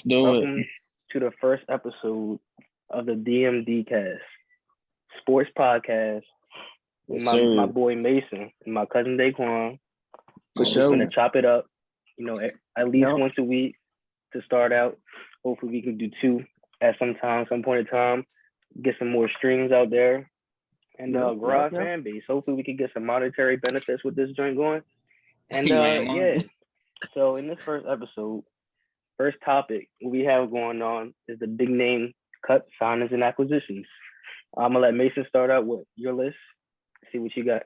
do it. Welcome to the first episode of the DMD Cast Sports Podcast with Yes, my sir. boy Mason and my cousin Daquan. For We're sure. gonna chop it up, at least Yep. once a week to start out. Hopefully we can do two at some point in time. Get some more streams out there and grow our fan base. Hopefully we can get some monetary benefits with this joint going. And so in this first episode, first topic we have going on is the big name cut signings and acquisitions. I'm gonna let Mason start out with your list. See what you got.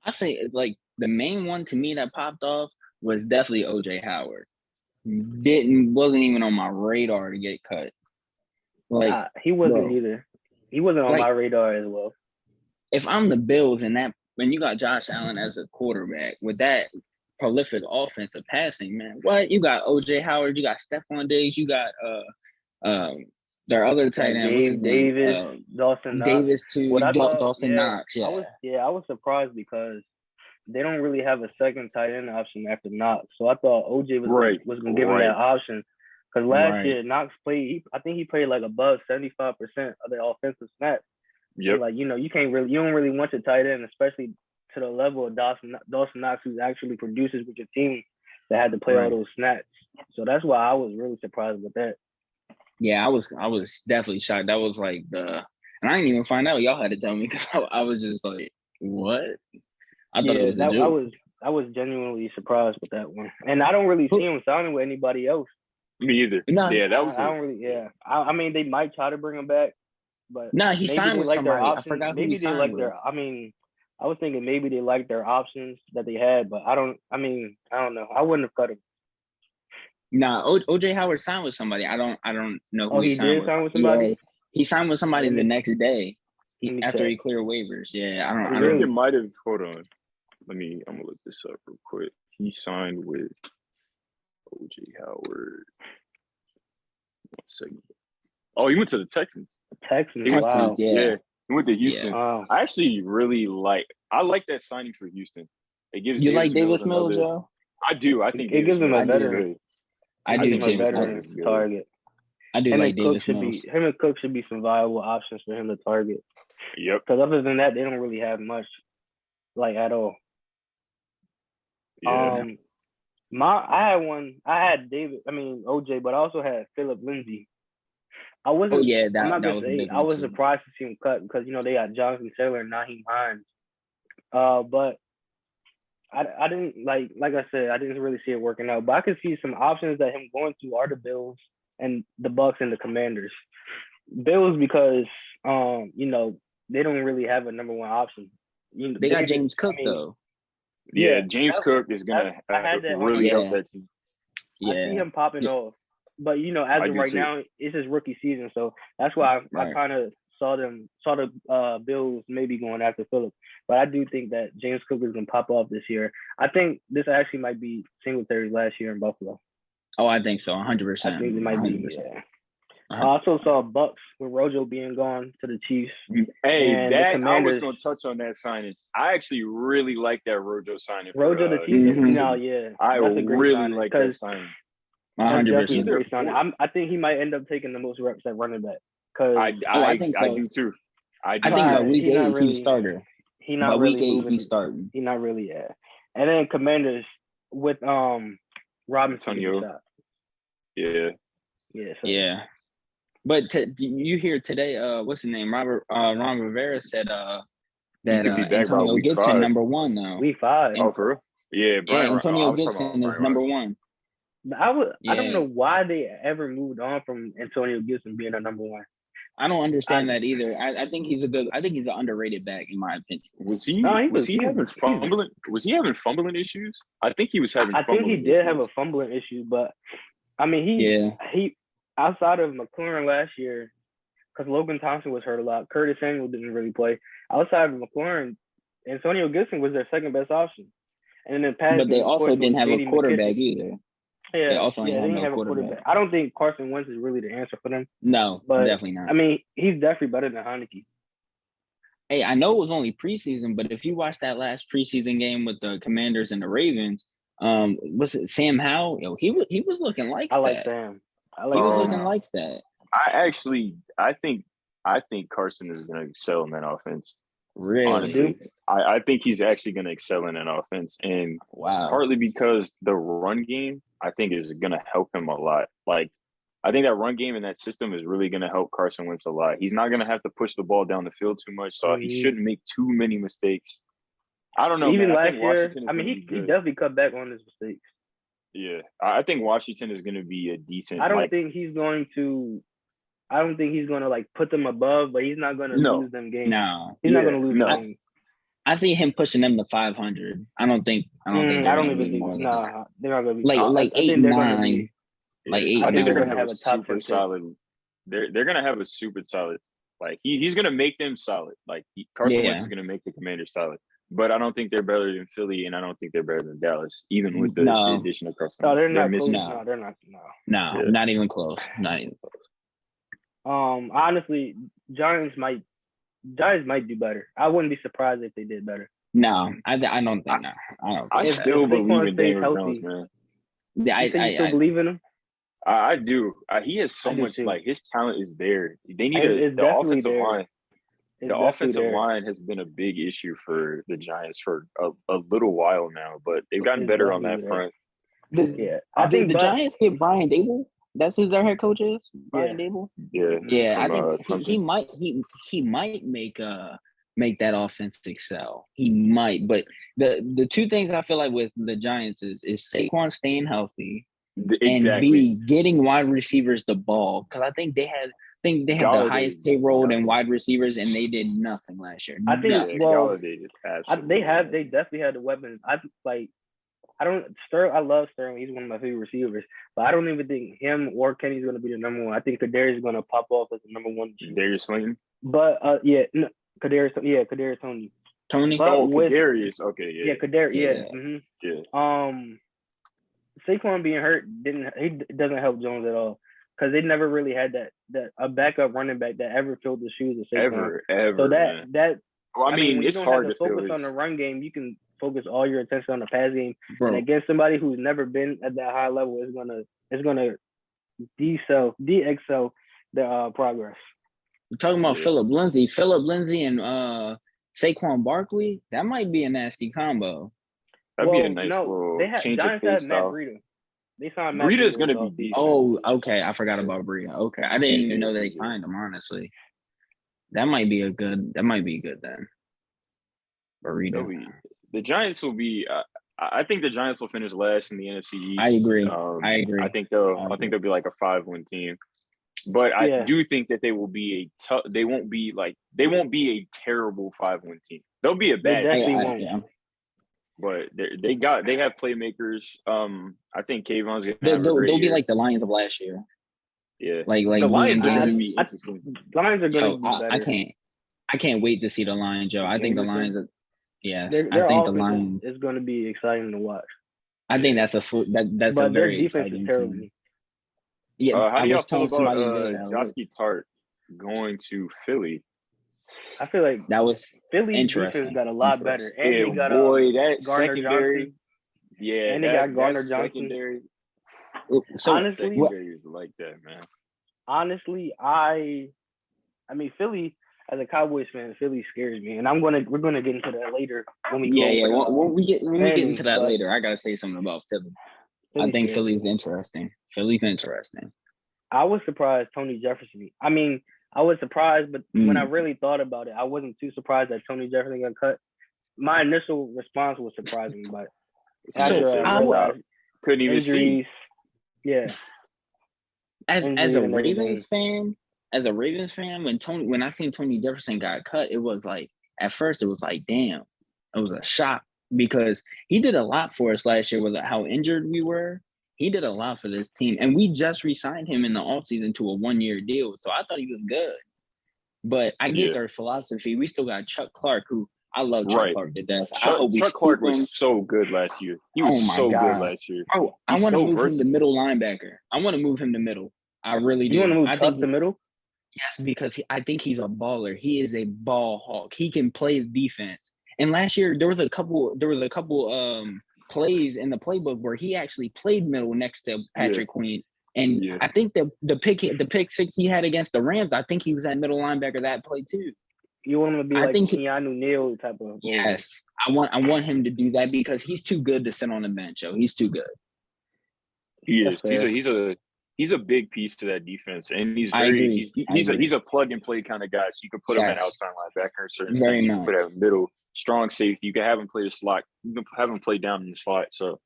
I say like the main one to me that popped off was definitely OJ Howard. Wasn't even on my radar to get cut. Like he wasn't either. He wasn't on my radar as well. If I'm the Bills and when you got Josh Allen as a quarterback with that prolific offensive passing, man, what you got? OJ Howard, you got Stephon Diggs, you got their other tight end, Davis, Dawson Knox. Davis too, Dawson Knox. Yeah, I was surprised because they don't really have a second tight end option after Knox. So I thought OJ was going to give him that option. Because last year, Knox played, I think he played like above 75% of the offensive snaps. Yep. So you don't really want your tight end, especially to the level of Dawson Knox, who actually produces with your team that had to play all those snaps. So that's why I was really surprised with that. Yeah, I was definitely shocked. That was like and I didn't even find out. Y'all had to tell me because I was just like, what? I thought it was a joke. I was genuinely surprised with that one, and I don't really see him signing with anybody else. Me either. No, yeah, that was. I don't really. Yeah, I mean, they might try to bring him back, but he signed with somebody. I forgot who he signed with. I was thinking maybe they liked their options that they had, but I don't know. I wouldn't have cut him. Nah, OJ Howard signed with somebody. I don't know who he signed sign with somebody. Yeah, he signed with somebody the next day after he cleared waivers. Yeah, I think it might have. Hold on, I'm gonna look this up real quick. He signed with OJ Howard. 1 second. Oh, he went to the Texans. Wow. Yeah. He went to Houston. Yeah. Wow. I actually really like that signing for Houston. It gives you like Davis Mills, Joe? I do. I think it gives him a veteran. I do too. Target. I do like Davis Mills. Him and Cook should be some viable options for him to target. Yep. Because other than that, they don't really have much, at all. Yeah. I had OJ, but I also had Philip Lindsay. I wasn't. Oh yeah, I'm not gonna was say. I was surprised to see him cut because they got Jonathan Taylor and Naheem Hines. But I didn't like I said, I didn't really see it working out. But I could see some options that him going to are the Bills and the Bucks and the Commanders. Bills because they don't really have a number one option. They got James Cook though. Yeah, James Cook is gonna really help that team. Yeah. I see him popping off. But as of right now, it's his rookie season, so that's why I kind of saw the Bills maybe going after Phillips. But I do think that James Cook is gonna pop off this year. I think this actually might be Singletary's last year in Buffalo. Oh, I think so, 100%. I think it might be. Yeah. I also saw Bucks with Rojo being gone to the Chiefs. Hey, I was gonna touch on that signing. I actually really like that Rojo signing. Rojo the Chiefs. I really like that signing. 100%. I think he might end up taking the most reps at running back. I think so. I do too. I think by week 8 he's starter. He's not really week 8 he's starting. He's not really, yeah. And then Commanders with Robinson. Yeah. Yeah. But you hear today, what's his name? Ron Rivera said that Antonio Gibson number 1 now. Week 5. Oh, for real? Yeah, Antonio Gibson is number 1. I don't know why they ever moved on from Antonio Gibson being a number 1. I don't understand that either. I think he's an underrated back in my opinion. Was he having fumbling issues? I think he was having. I think he did have a fumbling issue, but I mean he outside of McLaurin last year, because Logan Thompson was hurt a lot. Curtis Samuel didn't really play. Outside of McLaurin, Antonio Gibson was their second best option. And then but they also didn't have a quarterback either. Yeah, they also didn't have a quarterback. I don't think Carson Wentz is really the answer for them. No, but definitely not. I mean, he's definitely better than Heineke. Hey, I know it was only preseason, but if you watch that last preseason game with the Commanders and the Ravens, was it Sam Howell? Yo, he was looking like I like Sam. He was looking like that. I think Carson is going to excel in that offense. Really? Honestly, I think he's actually going to excel in that offense, and partly because the run game, I think, is going to help him a lot. Like, I think that run game and that system is really going to help Carson Wentz a lot. He's not going to have to push the ball down the field too much, so he shouldn't make too many mistakes. I don't know. Even man. last year, he definitely cut back on his mistakes. Yeah, I think Washington is going to be a decent. I don't think he's going to like put them above, but he's not going to lose them games. No, he's not going to lose them games. I see him pushing them to 500. I don't think. I don't even think. Nah, they're not going to be like 8, 9. Like 8, I think they're going to have a top super solid. They're going to have a super solid. Like he's going to make them solid. Like Carson Wentz is going to make the Commanders solid. But I don't think they're better than Philly, and I don't think they're better than Dallas, even with the addition of Carson Wentz. No, they're not missing. No, they're not. No, not even close. Not even close. Honestly, Giants might do better. I wouldn't be surprised if they did better. No, I don't think. No, I still believe in Daniel Jones, man. Yeah, I still believe in him. I do. He has so much. Like his talent is there. They need the offensive line. The offensive line has been a big issue for the Giants for a little while now, but they've gotten better on that front. I think the Giants get Brian Dable. That's who their head coach is, Brian Dable. Yeah. I think he might make that offense excel. He might, but the two things I feel like with the Giants is Saquon staying healthy, and B, getting wide receivers the ball, because I think they had the highest payroll in wide receivers, and they did nothing last year. I think they definitely had the weapons. I love Sterling. He's one of my favorite receivers, but I don't even think him or Kenny's going to be the number one. I think Kadarius is going to pop off as the number one. Darius Slayton. But Kadarius Tony. Kadarius. Okay, yeah. Yeah, Kadarius. Saquon being hurt doesn't help Jones at all, because they never really had that a backup running back that ever filled the shoes of Saquon. Ever. So that. Well, I mean, it's hard to focus on the run game. You can focus all your attention on the pass game. Bro. And against somebody who's never been at that high level, is gonna de-excel the progress. We're talking about Philip Lindsay and Saquon Barkley. That might be a nasty combo. That'd be a nice little change of pace style. They signed Matt Breida's going to be decent. Oh, okay. I forgot about Breida. Okay, I didn't even know they signed him. Honestly, that might be good then. Breida. The Giants will be. I think the Giants will finish last in the NFC East. I agree. I think they'll be like a 5-win team. But I do think that they will be they won't be a terrible 5-win team. They'll be a bad team. Yeah. But they have playmakers. I think Kayvon's gonna they'll be like the Lions of last year. Yeah, like the Lions are gonna be interesting. Lions are gonna be better. I can't wait to see the Lions, Joe. I think the Lions are. Yes, I think the Lions is going to be exciting to watch. I think that's a very exciting team. Yeah, how do y'all feel about Josky Tart going to Philly? I feel like that was Philly's defense got a lot better. And they got that Garner secondary. Johnson. Yeah, and they got Garner Johnson. Secondary. So honestly, secondary is like that, man. Honestly, I mean Philly. As a Cowboys fan, Philly scares me, and we're gonna get into that later when we when we get into that later. I gotta say something about Philly. I think Philly's interesting. I was surprised Tony Jefferson. I mean, I was surprised, but when I really thought about it, I wasn't too surprised that Tony Jefferson got cut. My initial response was surprising, but after I couldn't even see. Yeah. As a Ravens fan, when I seen Tony Jefferson got cut, it was like, at first it was like, damn, it was a shock, because he did a lot for us last year with how injured we were. He did a lot for this team, and we just re-signed him in the offseason to a 1-year deal, so I thought he was good. But I get their philosophy. We still got Chuck Clark, who I love Chuck Clark to death. Chuck Clark was so good last year. He was good last year. Oh, I want to move him to middle linebacker. I want to move him to middle. I really do. You want to move Chuck to middle? Yes, because I think he's a baller. He is a ball hawk. He can play defense. And last year there was a couple plays in the playbook where he actually played middle next to Patrick Queen, And Yeah. I think the pick six he had against the Rams, I think he was at middle linebacker that play too. You want him to be I like think Keanu Neal type of. Yes, I want him to do that because he's too good to sit on the bench. Yo, he's too good. He is. He's a big piece to that defense, and he's a plug and play kind of guy. So you can put him at outside linebacker in certain sense. You can put him middle, strong safety. You can have him play the slot. You can have him play down in the slot. So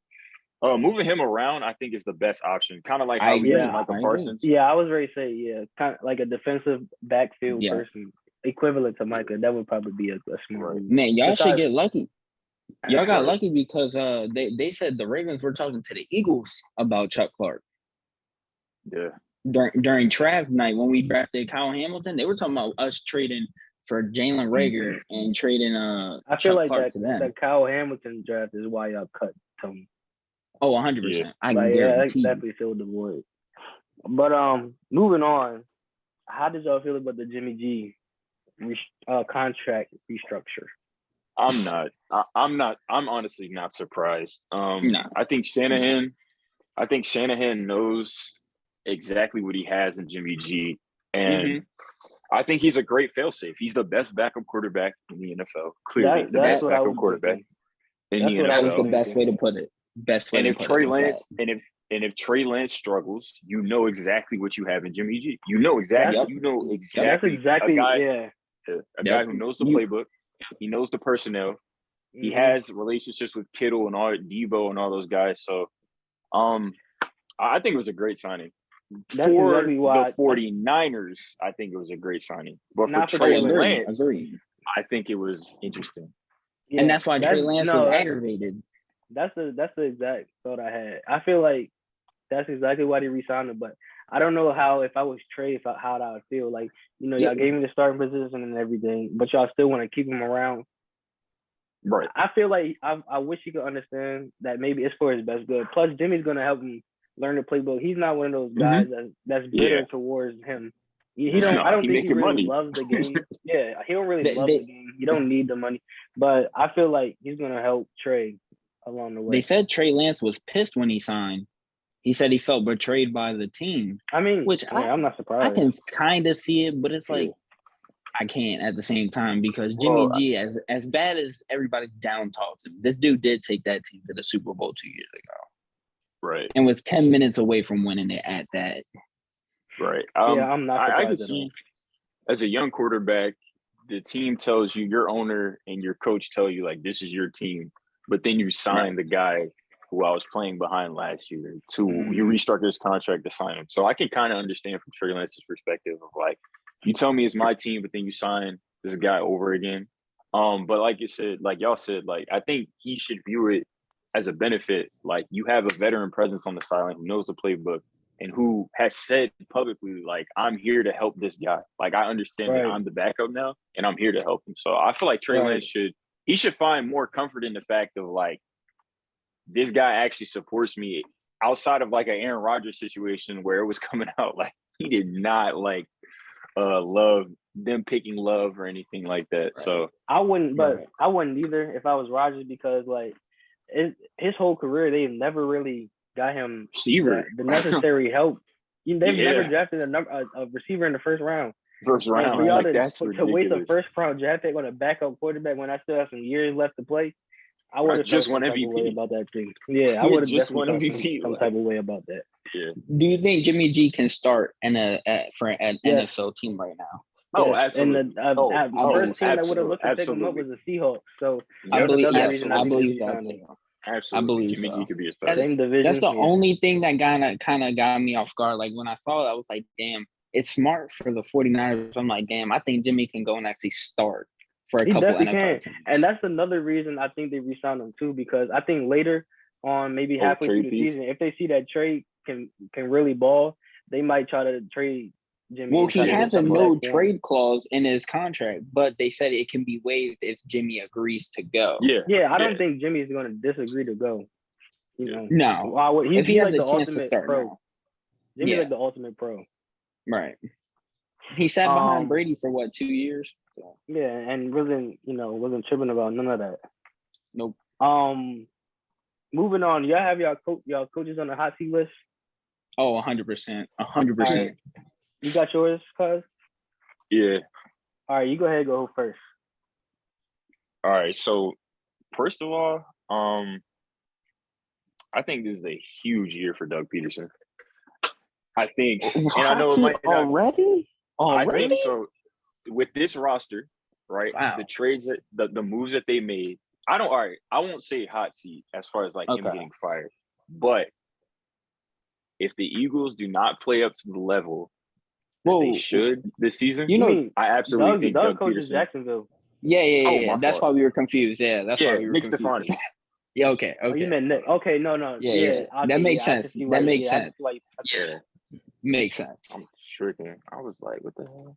moving him around, I think, is the best option. Kind of like how we use Michael Parsons. Yeah, I was ready to say kind of like a defensive backfield person equivalent to Micah. That would probably be a smart move. Man, y'all should get lucky. Y'all got lucky because they said the Ravens were talking to the Eagles about Chuck Clark. Yeah. During draft night when we drafted Kyle Hamilton, they were talking about us trading for Jalen Reagor and trading I feel Chuck like Clark to them. That Kyle Hamilton draft is why y'all cut Tony. Oh, 100%. I can guarantee. Definitely filled the void. But moving on, how did y'all feel about the Jimmy G contract restructure? I'm honestly not surprised. I think Shanahan knows exactly what he has in Jimmy G, and I think he's a great failsafe. He's the best backup quarterback in the NFL. Clearly, the best backup quarterback in the NFL. That was the best way to put it. And if Trey Lance struggles, you know exactly what you have in Jimmy G. You know exactly. That's exactly a guy who knows the playbook. He knows the personnel. He has relationships with Kittle and Debo and all those guys. So, I think it was a great signing. That's for exactly why the 49ers, I think it was a great signing. But not for Trey Lance, agreed. I think it was interesting. Yeah, and that's why Trey Lance was aggravated. That's the exact thought I had. I feel like that's exactly why they re-signed him. But I don't know how, if I was Trey, how I would feel. Like, y'all gave me the starting position and everything, but y'all still want to keep him around. Right. I feel like I wish he could understand that maybe it's for his best good. Plus, Jimmy's going to help him learn the playbook. He's not one of those guys that's bitter towards him. I don't think he really loves the game. He don't really love the game. He don't need the money. But I feel like he's going to help Trey along the way. They said Trey Lance was pissed when he signed. He said he felt betrayed by the team. I mean, I'm not surprised. I can kind of see it, but it's like I can't at the same time because Jimmy G, as bad as everybody down talks him, this dude did take that team to the Super Bowl 2 years ago. Right. And was 10 minutes away from winning it at that. Right. I'm not surprised. I can see as a young quarterback, the team tells you, your owner and your coach tell you, like, this is your team. But then you sign the guy who I was playing behind last year you restructure his contract to sign him. So I can kind of understand from Trey Lance's perspective of, like, you tell me it's my team, but then you sign this guy over again. But like you said, like y'all said, like, I think he should view it as a benefit. Like, you have a veteran presence on the sideline who knows the playbook and who has said publicly, like, I'm here to help this guy. Like, I understand that I'm the backup now and I'm here to help him. So I feel like Trey Lance should find more comfort in the fact of, like, this guy actually supports me outside of, like, an Aaron Rodgers situation where it was coming out like he did not like love them picking Love or anything like that. So I wouldn't either if I was Rodgers, because, like, his whole career they've never really got him the necessary help. They've never drafted a receiver in the first round. To waste a first round draft pick on a backup quarterback when I still have some years left to play, I would have just won MVP about that thing. Yeah, I would have just won MVP. Some type of way about that. Yeah. Do you think Jimmy G can start for an NFL team right now? Oh, absolutely. And the first team that would have looked to pick him up was the Seahawks. So I believe that too. Absolutely. I believe Jimmy G could be a starter. Same division. That's the only thing that kind of got me off guard. Like, when I saw it, I was like, damn, it's smart for the 49ers. I'm like, damn, I think Jimmy can go and actually start for a couple NFL teams. And that's another reason I think they re-signed him too, because I think later on, maybe halfway through the season, if they see that Trey can really ball, they might try to trade Jimmy. Well, he has a no trade clause in his contract, but they said it can be waived if Jimmy agrees to go. I don't think Jimmy's going to disagree to go. No. If he has the chance to start pro. now. Jimmy's like the ultimate pro. Right. He sat behind Brady for 2 years? So. Yeah, and wasn't tripping about none of that. Nope. Moving on, y'all have y'all coaches on the hot seat list? Oh, 100%. All 100%. right. You got yours, cuz? Yeah. All right, you go ahead, go first. All right. So first of all, I think this is a huge year for Doug Peterson. I think, and I know it might not already. I think so. With this roster, right? Wow. The trades that the moves that they made. I won't say hot seat as far as like him getting fired, but if the Eagles do not play up to the level that they should this season, I absolutely think Doug coaches Peterson. Jacksonville. Yeah. That's why we were confused. Yeah, that's why we were Nick confused. Stefani. Yeah, okay. Oh, you meant Nick. Okay, no. Yeah. That makes sense. That makes sense. Yeah. Makes sense. I'm tripping. I was like, what the hell?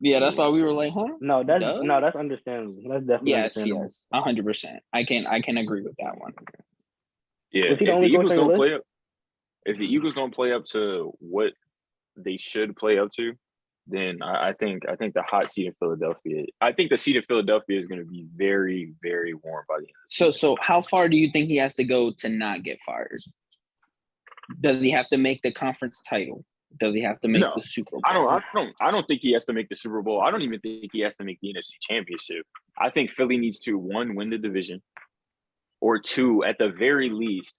Yeah, that's why we were like, huh? No, that's understandable. That's definitely understandable. Yes, 100%. I can agree with that one. Yeah, if the Eagles don't play up to what they should play up to, then I think the hot seat in Philadelphia. I think the seat in Philadelphia is going to be very, very warm by the end of the season. So how far do you think he has to go to not get fired? Does he have to make the conference title? Does he have to make the Super Bowl? I don't think he has to make the Super Bowl. I don't even think he has to make the NFC Championship. I think Philly needs to, 1, win the division, or 2, at the very least,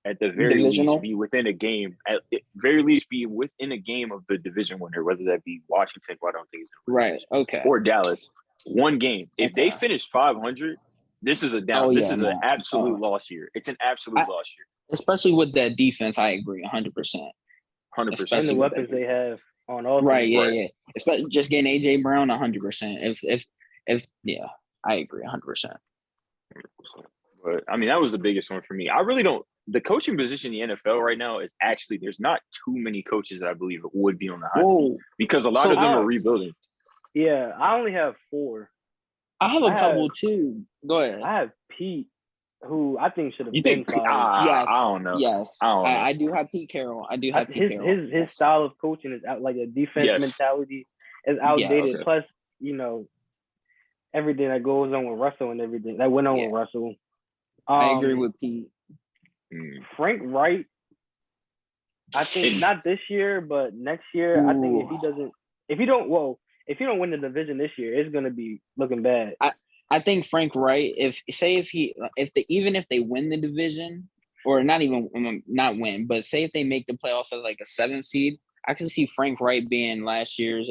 be within a game. At very least, be within a game of the division winner, whether that be Washington, who I don't think is right. Okay. Or Dallas. 1 game. If they finish 500, this is an absolute loss year. It's an absolute loss year. Especially with that defense, I agree 100%. 100%. And the weapons they have on all. Right, yeah. Especially just getting AJ Brown 100%. If I agree 100%. But I mean, that was the biggest one for me. I really don't. The coaching position in the NFL right now is actually there's not too many coaches I believe would be on the hot seat because a lot of them are rebuilding. Yeah, I only have 4. I have a couple too. Go ahead. I have Pete, who I think should have been fired. Yes, I don't know. Yes, I do have Pete Carroll. His style of coaching is out, like a defense mentality is outdated. Yes. Plus, everything that goes on with Russell and everything that went on with Russell. I agree with Pete. Frank Wright, I think not this year, but next year. I think if you don't win the division this year, it's gonna be looking bad. I think Frank Wright, if they win the division, or not win, but say if they make the playoffs as like a 7th seed, I can see Frank Wright being last year's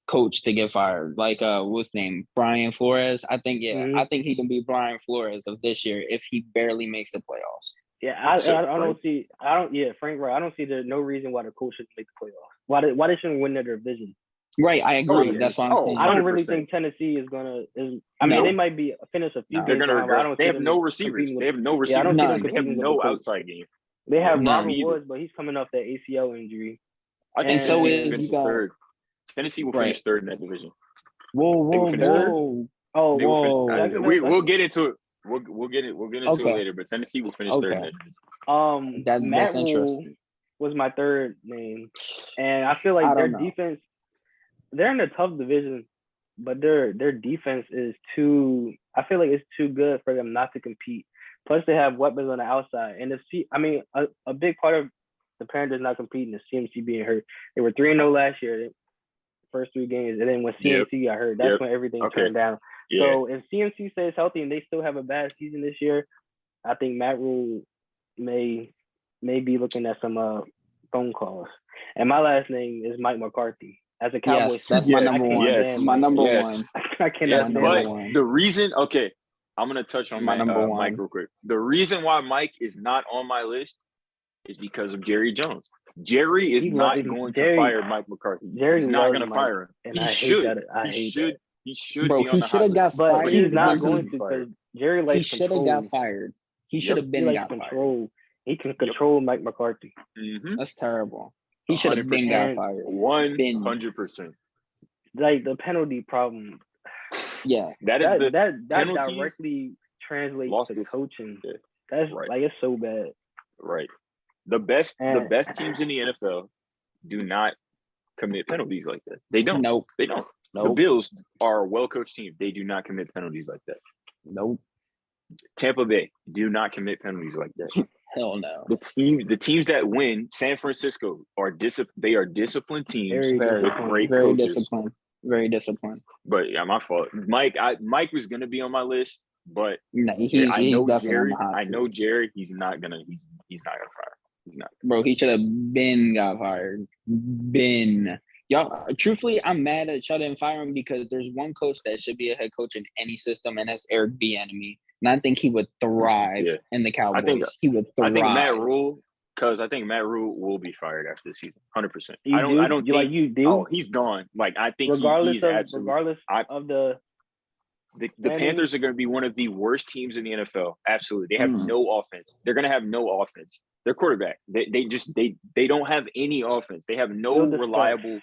coach to get fired. Like what's his name? Brian Flores. I think I think he can be Brian Flores of this year if he barely makes the playoffs. Yeah, Frank Wright. I don't see there's no reason why the coach shouldn't make the playoffs. Why they shouldn't win their division. Right, I agree. That's why I'm saying. I don't really think Tennessee is gonna. They might be finish a few. They're gonna regress. They have no receivers. They have no receivers. They have no outside game. They have Robert Woods, but he's coming off that ACL injury. I think third. Tennessee will finish 3rd in that division. Whoa! We'll get into it. We'll get into it later. But Tennessee will finish 3rd in that division. That's interesting. Was my 3rd name, and I feel like their defense. They're in a tough division, but their defense is too. I feel like it's too good for them not to compete. Plus, they have weapons on the outside, and a big part of the Panthers not competing is CMC being hurt. They were 3-0 last year, first 3 games, and then when CMC got hurt, that's when everything turned down. Yeah. So if CMC stays healthy and they still have a bad season this year, I think Matt Rule may be looking at some phone calls. And my last name is Mike McCarthy. As a Cowboys, that's my number one. Yes, my number one. I cannot stand but the reason, I'm gonna touch on my number one. Mike real quick. The reason why Mike is not on my list is because of Jerry Jones. Jerry is not going to fire Mike McCarthy. He's not going to fire him. He should. He should. Bro, he should have got fired. But he's not going to because Jerry likes He should have got fired. He should have been got fired. He can control Mike McCarthy. Mm-hmm. That's terrible. He should have been got fired. 100%. Like the penalty problem. Yeah, that directly translates to coaching. Yeah. That's like it's so bad. Right. The best teams in the NFL do not commit penalties like that. They don't. Nope. They don't. Nope. The Bills are a well-coached team. They do not commit penalties like that. Nope. Tampa Bay do not commit penalties like that. Hell no. The teams that win, San Francisco they are disciplined teams Very with great Very coaches. disciplined. Very disciplined. But yeah, my fault. Mike was gonna be on my list, but No, I know definitely on Jerry. the hot I seat. know Jerry. He's not gonna fire. He's not. Bro, he should have been got fired. Y'all, truthfully, I'm mad that y'all didn't fire him because there's one coach that should be a head coach in any system, and that's Eric Bieniemy. And I think he would thrive in the Cowboys. He would thrive. I think Matt Rule will be fired after the season, 100%. I don't think like you do. Oh, he's gone. Like I think regardless of the Panthers are going to be one of the worst teams in the NFL. Absolutely, they have no offense. They're going to have no offense. Their quarterback, they don't have any offense. They have no reliable.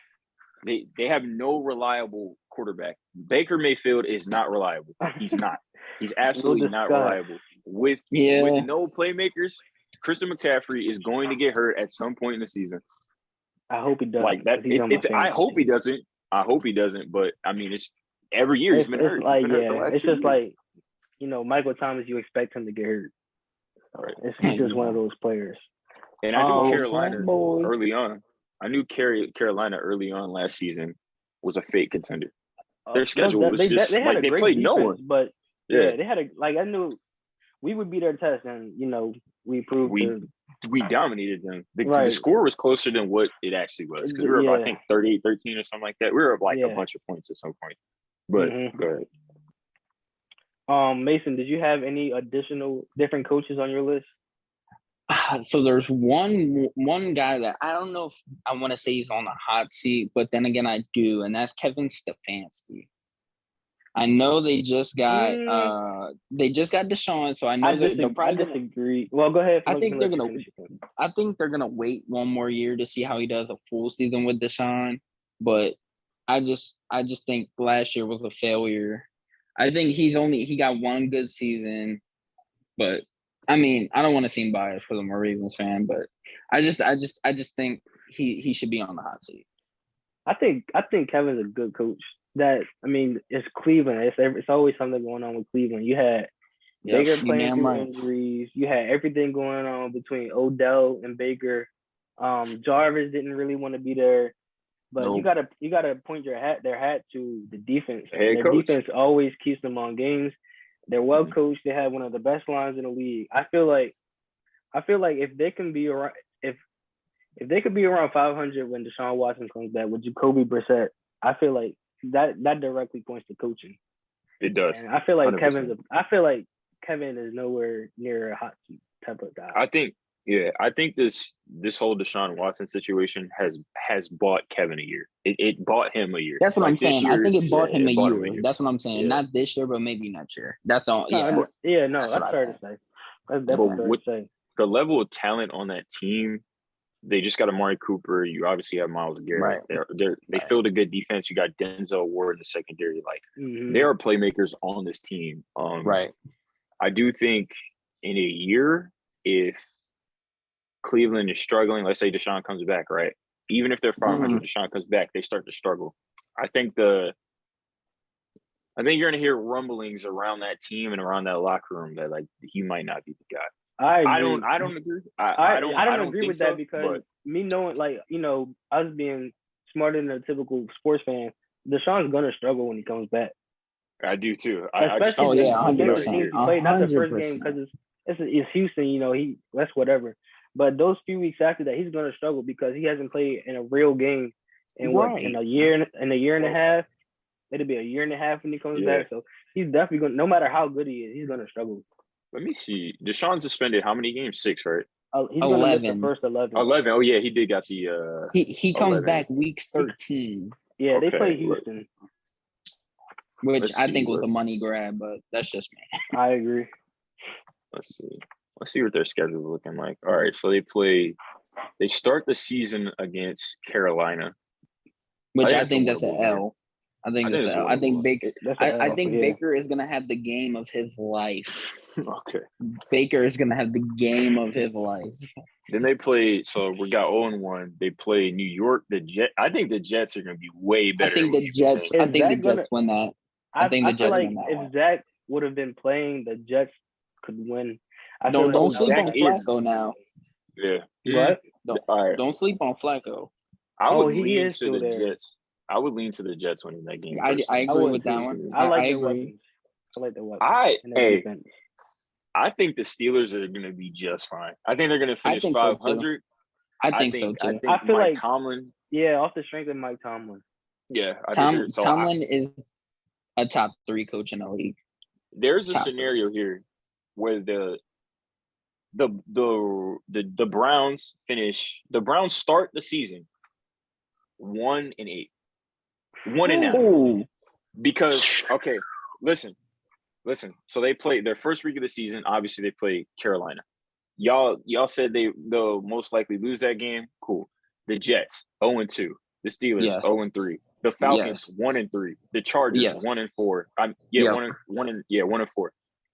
They have no reliable quarterback. Baker Mayfield is not reliable. He's not. He's absolutely not reliable. With no playmakers, Christian McCaffrey is going to get hurt at some point in the season. I hope he doesn't. Like that. I hope he doesn't. But I mean, it's every year he's been hurt. It's just like, Michael Thomas. You expect him to get hurt. Right. He's just one of those players. And I knew Carolina early on. I knew Carolina early on last season was a fake contender. Their schedule was just they like they played no one. But they had I knew we would beat their test, and we proved we dominated them. The score was closer than what it actually was because we were up, I think 38-13 or something like that. We were up like a bunch of points at some point. But go ahead. Mason, did you have any additional different coaches on your list? So there's one guy that I don't know if I want to say he's on the hot seat, but then again I do, and that's Kevin Stefanski. I know they just got Deshaun, so I know they're probably disagree. Well, go ahead. I think they're gonna wait one more year to see how he does a full season with Deshaun, but I just think last year was a failure. I think he got one good season, but I mean, I don't want to seem biased because I'm a Ravens fan, but I just think he should be on the hot seat. I think Kevin's a good coach. It's Cleveland. It's always something going on with Cleveland. You had Baker playing through injuries. You had everything going on between Odell and Baker. Jarvis didn't really want to be there, but you gotta point their hat to the defense. Their defense always keeps them on games. They're well coached. They have one of the best lines in the league. I feel like if they can be around, if they could be around 500 when Deshaun Watson comes back with Jacoby Brissett, I feel like that directly points to coaching. It does. And I feel like 100%. Kevin is nowhere near a hot seat type of guy. I think this whole Deshaun Watson situation has bought Kevin a year. It bought him a year. That's what I'm saying. I think it bought him a year. That's what I'm saying. Yeah. Not this year, but maybe next year. That's all. Yeah. That's fair to say. That's definitely fair to say. The level of talent on that team, they just got Amari Cooper. You obviously have Myles Garrett. Right. They filled a good defense. You got Denzel Ward in the secondary. Like there are playmakers on this team. Right. I do think in a year, if Cleveland is struggling, let's say Deshaun comes back, right? Even if they're 500, Deshaun comes back, they start to struggle. I think you're going to hear rumblings around that team and around that locker room that like he might not be the guy. I don't agree. I don't agree with that because me knowing us being smarter than a typical sports fan, Deshaun's gonna struggle when he comes back. I do too. Especially 100%. Not the first game because it's Houston. That's whatever. But those few weeks after that, he's gonna struggle because he hasn't played in a real game in a year and a half. It'll be a year and a half when he comes back. So he's definitely gonna. No matter how good he is, he's gonna struggle. Let me see. Deshaun's suspended how many games? 6, right? He's 11. Miss the first 11. 11. Oh yeah, he did got the. He comes back week 13. Yeah, they play Houston, which I think was a money grab, but that's just me. I agree. Let's see what their schedule is looking like. All right, so they start the season against Carolina, which I think that's an L. I think Baker. I think Baker is gonna have the game of his life. Okay. Baker is gonna have the game of his life. Then they play. So we got 0-1. They play New York. The Jets. I think the Jets are gonna be way better. I think the Jets win that. I think the Jets feel like win that. If Zach would have been playing, the Jets could win. I feel Don't like sleep on Zach is- Flacco now. Yeah. what? All right. Don't sleep on Flacco. I would he lean is to the still there. Jets. I would lean to the Jets winning that game. I personally. agree would with that too. one. I like the agree. weapons. I like the weapons. And the defense. I think the Steelers are going to be just fine. I think they're going to finish think so, too. 500. I think so too. I think I feel Mike like- Tomlin. Yeah, off the strength of Mike Tomlin. Yeah, I think Tomlin is a top 3 coach in the league. there's a top scenario here where the Browns finish. The Browns start the season 1-8, 1-9. Ooh. Because listen. So they play their first week of the season. Obviously, they play Carolina. Y'all said they'll most likely lose that game. Cool. The Jets 0-2. The Steelers 0-3. The Falcons 1-3. The Chargers 1-4. 1-4.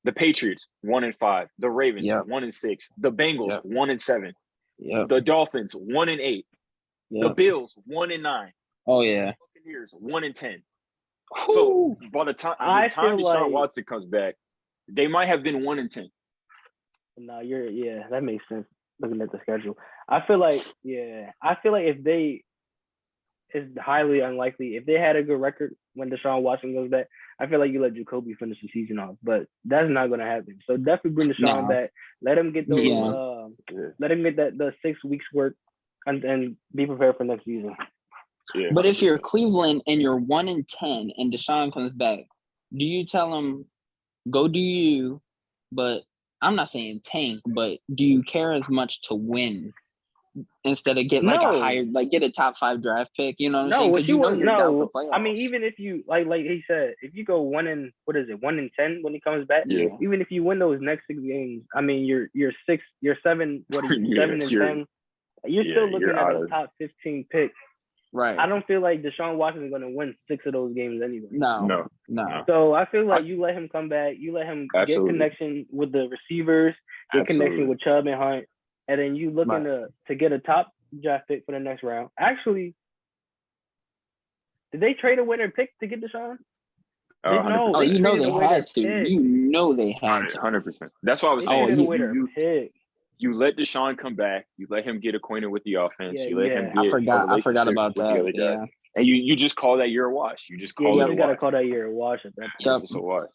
The Patriots 1-5. The Ravens 1-6. The Bengals 1-7. The Dolphins 1-8. The Bills 1-9. Oh yeah. Buccaneers 1-10. So by the time Deshaun Watson comes back, they might have been 1-10. No, that makes sense looking at the schedule. I feel like it's highly unlikely if they had a good record when Deshaun Watson goes back. I feel like you let Jacoby finish the season off, but that's not going to happen. So definitely bring Deshaun back. Let him get those. Let him get the 6 weeks work and be prepared for next season. Yeah, but if you're Cleveland and you're 1-10 and Deshaun comes back, do you tell him go do you? But I'm not saying tank, but do you care as much to win instead of get get a top 5 draft pick? You know what I'm saying? Because you're out the playoffs. I mean, even if you like he said, if you go 1-10 when he comes back, even if you win those next 6 games, I mean you're 7. What are you 7 and 10? You're still looking at a top 15 pick. Right. I don't feel like Deshaun Watson is going to win 6 of those games anyway. No. So I feel like you let him come back. You let him get connection with the receivers, get connection with Chubb and Hunt, and then you looking to get a top draft pick for the next round. Actually, did they trade a winner pick to get Deshaun? No. They had to. They had to. 100%. That's why I was saying. Pick. You let Deshaun come back. You let him get acquainted with the offense. You let him get I forgot about that. Yeah. And you just call that year a wash. You just call it a wash. You got to call that year a wash at that point. It's just a wash.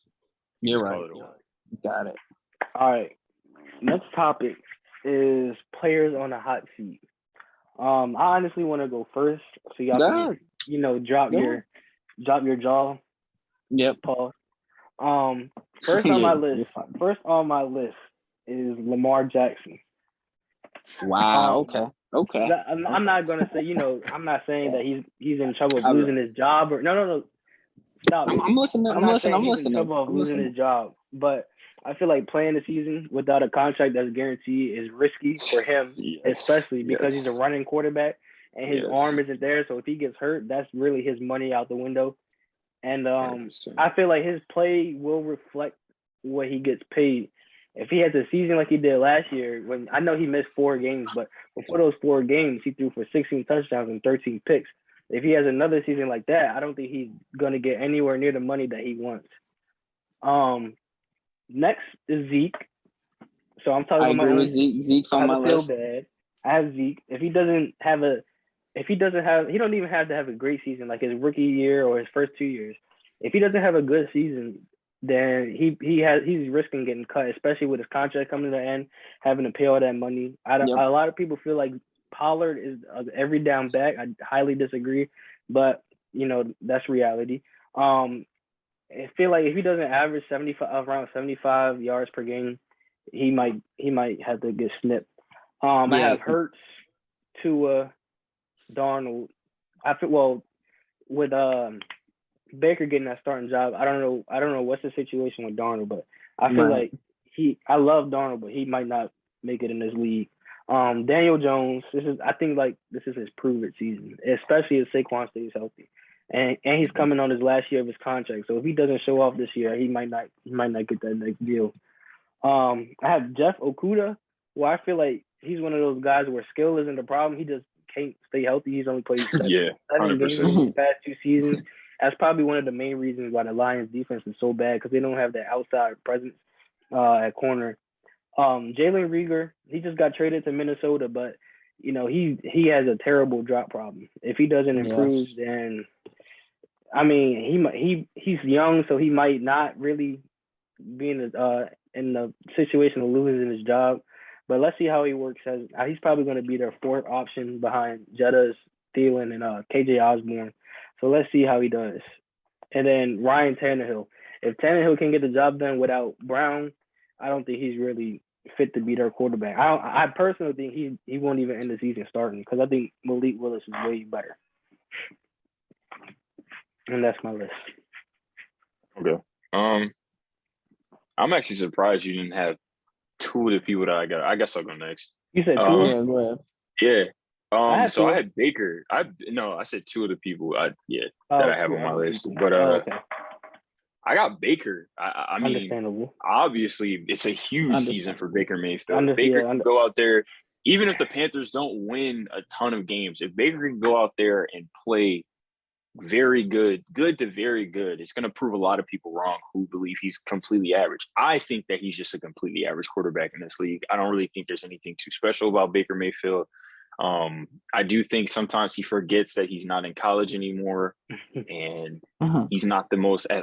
You're right. Got it. All right. Next topic is players on the hot seat. I honestly want to go first, so y'all can, drop your jaw. Yep. Pause. First on my list is Lamar Jackson. Wow. Okay. I'm not gonna say. I'm not saying that he's in trouble of losing his job or no. Stop. I'm listening. I'm listening. He's in trouble of losing his job, but I feel like playing the season without a contract that's guaranteed is risky for him, especially because he's a running quarterback and his arm isn't there. So if he gets hurt, that's really his money out the window. And I feel like his play will reflect what he gets paid. If he has a season like he did last year, when I know he missed 4 games, but before those 4 games, he threw for 16 touchdowns and 13 picks. If he has another season like that, I don't think he's going to get anywhere near the money that he wants. Next is Zeke. So I'm talking about my own. Zeke's on my list. Bad. I have Zeke. He don't even have to have a great season like his rookie year or his first 2 years. If he doesn't have a good season, then he's risking getting cut, especially with his contract coming to the end, having to pay all that money. A lot of people feel like Pollard is every down back. I highly disagree, but that's reality. I feel like if he doesn't average around 75 yards per game, he might have to get snipped. I have Hurts, Tua, Darnold. With Baker getting that starting job, I don't know what's the situation with Darnold, but I feel like I love Darnold, but he might not make it in this league. Daniel Jones, I think this is his prove it season, especially if Saquon stays healthy. And he's coming on his last year of his contract. So if he doesn't show off this year, he might not get that next deal. I have Jeff Okuda, where I feel like he's one of those guys where skill isn't the problem. He just can't stay healthy. He's only played 7 games in the past 2 seasons. That's probably one of the main reasons why the Lions defense is so bad, because they don't have that outside presence at corner. Jalen Reagor, he just got traded to Minnesota, but he has a terrible drop problem. If he doesn't improve, then I mean he's young, so he might not really be in the situation of losing his job. But let's see how he works. He's probably going to be their fourth option behind Jettas, Thielen, and KJ Osborne. So let's see how he does. And then Ryan Tannehill. If Tannehill can get the job done without Brown, I don't think he's really fit to be their quarterback. I personally think he won't even end the season starting because I think Malik Willis is way better. And that's my list. Okay. I'm actually surprised you didn't have two of the people that I got. I guess I'll go next. You said two? Yeah, go ahead. Yeah. So I had Baker. I said two of the people that I have on my list. But okay. I got Baker. I mean, understandable. Obviously, it's a huge season for Baker Mayfield. Baker can go out there, even if the Panthers don't win a ton of games, if Baker can go out there and play very good to very good, it's going to prove a lot of people wrong who believe he's completely average. I think that he's just a completely average quarterback in this league. I don't really think there's anything too special about Baker Mayfield. I do think sometimes he forgets that he's not in college anymore, and he's not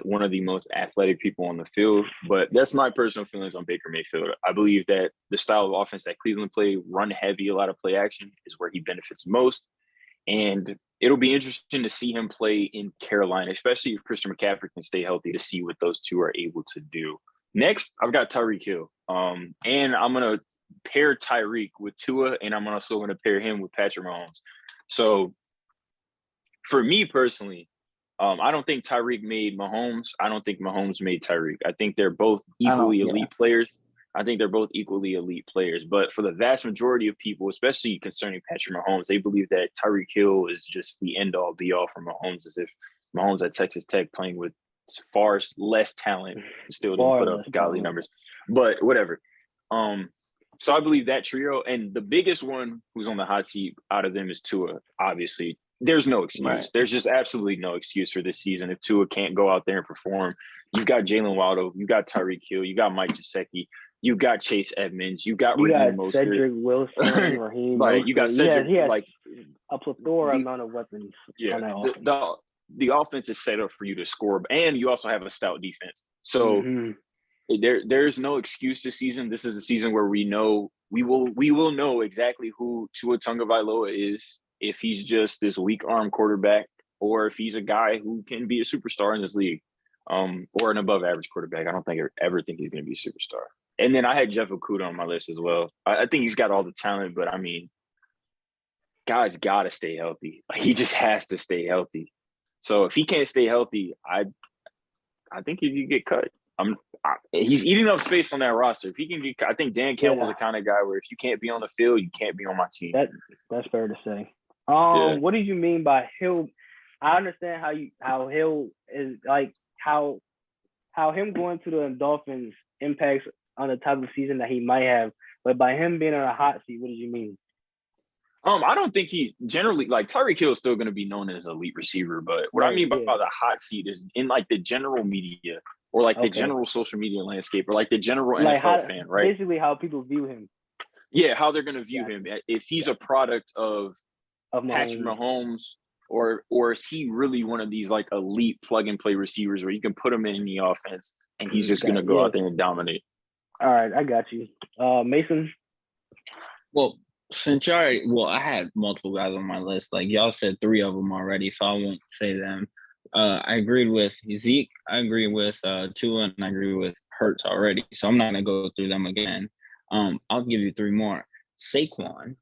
one of the most athletic people on the field. But that's my personal feelings on Baker Mayfield. I believe that the style of offense that Cleveland play, run heavy, a lot of play action, is where he benefits most. And it'll be interesting to see him play in Carolina, especially if Christian McCaffrey can stay healthy, to see what those two are able to do. Next, I've got Tyreek Hill. And I'm going to pair Tyreek with Tua, and I'm also going to pair him with Patrick Mahomes. So for me personally, I don't think Tyreek made Mahomes. I don't think Mahomes made Tyreek. I think they're both equally elite players. I think they're both equally elite players. But for the vast majority of people, especially concerning Patrick Mahomes, they believe that Tyreek Hill is just the end-all, be-all for Mahomes, as if Mahomes at Texas Tech playing with far less talent still didn't put up godly numbers. But whatever. So I believe that trio. And the biggest one who's on the hot seat out of them is Tua, obviously. There's no excuse. Right. There's just absolutely no excuse for this season if Tua can't go out there and perform. You've got Jalen Waddle. You've got Tyreek Hill. You got Mike Gesicki. You got Chase Edmonds. You got Raheem Mostert. Cedric Wilson. Raheem Mostert. You got Cedric. He has a plethora amount of weapons. Yeah, the offense is set up for you to score, and you also have a stout defense. So there's no excuse this season. This is a season where we will know exactly who Tua Tagovailoa is, if he's just this weak arm quarterback or if he's a guy who can be a superstar in this league, or an above average quarterback. I don't ever think he's going to be a superstar. And then I had Jeff Okudah on my list as well. I think he's got all the talent, but I mean, God's got to stay healthy. He just has to stay healthy. So if he can't stay healthy, I think he could get cut. He's eating up space on that roster. If he can get, I think Dan Campbell's the kind of guy where if you can't be on the field, you can't be on my team. That's fair to say. What did you mean by Hill? I understand how Hill is like how him going to the Dolphins impacts on the type of season that he might have, but by him being on a hot seat, what did you mean? I don't think he's generally like Tyreek Hill is still going to be known as an elite receiver, but what I mean by the hot seat is in like the general media or like the general social media landscape or like the general NFL fan, right? Basically, how people view him. Yeah, how they're going to view him. If he's a product of Patrick Mahomes, or is he really one of these like elite plug and play receivers where you can put him in the offense and he's just going to go out there and dominate? All right, I got you. Mason? Well, I had multiple guys on my list. Like y'all said 3 of them already, so I won't say them. I agreed with Zeke. I agree with Tua, and I agree with Hurts already. So I'm not going to go through them again. I'll give you 3 more. Saquon,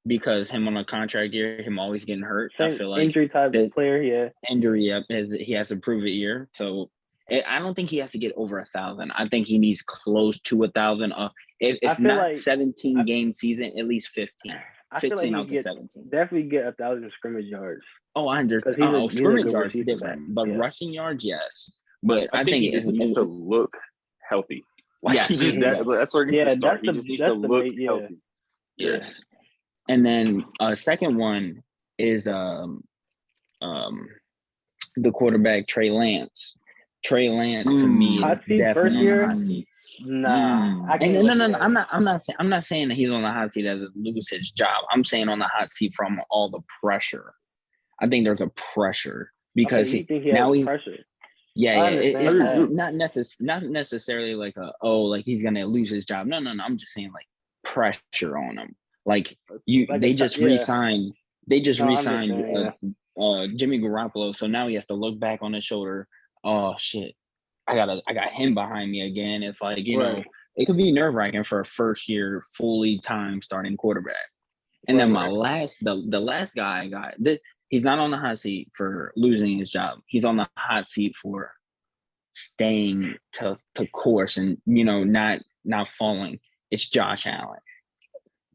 because him on a contract year, him always getting hurt. I feel like injury type of player, Injury, he has to prove it year. So I don't think he has to get over 1,000. I think he needs close to 1,000. If not like 17-game season, at least 15. 15 out to 17. Definitely get 1,000 scrimmage yards. Oh, 100. Scrimmage yards is different, but rushing yards, yes. But I think he just needs to look healthy. Like, yes. That's where he needs to start. He just needs to look healthy. Yes. And then second one is the quarterback Trey Lance. Trey Lance to me is definitely on the hot seat. Nah, I And can't. no. I'm not saying that he's on the hot seat as to lose his job. I'm saying on the hot seat from all the pressure. I think there's a pressure because you think he now has he. pressure? Yeah, it's not True. necessarily like like he's gonna lose his job. No. I'm just saying like pressure on him. Like they just re-signed. They just No, re-signed yeah. Jimmy Garoppolo, so now he has to look back on his shoulder. Oh shit, I got him behind me again. It's like know it could be nerve-wracking for a first-year fully time starting quarterback. And then my the last guy I got he's not on the hot seat for losing his job. He's on the hot seat for staying to course and not falling. It's Josh Allen.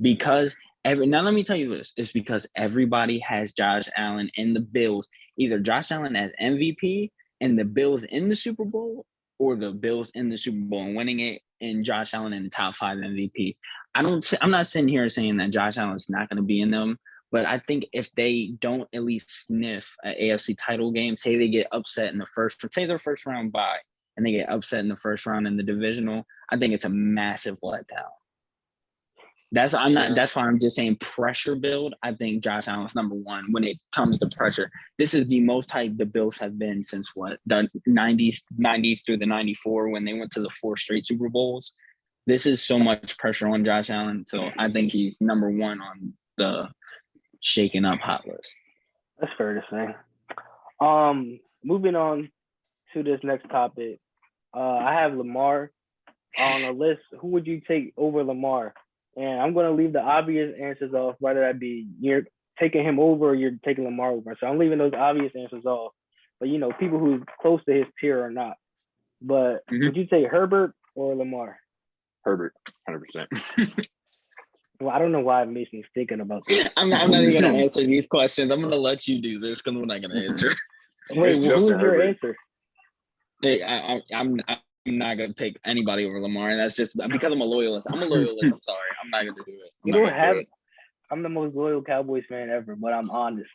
Because now let me tell you this. It's because everybody has Josh Allen in the Bills. Either Josh Allen as MVP and the Bills in the Super Bowl, or the Bills in the Super Bowl and winning it, and Josh Allen in the top 5 MVP. I'm not sitting here saying that Josh Allen's not going to be in them, but I think if they don't at least sniff an AFC title game, say they get upset in the say their first round bye, and they get upset in the first round in the divisional, I think it's a massive letdown. That's why I'm just saying pressure build. I think Josh Allen's number one when it comes to pressure. This is the most hyped the Bills have been since the 90s through the 94 when they went to the 4 straight Super Bowls. This is so much pressure on Josh Allen, so I think he's number one on the shaken up hot list. That's fair to say. Moving on to this next topic, I have Lamar on a list. Who would you take over Lamar? And I'm going to leave the obvious answers off, whether that be you're taking him over or you're taking Lamar over. So I'm leaving those obvious answers off. But, people who's close to his peer or not. But would you take Herbert or Lamar? Herbert, 100%. Well, I don't know why Mason's thinking about this. I'm not even going to answer these questions. I'm going to let you do this because I'm not going to answer. Wait, who's your answer? Hey, I'm not going to pick anybody over Lamar, and that's just because I'm a loyalist. I'm sorry. I'm not going to do it. I'm the most loyal Cowboys fan ever, but I'm honest.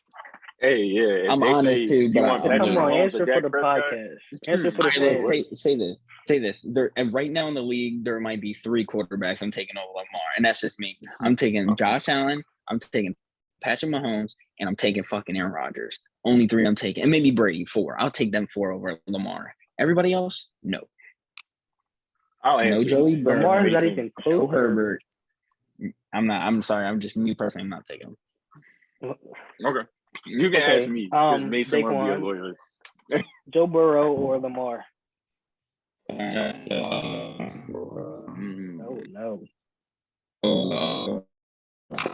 Hey, yeah. I'm honest too, but answer for the podcast. Answer for the fans. Say this. And right now in the league, there might be 3 quarterbacks I'm taking over Lamar, and that's just me. I'm taking Josh Allen, I'm taking Patrick Mahomes, and I'm taking fucking Aaron Rodgers. Only 3 I'm taking, and maybe Brady 4. I'll take them 4 over Lamar. Everybody else, no. I'll answer. No Joey Burrow. Lamar's not even close. No Herbert. I'm sorry. I'm just me personally. I'm not taking him. Okay. You can ask me. Mason will be a lawyer. Joe Burrow or Lamar? No.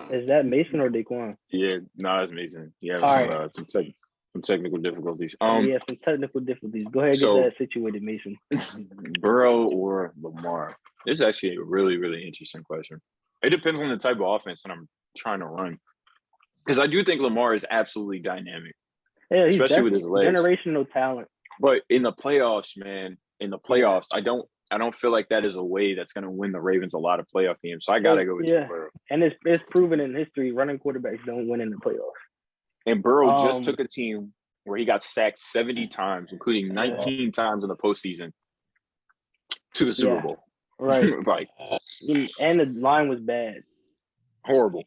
Is that Mason or Daquan? Yeah, it's Mason. Yeah, right. some technical difficulties. Some technical difficulties. Go ahead and get that situated, Mason. Burrow or Lamar? This is actually a really, really interesting question. It depends on the type of offense that I'm trying to run. Because I do think Lamar is absolutely dynamic. Yeah, especially with his legs. Generational talent. But in the playoffs, man, I don't feel like that is a way that's going to win the Ravens a lot of playoff games. So I got to go with Joe Burrow. And it's proven in history, running quarterbacks don't win in the playoffs. And Burrow just took a team where he got sacked 70 times, including 19 times in the postseason, to the Super Bowl. Right. Like, and the line was bad. Horrible.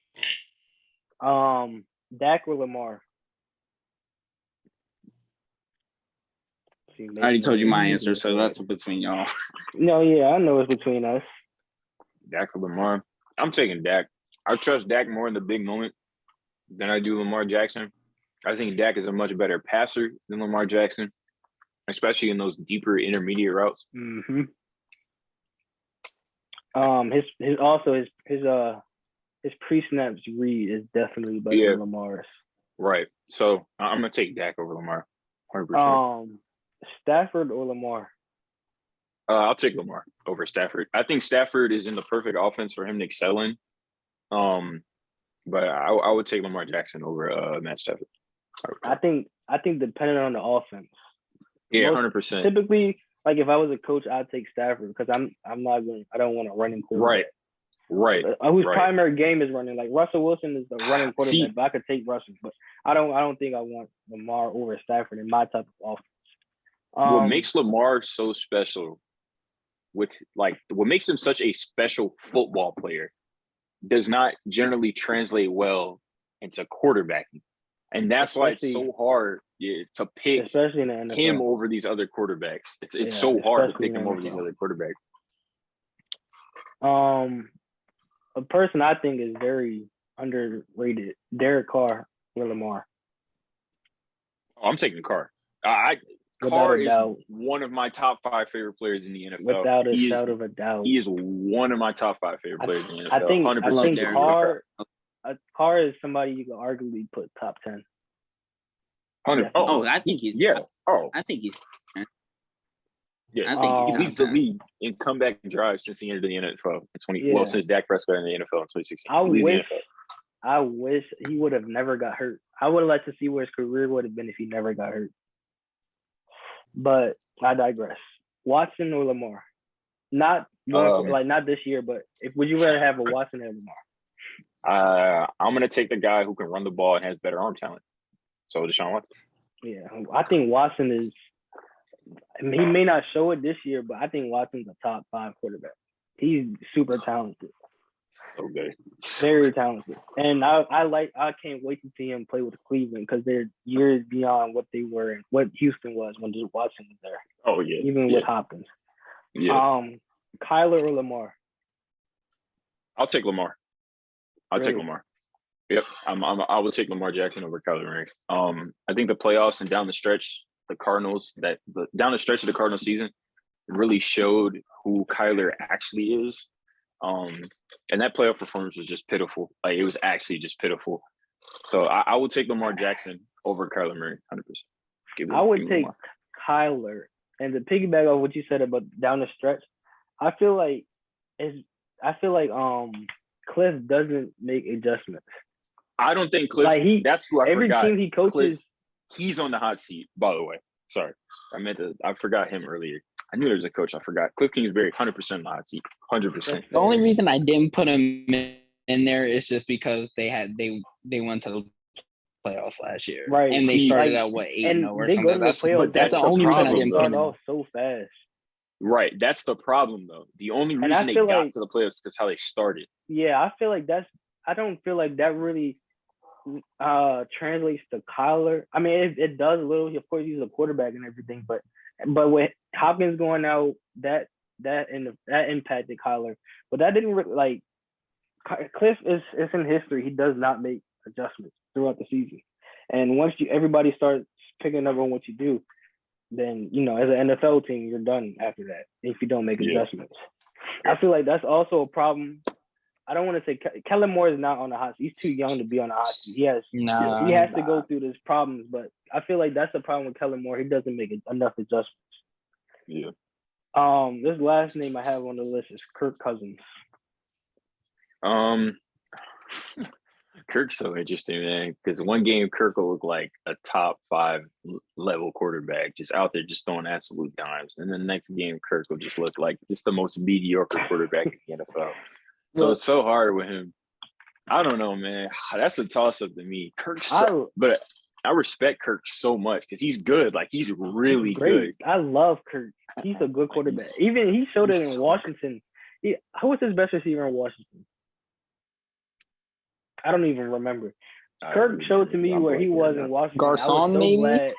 Dak or Lamar? I already told you my answer, so that's between y'all. No, yeah, I know it's between us. Dak or Lamar? I'm taking Dak. I trust Dak more in the big moment than I do Lamar Jackson. I think Dak is a much better passer than Lamar Jackson, especially in those deeper intermediate routes. Mm-hmm. His pre-snaps read is definitely better than Lamar's. Right. So I'm gonna take Dak over Lamar. 100%. Stafford or Lamar? I'll take Lamar over Stafford. I think Stafford is in the perfect offense for him to excel in. But I would take Lamar Jackson over Matt Stafford. I think depending on the offense. Yeah, 100%. Typically, like if I was a coach, I'd take Stafford because I don't want to run in quarterback. Right. Whose primary game is running. Like Russell Wilson is the running quarterback, but I could take Russell. But I don't think I want Lamar over Stafford in my type of offense. What makes Lamar so special with like what makes him such a special football player does not generally translate well into quarterbacking. And that's why it's so hard to pick especially in the NFL. him over these other quarterbacks. It's so hard to pick him over these other quarterbacks. A person I think is very underrated, Derek Carr or Lamar. Oh, I'm taking Carr. Carr is one of my top 5 favorite players in the NFL. Without a shadow of a doubt. He is one of my top 5 favorite players in the NFL. I think 100% Carr is somebody you can arguably put top 10. I think he's I think he's yeah. I think he leads the league in comeback drives since he entered the NFL in since Dak Prescott in the NFL in 2016. I wish he would have never got hurt. I would have liked to see where his career would have been if he never got hurt. But I digress. Watson or Lamar? Not this year, but would you rather have a Watson or Lamar? I'm gonna take the guy who can run the ball and has better arm talent. So Deshaun Watson. Yeah, I think Watson is. He may not show it this year, but I think Watson's a top 5 quarterback. He's super talented. Okay. Very talented, and I can't wait to see him play with Cleveland because they're years beyond what they were and what Houston was when just Watson was there. Oh yeah, even with Hopkins. Yeah. Kyler or Lamar? I'll take Lamar. Take Lamar. Yep, I will take Lamar Jackson over Kyler Murray. I think the playoffs and down the stretch, the Cardinals down the stretch of the Cardinals season really showed who Kyler actually is. And that playoff performance was just pitiful. Like it was actually just pitiful. So I would take Lamar Jackson over Kyler Murray, 100%. I would take Kyler, and to piggyback on what you said about down the stretch, I feel like Cliff doesn't make adjustments. I don't think Cliff. That's who I every forgot. Team he coaches, Cliff, he's on the hot seat. By the way, sorry, I forgot him earlier. I knew there was a coach. I forgot. Cliff Kingsbury, 100% on the hot seat. 100%. The only reason I didn't put him in there is just because they went to the playoffs last year, right? And they started out 8-0 or something. That's the only reason I didn't put him off so fast. Right, that's the problem though. The only reason they got to the playoffs is how they started. Yeah, I feel like I don't feel like that really translates to Kyler. I mean, it does a little. Of course, he's a quarterback and everything, but with Hopkins going out, that impacted Kyler. But that didn't really Cliff is in history. He does not make adjustments throughout the season, and once everybody starts picking up on what you do, then as an NFL team, you're done after that if you don't make adjustments. I feel like that's also a problem. I don't want to say Kellen Moore is not on the hot seat. He's too young to be on the hot seat. He has to go through these problems, but I feel like that's the problem with Kellen Moore. He doesn't make enough adjustments. Yeah. This last name I have on the list is Kirk Cousins. Kirk's so interesting, man, because one game Kirk will look like a top 5 level quarterback, just out there just throwing absolute dimes. And then the next game Kirk will just look like just the most mediocre quarterback in the NFL. So it's so hard with him. I don't know, man. That's a toss-up to me. But I respect Kirk so much because he's good. Like, he's really good. I love Kirk. He's a good quarterback. Even he showed it in Washington. Who was his best receiver in Washington? I don't even remember. Kirk showed to me where he was in Washington. Garcon, maybe?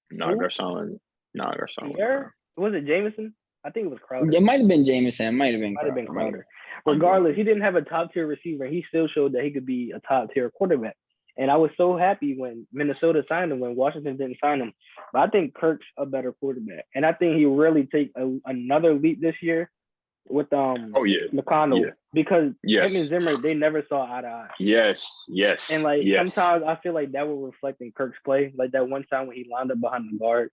No, Garcon. Pierre? Was it Jameson? I think it was Crowder. It might have been Jameson. It might have been Crowder. Regardless, he didn't have a top-tier receiver. He still showed that he could be a top-tier quarterback. And I was so happy when Minnesota signed him, when Washington didn't sign him. But I think Kirk's a better quarterback. And I think he'll really take another leap this year with McConnell. Yeah. Because him and Zimmer, they never saw eye to eye. Yes. And sometimes I feel like that will reflect in Kirk's play. Like that one time when he lined up behind the guard.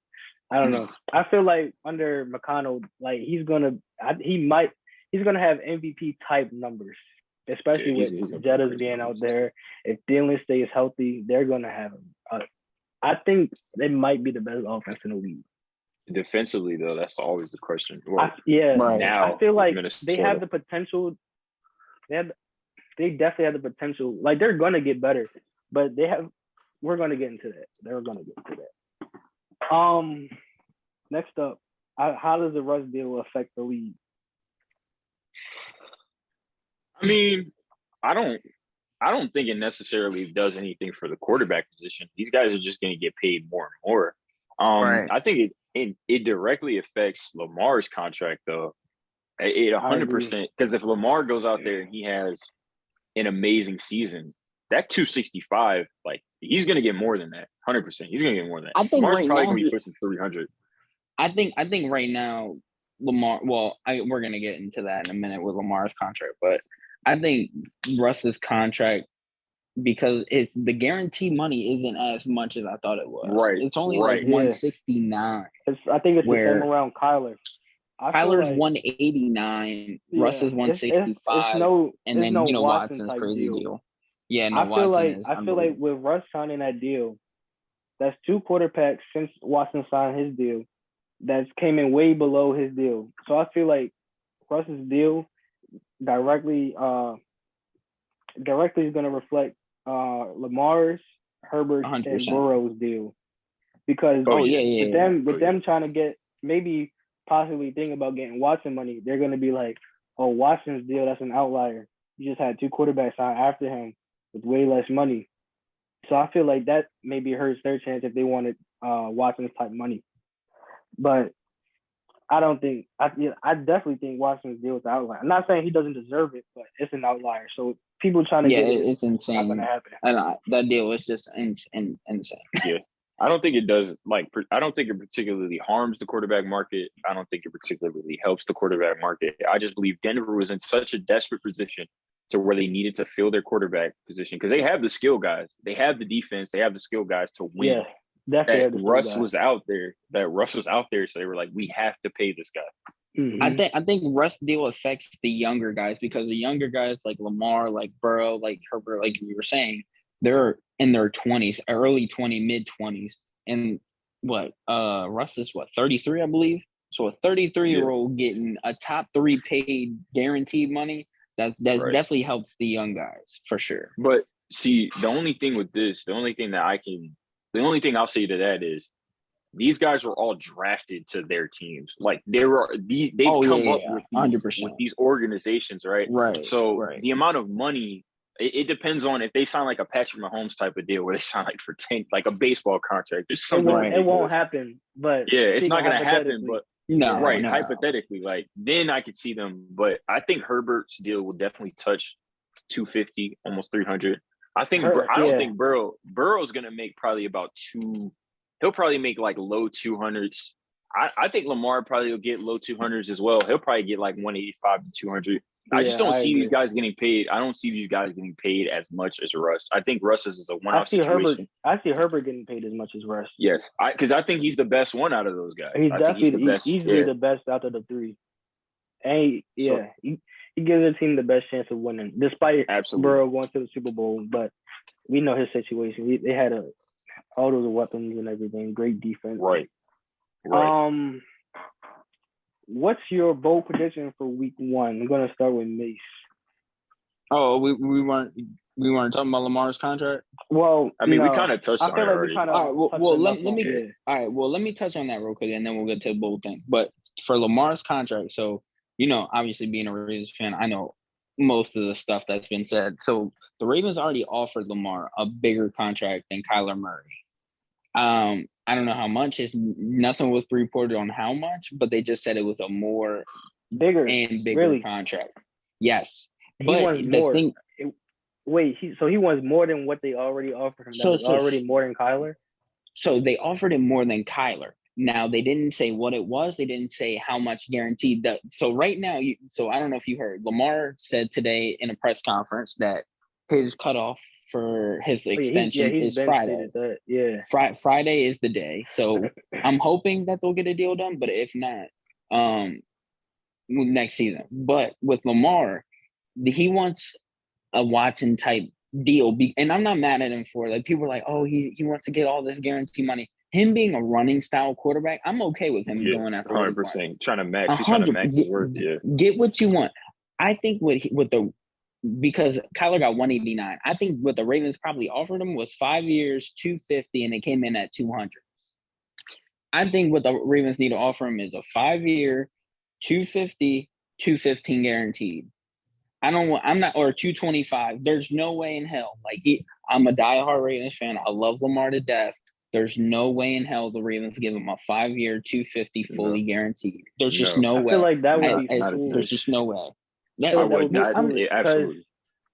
I don't know. I feel like under McConnell, like he's gonna have MVP type numbers, especially with Jettas being out there. If Thielen stays healthy, they're gonna have him. I think they might be the best offense in the league. Defensively, though, that's always the question. Now I feel like they have the potential. They definitely have the potential. Like they're gonna get better, but we're gonna get into that. They're gonna get into that. Next up, how does the rush deal affect the league? I mean, I don't I don't think it necessarily does anything for the quarterback position. These guys are just going to get paid more and more. Right. I think it directly affects Lamar's contract though. It I agree. 100%, because if Lamar goes out there and he has an amazing season, that 265, like he's going to get more than that. 100%, he's going to get more than that. I think Lamar's right probably now, going to be pushing 300. I think right now Lamar. Well, we're gonna get into that in a minute with Lamar's contract, but I think Russ's contract, because it's the guaranteed money isn't as much as I thought it was. Right, It's only like right. 169. I think it's the same Where around Kyler. Kyler's 189, Russ is it's 165, and then Watson Watson's type crazy deal. deal. Yeah, no, I feel like with Russ signing that deal, that's 2 quarterbacks since Watson signed his deal that came in way below his deal. So I feel like Russ's deal directly is going to reflect Lamar's, Herbert's, 100%. and Burrow's deal, because with them trying to get maybe possibly thinking about getting Watson money, they're going to be like, oh, Watson's deal, that's an outlier. You just had 2 quarterbacks sign after him with way less money. So I feel like that maybe hurts their chance if they wanted Watson's type money. But I don't think I definitely think Watson's deal is the outlier. I'm not saying he doesn't deserve it, but it's an outlier. So people trying to get it's insane. Not gonna happen. And that deal was just insane. Yeah. I don't think it does. I don't think it particularly harms the quarterback market. I don't think it particularly helps the quarterback market. I just believe Denver was in such a desperate position to where they needed to fill their quarterback position, because they have the skill guys, they have the defense, they have the skill guys to win. Yeah, definitely. Russ was out there. So they were like, we have to pay this guy. Mm-hmm. I think Russ deal affects the younger guys, because the younger guys like Lamar, like Burrow, like Herbert, like you were saying, they're in their 20s, early 20, mid 20s, and Russ is 33, I believe. So a 33-year-old getting a top 3 paid guaranteed money, that definitely helps the young guys for sure. But see, the only thing I'll say to that is, these guys were all drafted to their teams. Like they've come up with these organizations, right? Right. So the amount of money, it depends on if they sign like a Patrick Mahomes type of deal where they sign like for 10, like a baseball contract. There's something it won't happen. But yeah, it's not going to happen. But no, hypothetically, like then I could see them. But I think Herbert's deal will definitely touch 250, almost 300. I don't think Burrow's going to make probably about 2. He'll probably make like low 200s. I think Lamar probably will get low 200s as well. He'll probably get like 185 to 200. I just don't see these guys getting paid. I don't see these guys getting paid as much as Russ. I think Russ is a one-off situation. I see Herbert getting paid as much as Russ. Yes, because I think he's the best one out of those guys. He's definitely easily the best out of the 3. And he gives the team the best chance of winning, despite Burrow going to the Super Bowl. But we know his situation. They had all those weapons and everything. Great defense. Right. What's your bold prediction for week 1? I'm gonna start with Mace. Oh, we weren't talking about Lamar's contract? Well, I mean, we kind of touched on it already. All right, let me touch on that real quick, and then we'll get to the bold thing. But for Lamar's contract, so obviously being a Ravens fan, I know most of the stuff that's been said. So the Ravens already offered Lamar a bigger contract than Kyler Murray. I don't know how much. Nothing was reported on how much, but they just said it was a bigger contract. Yes, but he wants more. He wants more than what they already offered him. Already more than Kyler. So they offered him more than Kyler. Now they didn't say what it was. They didn't say how much guaranteed. So right now, I don't know if you heard. Lamar said today in a press conference that his cutoff for his extension is Friday. Friday is the day. So I'm hoping that they'll get a deal done, but if not, next season. But with Lamar, he wants a Watson type deal, and I'm not mad at him for it. Like people are like, oh, he wants to get all this guarantee money. Him being a running style quarterback, I'm okay with him going after 100%. Trying to max his worth. Yeah. Get what you want. I think because Kyler got 189. I think what the Ravens probably offered him was 5 years, 250, and they came in at 200. I think what the Ravens need to offer him is a 5-year, 250, 215 guaranteed. I'm not, or 225. There's no way in hell. I'm a diehard Ravens fan. I love Lamar to death. There's no way in hell the Ravens give him a 5-year, 250 fully guaranteed. There's just no way. I feel like that would be not There's just no way. I would not. Absolutely.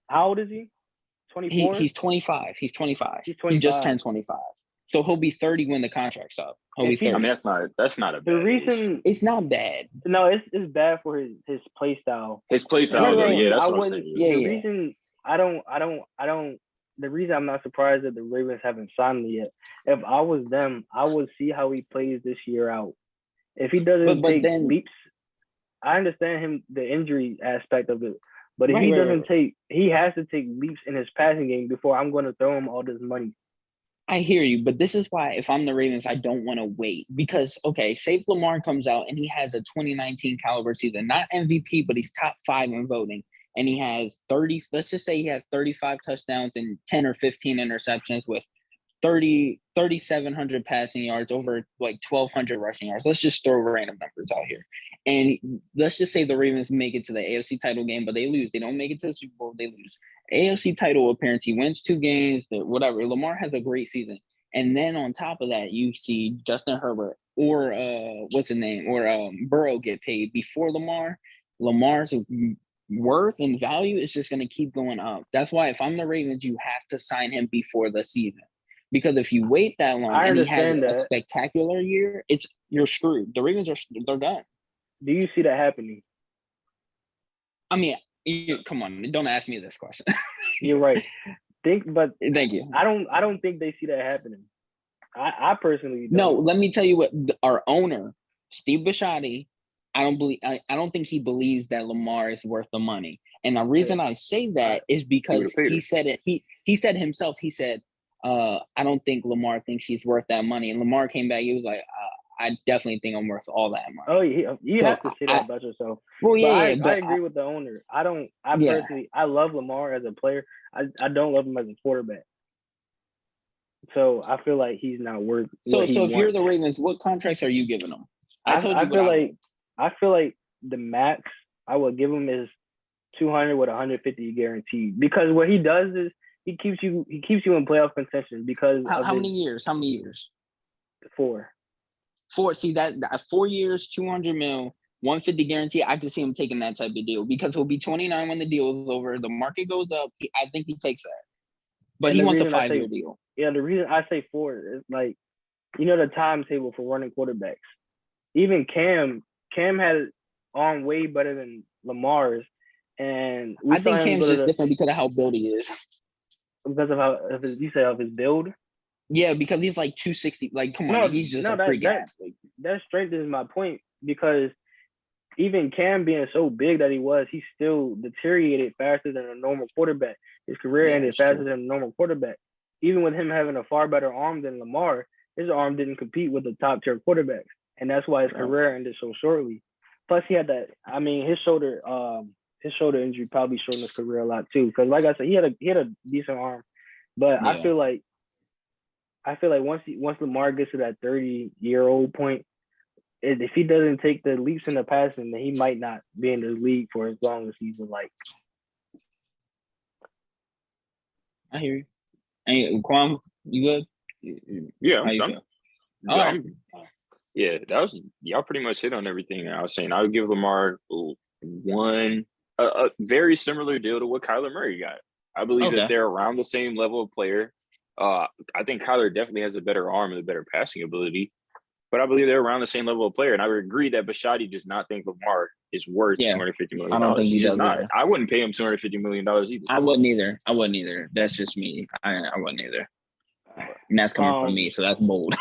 How old is he? 24? He's 25. He's 25. He's He just 25. turned 25. So he'll be 30 when the contract's up. He'll be 30. I mean, that's not a bad The reason it's not bad. No, it's bad for his play style. His play style, though, yeah, that's what I'm saying. The reason the reason I'm not surprised that the Ravens haven't signed him yet. If I was them, I would see how he plays this year out. If he doesn't take leaps, I understand the injury aspect of it. But if he doesn't he has to take leaps in his passing game before I'm going to throw him all this money. I hear you, but this is why if I'm the Ravens, I don't want to wait because, okay, say if Lamar comes out and he has a 2019 caliber season, not MVP, but he's top 5 in voting, and he has 30, let's just say he has 35 touchdowns and 10 or 15 interceptions with 3,700 passing yards, over 1,200 rushing yards. Let's just throw random numbers out here. And let's just say the Ravens make it to the AFC title game, but they lose. They don't make it to the Super Bowl, they lose. AFC title appearance, he wins 2 games, whatever. Lamar has a great season. And then on top of that, you see Justin Herbert or Burrow get paid before Lamar. Lamar's worth and value is just going to keep going up. That's why if I'm the Ravens, you have to sign him before the season. Because if you wait that long and he has a spectacular year, you're screwed. The Ravens they're done. Do you see that happening? I mean, come on, don't ask me this question. You're right. Thank you. I don't think they see that happening. I personally don't. No, let me tell you what our owner, Steve Bisciotti, I don't think he believes that Lamar is worth the money. And the reason I say that is because he said it. He said himself, he said, I don't think Lamar thinks he's worth that money. And Lamar came back, he was like, I definitely think I'm worth all that money. Oh, you have to say that about yourself. Well, yeah, I agree with the owner. Personally, I love Lamar as a player. I don't love him as a quarterback. So I feel like he's not worth. So if you're the Ravens, what contracts are you giving him? I feel like the max I would give him is 200 with 150 guaranteed, because what he does is he keeps you in playoff contention because how many years? 4. See that 4 years, 200 mil, 150 guarantee. I could see him taking that type of deal because he'll be 29 when the deal is over. The market goes up. I think he takes that, but he wants a 5-year deal. Yeah, the reason I say 4 is the timetable for running quarterbacks. Even Cam had it on way better than Lamar's, and I think Cam's just different because of how built he is. Because of his build. Yeah, because he's 260. Come on, he's just a freak athlete. That strengthens my point, because even Cam being so big that he was, he still deteriorated faster than a normal quarterback. His career ended faster than a normal quarterback. Even with him having a far better arm than Lamar, his arm didn't compete with the top tier quarterbacks, and that's why his career ended so shortly. Plus, he had that. I mean, his shoulder injury probably shortened his career a lot too. Because, like I said, he had a decent arm, but I feel like once Lamar gets to that 30-year-old point, if he doesn't take the leaps in the passing, then he might not be in this league for as long as he would like. I hear you. Hey, Kwame, you good? Yeah, yeah, y'all pretty much hit on everything I was saying. I would give Lamar a very similar deal to what Kyler Murray got. I believe that they're around the same level of player. I think Kyler definitely has a better arm and a better passing ability, but I believe they're around the same level of player. And I would agree that Bisciotti does not think Lamar is worth $250 million. I don't think he's not. I wouldn't pay him $250 million either. I wouldn't either. That's just me. I wouldn't either. And that's coming from me, so that's bold.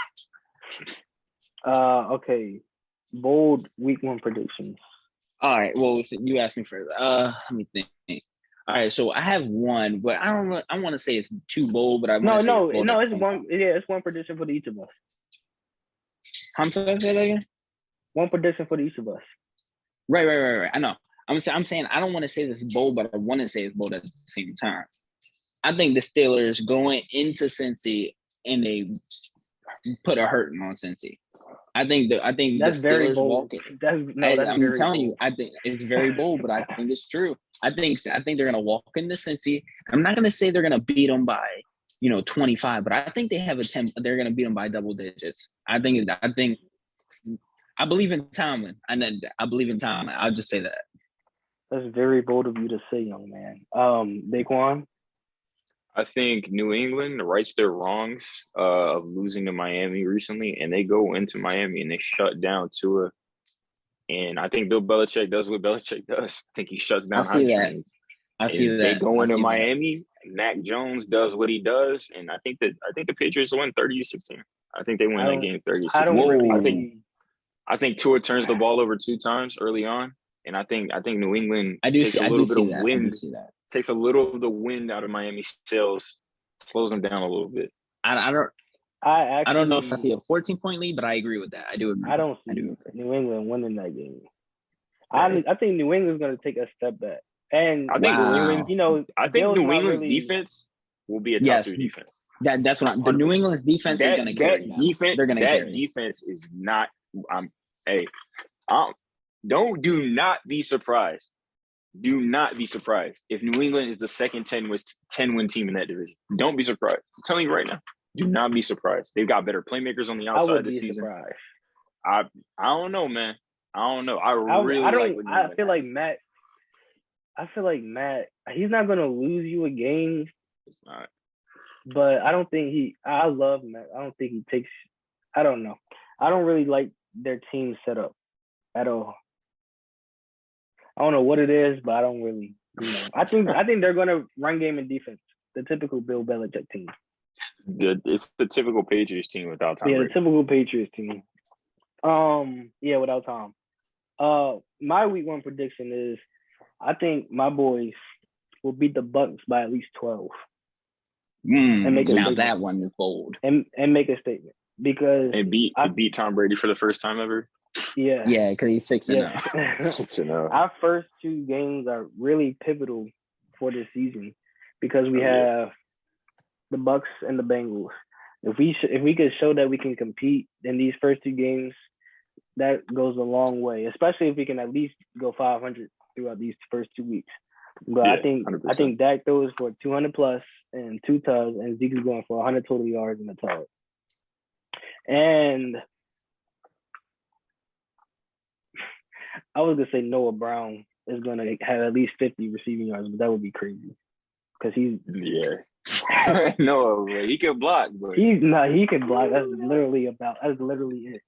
Okay. Bold week 1 predictions. All right. Well, you asked me first. Let me think. All right, so I have one, but I want to say it's too bold, but no, it's one. Yeah, it's one prediction for each of us. I'm sorry, say that again. One prediction for each of us. Right. I know. I'm saying I don't want to say this bold, but I want to say it's bold at the same time. I think the Steelers going into Cincy and they put a hurting on Cincy. I think the That's very Steelers bold. walk it. That's I'm very telling bold. you, I think it's very bold, but I think it's true. I think they're gonna walk into Cincy. I'm not gonna say they're gonna beat them by 25, but I think they have a 10. They're gonna beat them by double digits. I believe in Tomlin. I believe in Tomlin. I'll just say that. That's very bold of you to say, young man. Daquan. I think New England rights their wrongs of losing to Miami recently, and they go into Miami and they shut down Tua. And I think Bill Belichick does what Belichick does. I think he shuts down hype trains. I see that. They go into Miami. Mac Jones does what he does, and I think the Patriots win 30-16. I think they win that game 30-16. I think Tua turns the ball over 2 times early on, and I think New England takes a little bit of wind. Takes a little of the wind out of Miami sails, slows them down a little bit. I don't know if I see a 14-point lead, but I agree with that. I do agree. I don't see New England winning that game. I think New England's going to take a step back, and I think New England's defense will be a top 3 defense. That's what the New England's defense is going to carry. That defense is not. Do not be surprised. Do not be surprised if New England is the second 10-win team in that division. Don't be surprised. I'm telling you right now. Do not be surprised. They've got better playmakers on the outside this season. Surprised. I don't know, man. I don't know. I feel like Matt. He's not going to lose you a game. It's not. But I don't think I love Matt. I don't think he takes. I don't know. I don't really like their team set up at all. I don't know what it is, but I don't really. I think they're going to run game and defense. The typical Bill Belichick team. It's the typical Patriots team without Tom. Yeah, the typical Patriots team. Without Tom. My week 1 prediction is, I think my boys will beat the Bucks by at least 12. And make that one is bold. And make a statement because beat Tom Brady for the first time ever. Yeah. Yeah, because he's 6-0. 6-0. Our first 2 games are really pivotal for this season because we have the Bucks and the Bengals. If we could show that we can compete in these first 2 games, that goes a long way. Especially if we can at least go 500 throughout these first 2 weeks. But I think 100%. I think Dak throws for 200 plus and 2 tugs, and Zeke is going for 100 total yards in a tug. And I was gonna say Noah Brown is gonna have at least 50 receiving yards, but that would be crazy because he's no, he can block, but he can block. That's literally it.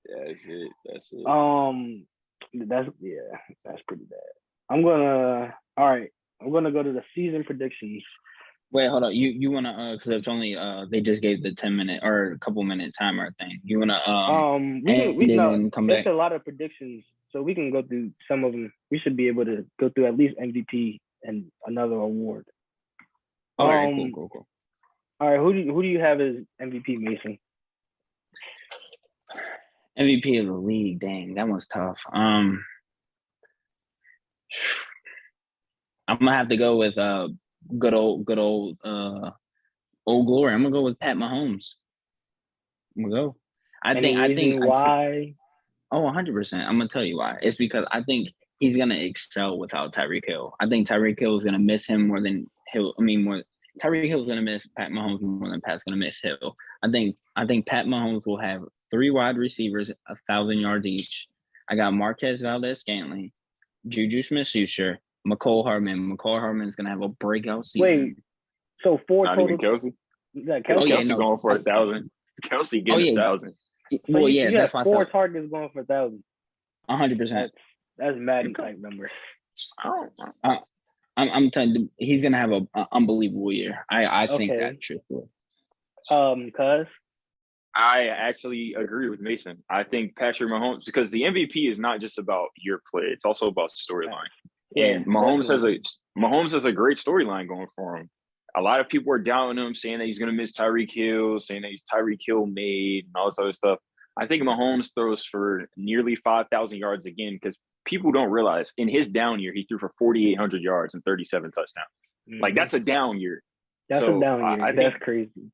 That's it. That's pretty bad. I'm gonna go to the season predictions. Wait, hold on. You wanna because it's only they just gave the 10-minute or a couple minute timer thing. You wanna come back? There's a lot of predictions, so we can go through some of them. We should be able to go through at least MVP and another award. All right, cool. All right, who do you have as MVP, Mason? MVP of the league. Dang, that one's tough. I'm gonna have to go with good old Old Glory. I'm gonna go with Pat Mahomes. I'm gonna go. I think why? 100%. I'm gonna tell you why. It's because I think he's gonna excel without Tyreek Hill. I think Tyreek Hill is gonna miss him more than Hill. Tyreek Hill's gonna miss Pat Mahomes more than Pat's gonna miss Hill. I think Pat Mahomes will have 3 wide receivers, 1,000 yards each. I got Marquez Valdez-Scantling, Juju Smith-Schuster, McCole Hardman. McCole Hardman's gonna have a breakout season. Wait, so 4 not total? Even Kelsey? Kelsey going for 1,000. Kelsey getting 1,000. Well, that's why 4 targets going for 1,000. 100%. That's Madden type number. I'm telling you, he's gonna have an unbelievable year. I think that truthfully. Cuz I actually agree with Mason. I think Patrick Mahomes, because the MVP is not just about your play; it's also about storyline. And Mahomes has a great storyline going for him. A lot of people are doubting him, saying that he's going to miss Tyreek Hill, saying that he's Tyreek Hill made, and all this other stuff. I think Mahomes throws for nearly 5,000 yards again because people don't realize in his down year he threw for 4,800 yards and 37 touchdowns. Mm-hmm. Like that's a down year. That's a down year. That's crazy.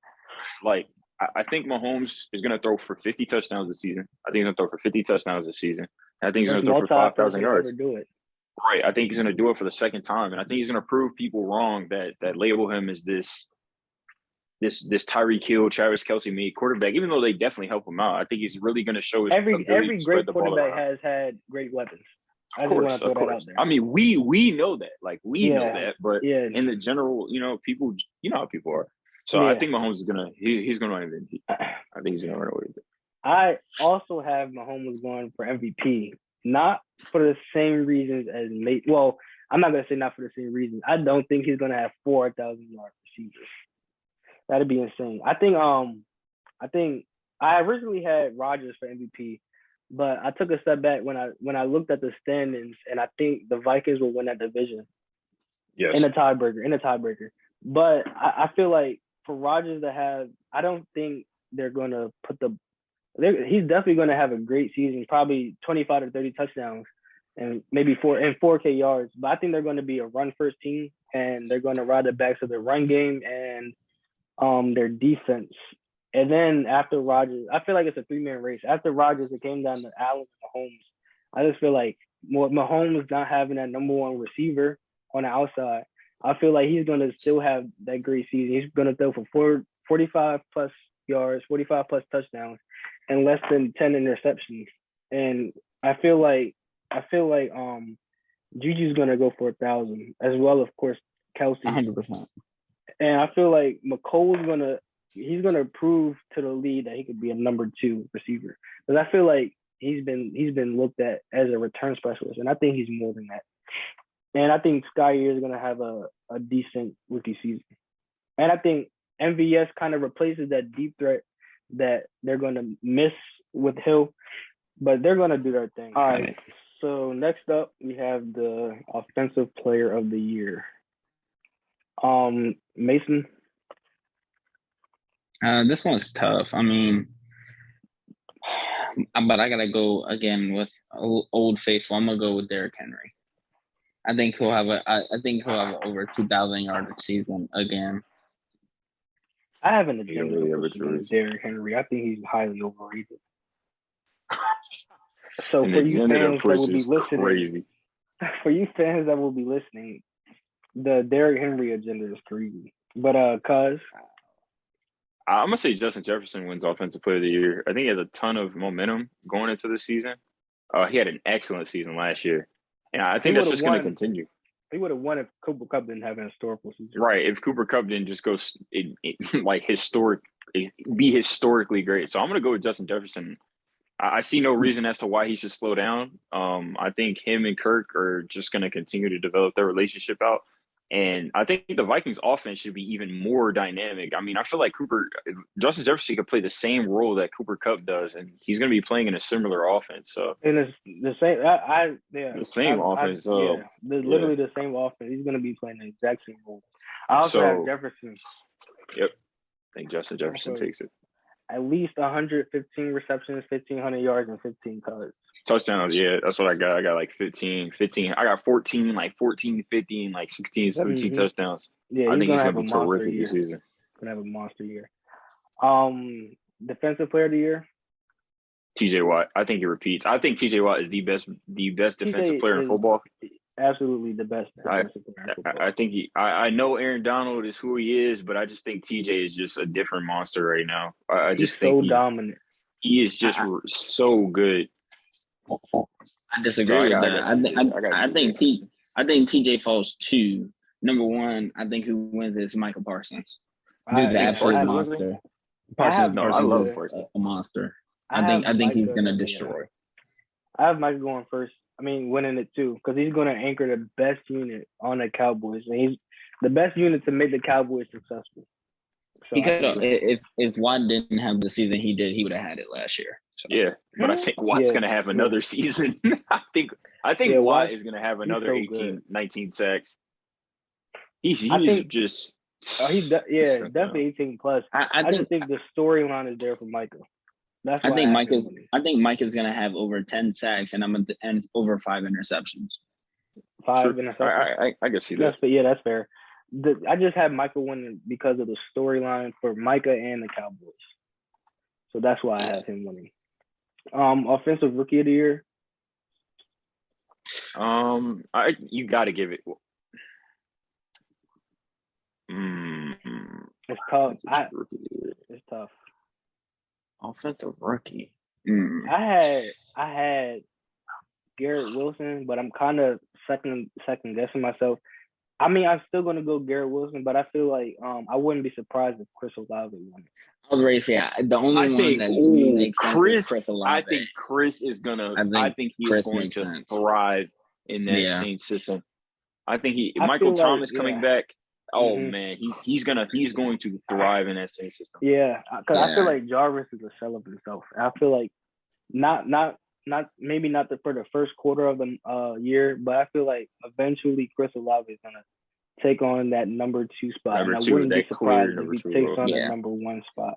Like I think Mahomes is going to throw for 50 touchdowns this season. I think he's going to throw for 50 touchdowns this season. I think he's going to throw for 5,000 yards. Do it. Right. I think he's going to do it for the second time, and I think he's going to prove people wrong that label him as this Tyreek Hill, Travis Kelce made quarterback. Even though they definitely help him out, I think he's really going to show his every great quarterback has had great weapons. Of course. I mean, we know that, like know that, but in the general, people, how people are. So I think Mahomes is he's gonna win MVP. I think he's gonna run away with it. I also have Mahomes going for MVP, not for the same reasons as Nate. Well, I'm not gonna say not for the same reasons. I don't think he's gonna have 4,000-yard receivers. That'd be insane. I think I originally had Rodgers for MVP, but I took a step back when I looked at the standings, and I think the Vikings will win that division. Yes. In a tiebreaker. But I feel like for Rodgers to have, I don't think they're going to he's definitely going to have a great season, probably 25 to 30 touchdowns and maybe 4K yards. But I think they're going to be a run-first team, and they're going to ride the backs of their run game and their defense. And then after Rodgers, I feel like it's a three-man race. After Rodgers, it came down to Allen and Mahomes. I just feel like Mahomes not having that number one receiver on the outside, I feel like he's going to still have that great season. He's going to throw for 45-plus yards, 45-plus touchdowns, and less than 10 interceptions. And I feel like Juju's going to go for 1,000, as well, of course, Kelce. 100%. And I feel like McColl's he's going to prove to the league that he could be a number 2 receiver. Because I feel like he's been looked at as a return specialist, and I think he's more than that. And I think Skyer is going to have a decent rookie season. And I think MVS kind of replaces that deep threat that they're going to miss with Hill, but they're going to do their thing. All right. So next up, we have the Offensive Player of the Year. Mason? This one's tough. I mean, but I got to go again with Old Faithful. I'm going to go with Derrick Henry. I think he'll have over 2,000-yard season again. I have an agenda with Derrick Henry. I think he's highly overrated. So for you fans that will be listening, the Derrick Henry agenda is crazy. But cuz I'm gonna say Justin Jefferson wins Offensive Player of the Year. I think he has a ton of momentum going into the season. He had an excellent season last year. And I think that's just going to continue. He would have won if Cooper Kupp didn't have an historical season. Right. If Cooper Kupp didn't just go be historically great. So I'm going to go with Justin Jefferson. I see no reason as to why he should slow down. I think him and Kirk are just going to continue to develop their relationship out. And I think the Vikings offense should be even more dynamic. I mean, I feel like Justin Jefferson could play the same role that Cooper Kupp does, and he's going to be playing in a similar offense. So, and it's the same. The same offense. Literally the same offense. He's going to be playing the exact same role. I also have Jefferson. Yep, I think Justin Jefferson takes it. At least 115 receptions, 1,500 yards, and 15 touchdowns. Yeah, that's what I got. I got like 15. I got 14, 15, 16, 17 touchdowns. Yeah, I think he's going to be terrific this season. Going to have a monster year. Defensive Player of the Year? TJ Watt. I think he repeats. I think TJ Watt is the best defensive player in football. Absolutely the best defensive player in football. I think I know Aaron Donald is who he is, but I just think TJ is just a different monster right now. He's so dominant. He is just so good. I disagree with that. I think TJ falls 2. Number 1, I think who wins is Michael Parsons. Dude's an absolute monster. Parsons is a monster. I think he's going to destroy. I have Michael going first. I mean, winning it too, because he's going to anchor the best unit on the Cowboys. And he's the best unit to make the Cowboys successful. So he could have, if Watt didn't have the season he did, he would have had it last year. So. Yeah, but I think Watt's going to have another season. I think Watt is going to have another 18, 19 sacks. He's definitely 18 plus. I just think the storyline is there for Michael. I think Mike is going to have over 10 sacks and over 5 interceptions. 5 interceptions. I can see that. That's fair. I just have Michael winning because of the storyline for Micah and the Cowboys. So that's why I have him winning. Offensive Rookie of the Year. You got to give it. It's tough. It's tough. Offensive rookie. I had Garrett Wilson, but I'm kind of second guessing myself. I mean, I'm still gonna go Garrett Wilson, but I feel like I wouldn't be surprised if Chris Olave won it. I was ready to say the only one that makes sense is Chris Olave. I think Chris is gonna. I think he is going to thrive in that same system. I think Michael Thomas coming back. Oh man, he's going to thrive in that same system. Yeah, because I feel like Jarvis is a shell of himself. I feel like not maybe not for the first quarter of the year, but I feel like eventually Chris Olave is gonna take on that number 2 spot. And I wouldn't be surprised if he takes on the number 1 spot.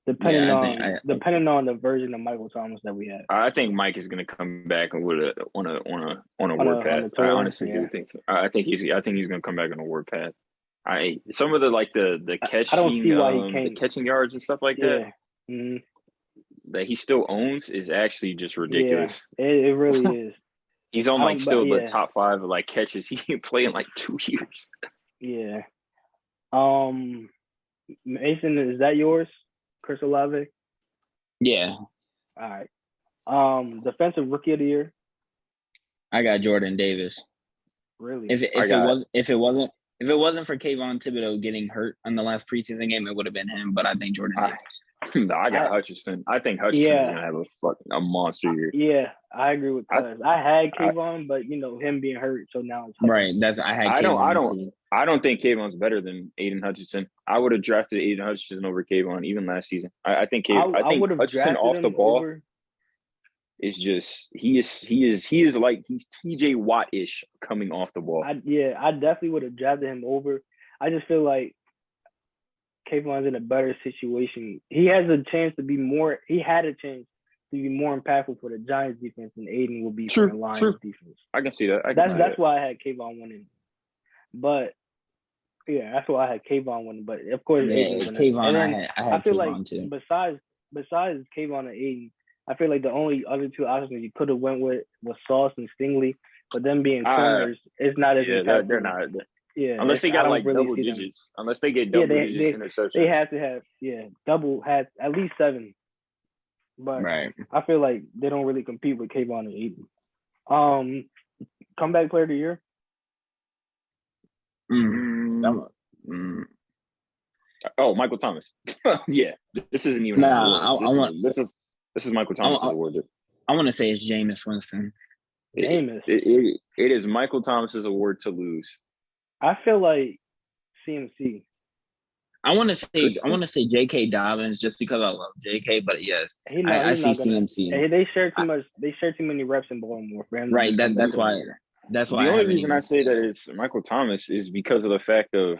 Depending on the version of Michael Thomas that we have. I think Mike is going to come back on a word path. I honestly do think. I think he's going to come back on a word path. Some of the catching, I don't see why he can't. The catching yards and stuff like that that he still owns is actually just ridiculous. Yeah, it really is. He's on the top 5 of catches he can play in 2 years. Yeah. Mason, is that yours? Chris Olave? Yeah. All right. Defensive Rookie of the Year? I got Jordan Davis. Really? If it wasn't for Kayvon Thibodeau getting hurt in the last preseason game, it would have been him. But I think Jordan Davis. I got Hutchinson. I think Hutchinson is gonna have a monster year. Yeah, I agree with Cuz. I had Kayvon, but him being hurt, so now it's Hutchinson. Right. I don't think Kayvon's better than Aiden Hutchinson. I would have drafted Aiden Hutchinson over Kayvon even last season. I think Hutchinson off the ball is just he's TJ Watt-ish coming off the ball. I definitely would have drafted him over. I just feel like Kayvon's in a better situation. He had a chance to be more impactful for the Giants defense than Aiden will be for the Lions defense. I can see that. That's why I had Kayvon winning. But that's why I had Kayvon winning. But of course, Kayvon. I had feel Kayvon like too. Besides Kayvon and Aiden, I feel like the only other 2 options you could have went with was Sauce and Stingley. But them being corners, it's not as impactful. They're not. Yeah, unless they got double digits. Unless they get double digits interceptions. They have to have had at least 7. But I feel like they don't really compete with Kayvon and Aiden. Comeback player of the year? Oh, Michael Thomas. Yeah. This isn't even this is Michael Thomas' award. I want to say it's Jameis Winston. It is Michael Thomas's award to lose. I feel like CMC. I want to say J.K. Dobbins just because I love J.K. But yes, I see CMC. They share too much. They share too many reps in Baltimore for him. Right. That's why. That's why. The only reason I say that it's Michael Thomas is because of the fact of,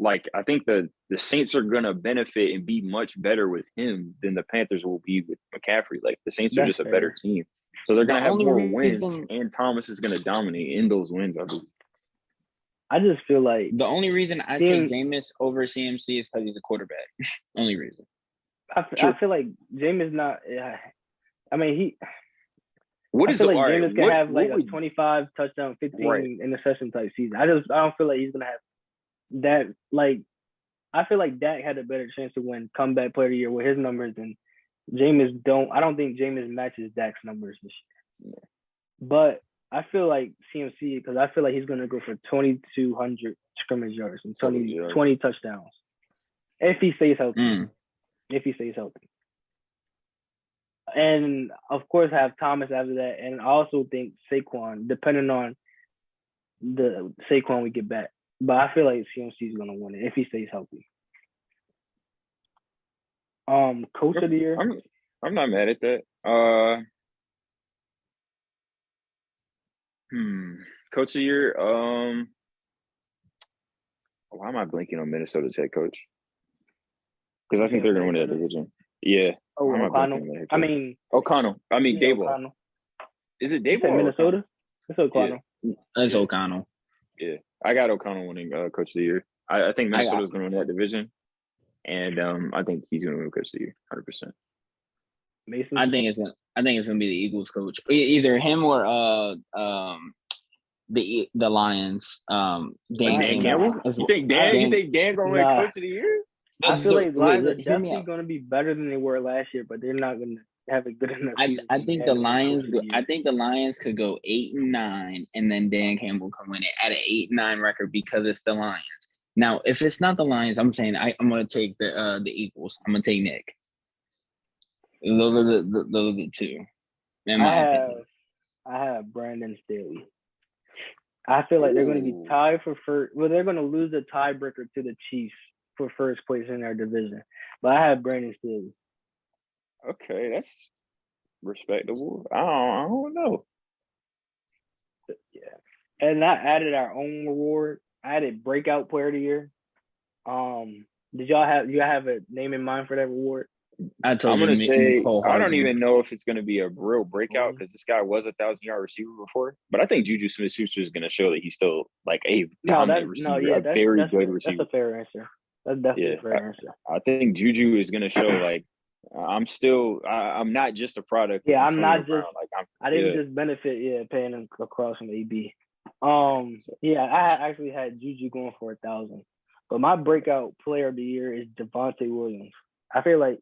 I think the Saints are gonna benefit and be much better with him than the Panthers will be with McCaffrey. The Saints are just a better team, so they're gonna have more wins, and Thomas is gonna dominate in those wins. I believe. I just feel like the only reason I take Jameis over CMC is because he's a quarterback. Only reason. I feel like Jameis not. I mean Jameis can have a 25 touchdown, 15 interception type season. I don't feel like he's gonna have that. I feel like Dak had a better chance to win comeback player of the year with his numbers than Jameis. I don't think Jameis matches Dak's numbers this year. Yeah. But I feel like CMC because I feel like he's gonna go for 2,200 scrimmage yards and 20 touchdowns if he stays healthy. If he stays healthy. And of course, have Thomas after that, and I also think Saquon, depending on the Saquon we get back. But I feel like CMC is gonna win it if he stays healthy. Coach of the year. I'm not mad at that. Coach of the year. Why am I blanking on Minnesota's head coach? Because I think they're gonna win that division. Yeah. Oh, O'Connell. O'Connell. Daboll. Is it Daboll? Minnesota? It's O'Connell. Yeah. It's O'Connell. Yeah. I got O'Connell winning Coach of the Year. I think Minnesota's going to win that division. And I think he's going to win Coach of the Year, 100%. Mason. I think it's gonna be the Eagles coach, either him or the Lions. Dan Campbell. You think Dan gonna win Coach of the Year? I feel like the Lions are definitely going to be better than they were last year, but they're not going to have a good enough season. I think the Lions. I think the Lions could go 8-9, and then Dan Campbell can win it at an 8-9 record because it's the Lions. Now, if it's not the Lions, I'm saying I'm going to take the Eagles. I'm going to take Nick. Those are the two. In my opinion. I have Brandon Staley. I feel like they're going to be tied for first. Well, they're going to lose a tiebreaker to the Chiefs for first place in their division. But I have Brandon Staley. Okay, that's respectable. I don't know. Yeah. And I added our own reward. I added Breakout Player of the Year. Do y'all have a name in mind for that reward? I'm going to say, I don't even know if it's going to be a real breakout because this guy was a 1,000-yard receiver before. But I think Juju Smith-Schuster is going to show that he's still like a dominant receiver, a very good receiver. That's a fair answer. That's definitely a fair answer. I think Juju is going to show like I'm not just a product. Yeah, I'm not just. I didn't just benefit. Paying him across from AB. I actually had Juju going for 1,000, but my breakout player of the year is Javonte Williams. I feel like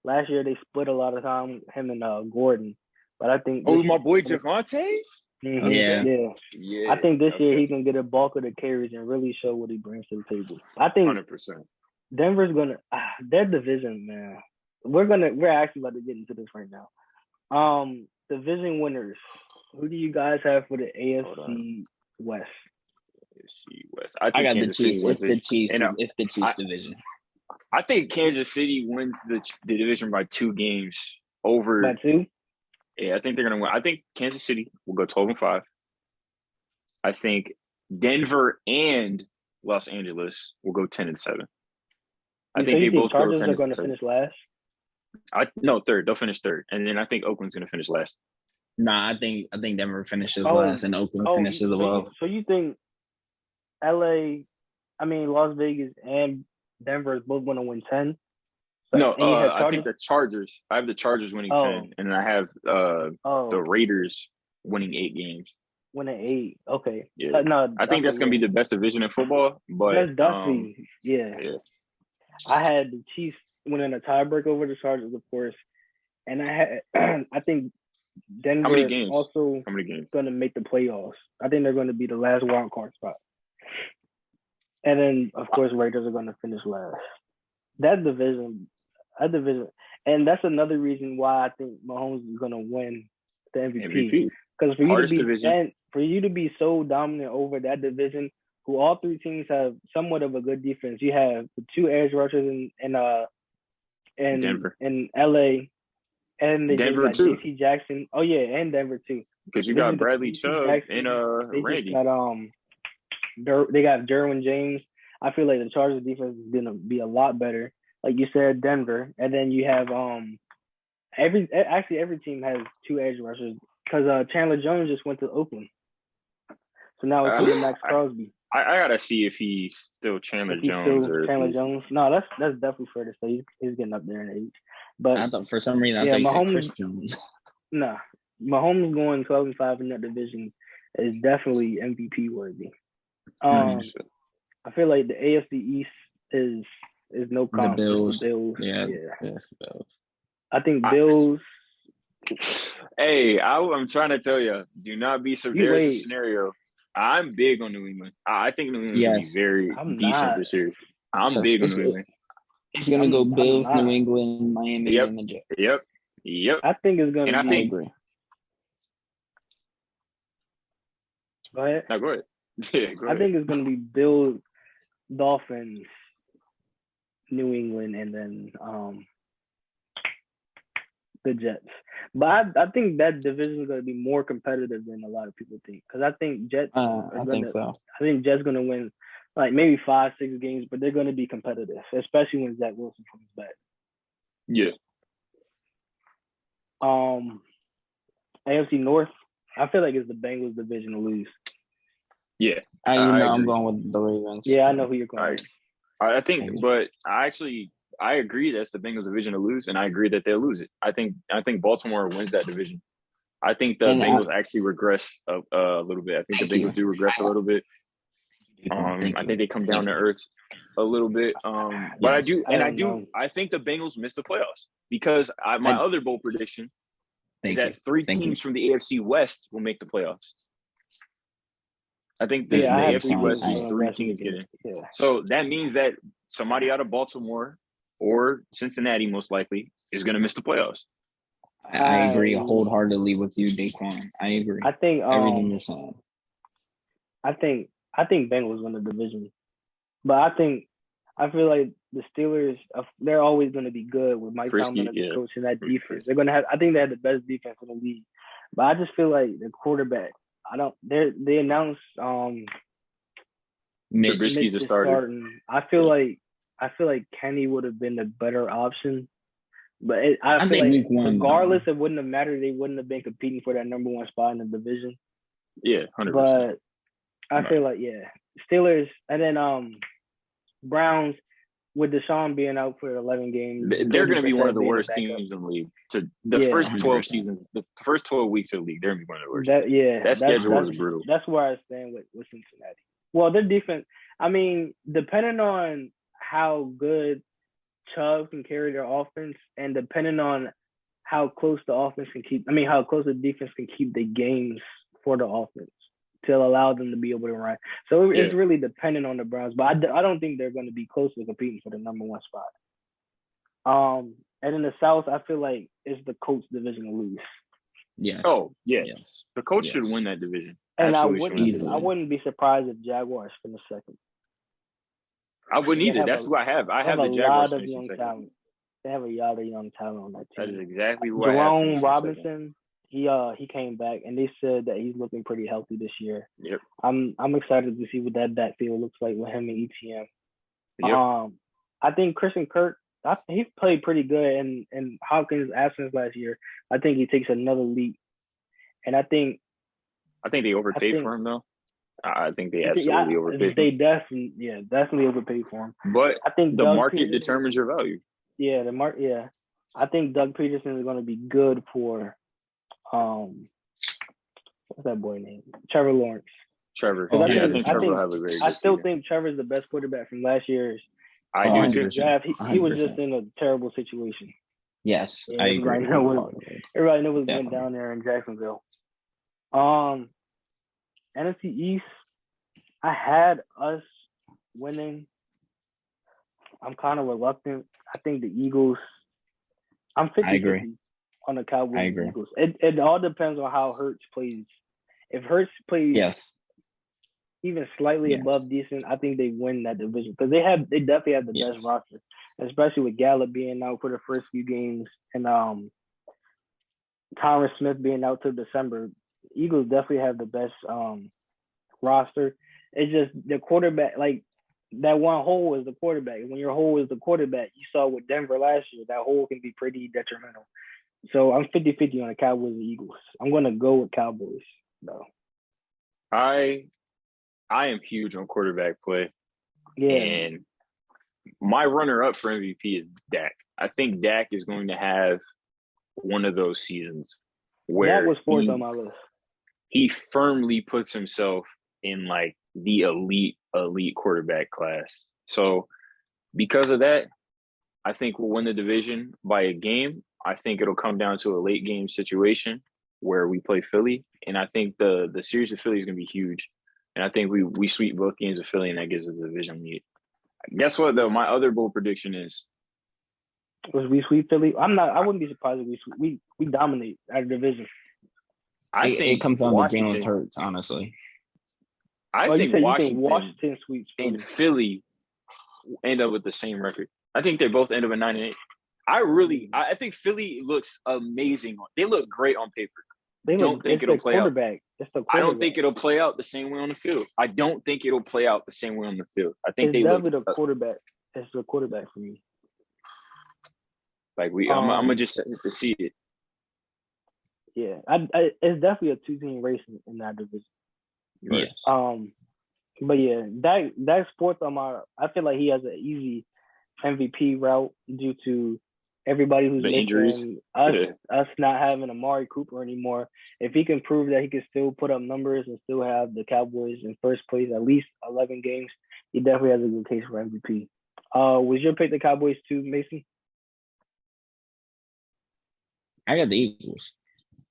last year they split a lot of time, him and Gordon, but I think. My boy Javonte. Mm-hmm. Yeah. I think this year he can get a bulk of the carries and really show what he brings to the table. I think 100%. Denver's gonna their division, man. We're actually about to get into this right now. Division winners. Who do you guys have for the AFC West? AFC West. I got the Chiefs. It's the Chiefs. It's the Chiefs division. I think Kansas City wins the division by 2 games over. By 2? Yeah, I think they're gonna win. I think Kansas City will go 12-5. I think Denver and Los Angeles will go 10-7. I think they both go 10-7. Chargers are going to finish last. No, third. They'll finish third, and then I think Oakland's going to finish last. Nah, I think Denver finishes last, and Oakland finishes above. So you think Las Vegas and Denver is both going to win 10? No, I think the Chargers. I have the Chargers winning 10, and I have the Raiders winning 8 games. Winning 8, okay. Yeah. I think that's going to be the best division in football. But that's definitely, yeah. I had the Chiefs winning a tiebreak over the Chargers, of course, and I think Denver is also going to make the playoffs. I think they're going to be the last wild card spot, and then of course Raiders are going to finish last. That division, and that's another reason why I think Mahomes is going to win the MVP. Because for you to be so dominant over that division, who all 3 teams have somewhat of a good defense. You have the 2 edge rushers in Denver, in LA, and Denver too. JC Jackson. Oh yeah, and Denver too. Because you got Bradley Chubb and Randy. They got Derwin James. I feel like the Chargers defense is gonna be a lot better. Like you said, Denver, and then you have every team has 2 edge rushers because Chandler Jones just went to Oakland. So now it's Max Crosby. I gotta see if he's still Chandler Jones. Jones. No, that's definitely fair to say. He's getting up there in age. But I thought for some reason I thought Mahomes, Chris Jones. Nah, Mahomes going 12-5 in that division is definitely MVP worthy. I feel like the AFC East is no comp. The Bills. Yeah. Yes, Bills. I think Bills. Hey, I'm trying to tell you, do not be so. There's a scenario. I'm big on New England. I think New England's going to be very decent this year. I'm big on New England. It's going to go Bills, New England, Miami, and the Jets. Yep. I think it's going to be. Go ahead. No, go ahead. Yeah, go ahead. I think it's going to be Bills, Dolphins, New England, and then the Jets. But I think that division is going to be more competitive than a lot of people think. Because I think Jets. I think Jets going to win like maybe 5-6 games, but they're going to be competitive, especially when Zach Wilson comes back. Yeah. AFC North. I feel like it's the Bengals division to lose. Yeah. I'm going with the Ravens. Yeah, I know who you're going with. I think, but I I agree that's the Bengals division to lose, and I agree that they'll lose it. I think Baltimore wins that division. I think the Bengals actually regress a little bit. I think the Bengals do regress a little bit. I think they come down to earth a little bit. But I think the Bengals miss the playoffs because my other bold prediction is that three teams from the AFC West will make the playoffs. I think the AFC West is 3 teams getting. Yeah. So that means that somebody out of Baltimore or Cincinnati, most likely, is going to miss the playoffs. I agree wholeheartedly with you, Daquan. I agree. I think everything you're saying. I think Bengals win the division, but I feel like the Steelers, they're always going to be good with Mike Tomlin as the coach and that defense. They're going to have. I think they have the best defense in the league, but I just feel like the quarterback. They announced Trubisky's a starter. I feel like Kenny would have been the better option. But I feel like regardless, it wouldn't have mattered. They wouldn't have been competing for that number 1 spot in the division. Yeah, 100%. But I feel like Steelers and then Browns with Deshaun being out for 11 games. They're going to be one of the worst teams in the league. The first 12 seasons, the first 12 weeks of the league, they're going to be one of the worst. That schedule was brutal. That's where I stand with Cincinnati. Well, their defense. I mean, depending on how good Chubb can carry their offense, and depending on how close the defense can keep the games for the offense to allow them to be able to run. So it's really dependent on the Browns, but I don't think they're going to be close to competing for the number 1 spot. And in the South, I feel like it's the Colts division to lose. Yes. Oh, yeah. Yes. The Colts should win that division. And I wouldn't be surprised if Jaguars finish second. I wouldn't either. That's who I have. I have the Jaguars finishing second. They have a lot of young talent on that team. That is exactly what Jerome Robinson, he came back, and they said that he's looking pretty healthy this year. Yep. I'm excited to see what that backfield looks like with him and ETN. Yep. I think Christian Kirk, he played pretty good in Hopkins' absence last year. I think he takes another leap, and I think they overpaid for him though. I think they absolutely overpaid. They definitely overpaid for him. But I think the market determines your value. Yeah, I think Doug Peterson is going to be good for what's that boy name? Trevor Lawrence. Trevor. I think Trevor will have a great. I still think Trevor's the best quarterback from last year's. I do too. Draft. He was just in a terrible situation. Yes, I agree. Everybody knew what was going down there in Jacksonville. NFC East, I had us winning. I'm kind of reluctant. I think the Eagles. I'm 50-50 on the Cowboys and Eagles. It all depends on how Hurts plays. If Hurts plays even slightly above decent, I think they win that division because they definitely have the best roster, especially with Gallup being out for the first few games and Tyron Smith being out till December. Eagles definitely have the best roster. It's just the quarterback, like that one hole is the quarterback. When your hole is the quarterback, you saw with Denver last year, that hole can be pretty detrimental. So I'm 50-50 on the Cowboys and Eagles. I'm going to go with Cowboys, though. I am huge on quarterback play. Yeah. And my runner-up for MVP is Dak. I think Dak is going to have one of those seasons where that was fourth on my list. He firmly puts himself in like the elite quarterback class. So because of that, I think we'll win the division by a game. I think it'll come down to a late game situation where we play Philly. And I think the series of Philly is going to be huge. And I think we sweep both games of Philly, and that gives us the division lead. Guess what, though? My other bold prediction is was we sweep Philly. I wouldn't be surprised if we dominate our division. I think it comes down to Jalen Hurts, honestly. I think Washington sweeps and Philly end up with the same record. I think they both end up at 9-8. I think Philly looks amazing. They look great on paper. I don't think it'll play out. I don't think it'll play out the same way on the field. I don't think it'll play out the same way on the field. I think they look the quarterback. It's the quarterback for me. Like I'm gonna just to see it. Yeah, it's definitely a 2-team race in that division. Yes. But yeah, that's fourth on my. I feel like he has an easy MVP route due to everybody who's The injuries. missing, Yeah. us not having Amari Cooper anymore. If he can prove that he can still put up numbers and still have the Cowboys in first place at least 11 games, he definitely has a good case for MVP. Was your pick the Cowboys too, Mason? I got the Eagles.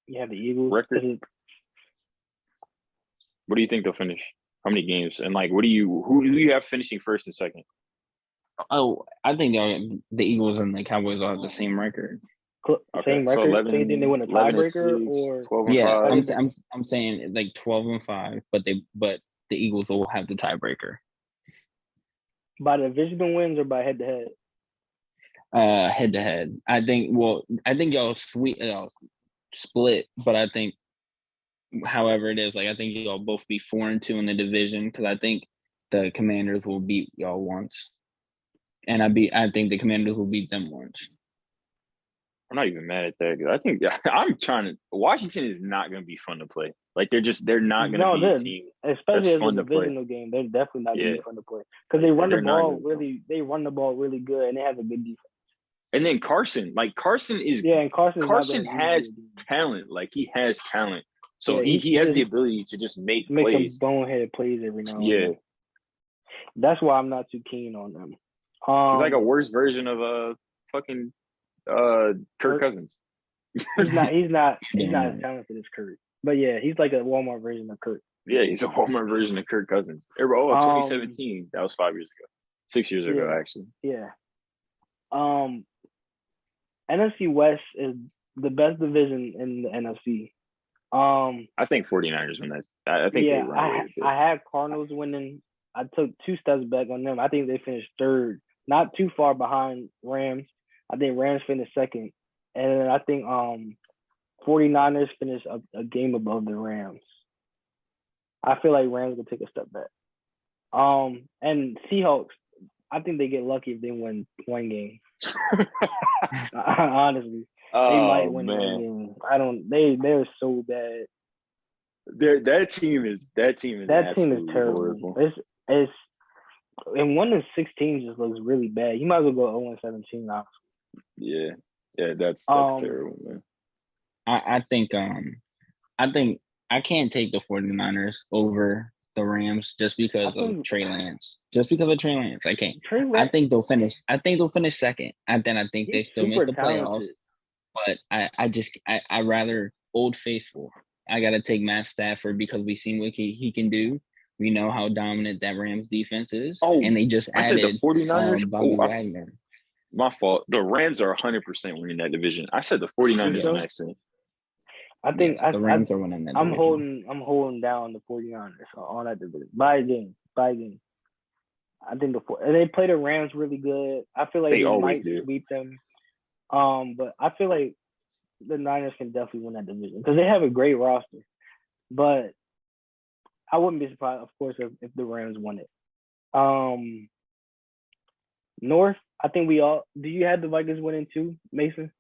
You have the Eagles. Record? What do you think they'll finish? How many games? And like, who do you have finishing first and second? Oh, I think the Eagles and the Cowboys all have the same record. Same record. So 11, so you think they win a tiebreaker or 12 and 5? I'm saying like 12-5, but the Eagles will have the tiebreaker. By divisional wins or by head to head? Head to head. I think y'all split, but I think however it is, like I think y'all both be 4-2 in the division because I think the Commanders will beat y'all once. And I think the Commanders will beat them once. I'm not even mad at that. I think Washington is not going to be fun to play. Like they're not going to be a team. Especially as a divisional game, they're definitely not going to be fun to play because they run the ball really. They run the ball really good, and they have a good defense. And then Carson has talent. Like he has talent, so he has the ability to just make plays. Some boneheaded plays every now and then. Yeah, that's why I'm not too keen on them. He's like a worse version of fucking Kirk Cousins. He's not as talented as Kirk. But yeah, he's like a Walmart version of Kirk. Yeah, he's a Walmart version of Kirk Cousins. 2017. That was 5 years ago. 6 years ago, actually. Yeah. NFC West is the best division in the NFC. I think 49ers win that. I think they run I had Cardinals winning. I took 2 steps back on them. I think they finished third, not too far behind Rams. I think Rams finished second. And I think 49ers finished a game above the Rams. I feel like Rams will take a step back. And Seahawks, I think they get lucky if they win one game. Honestly. They might win one game. They're so bad. That team is terrible. Horrible. It's and 1-16 just looks really bad. You might as well go 0-17 now. Yeah, that's terrible, man. I think I can't take the 49ers over the Rams just because of Trey Lance. I can't. I think they'll finish second. And then I think they still make the playoffs. But I rather Old Faithful. I gotta take Matt Stafford because we've seen what he can do. We know how dominant that Rams defense is. And they just added the 49ers. Bobby Wagner. My fault. The Rams are 100% winning that division. I said the 49ers on accident. I think the Rams are winning that division. I'm holding down the 49ers on that division. By a game. I think they play the Rams really good. I feel like they might sweep them. But I feel like the Niners can definitely win that division because they have a great roster. But I wouldn't be surprised, of course, if the Rams won it. North, I think do you have the Vikings winning too, Mason?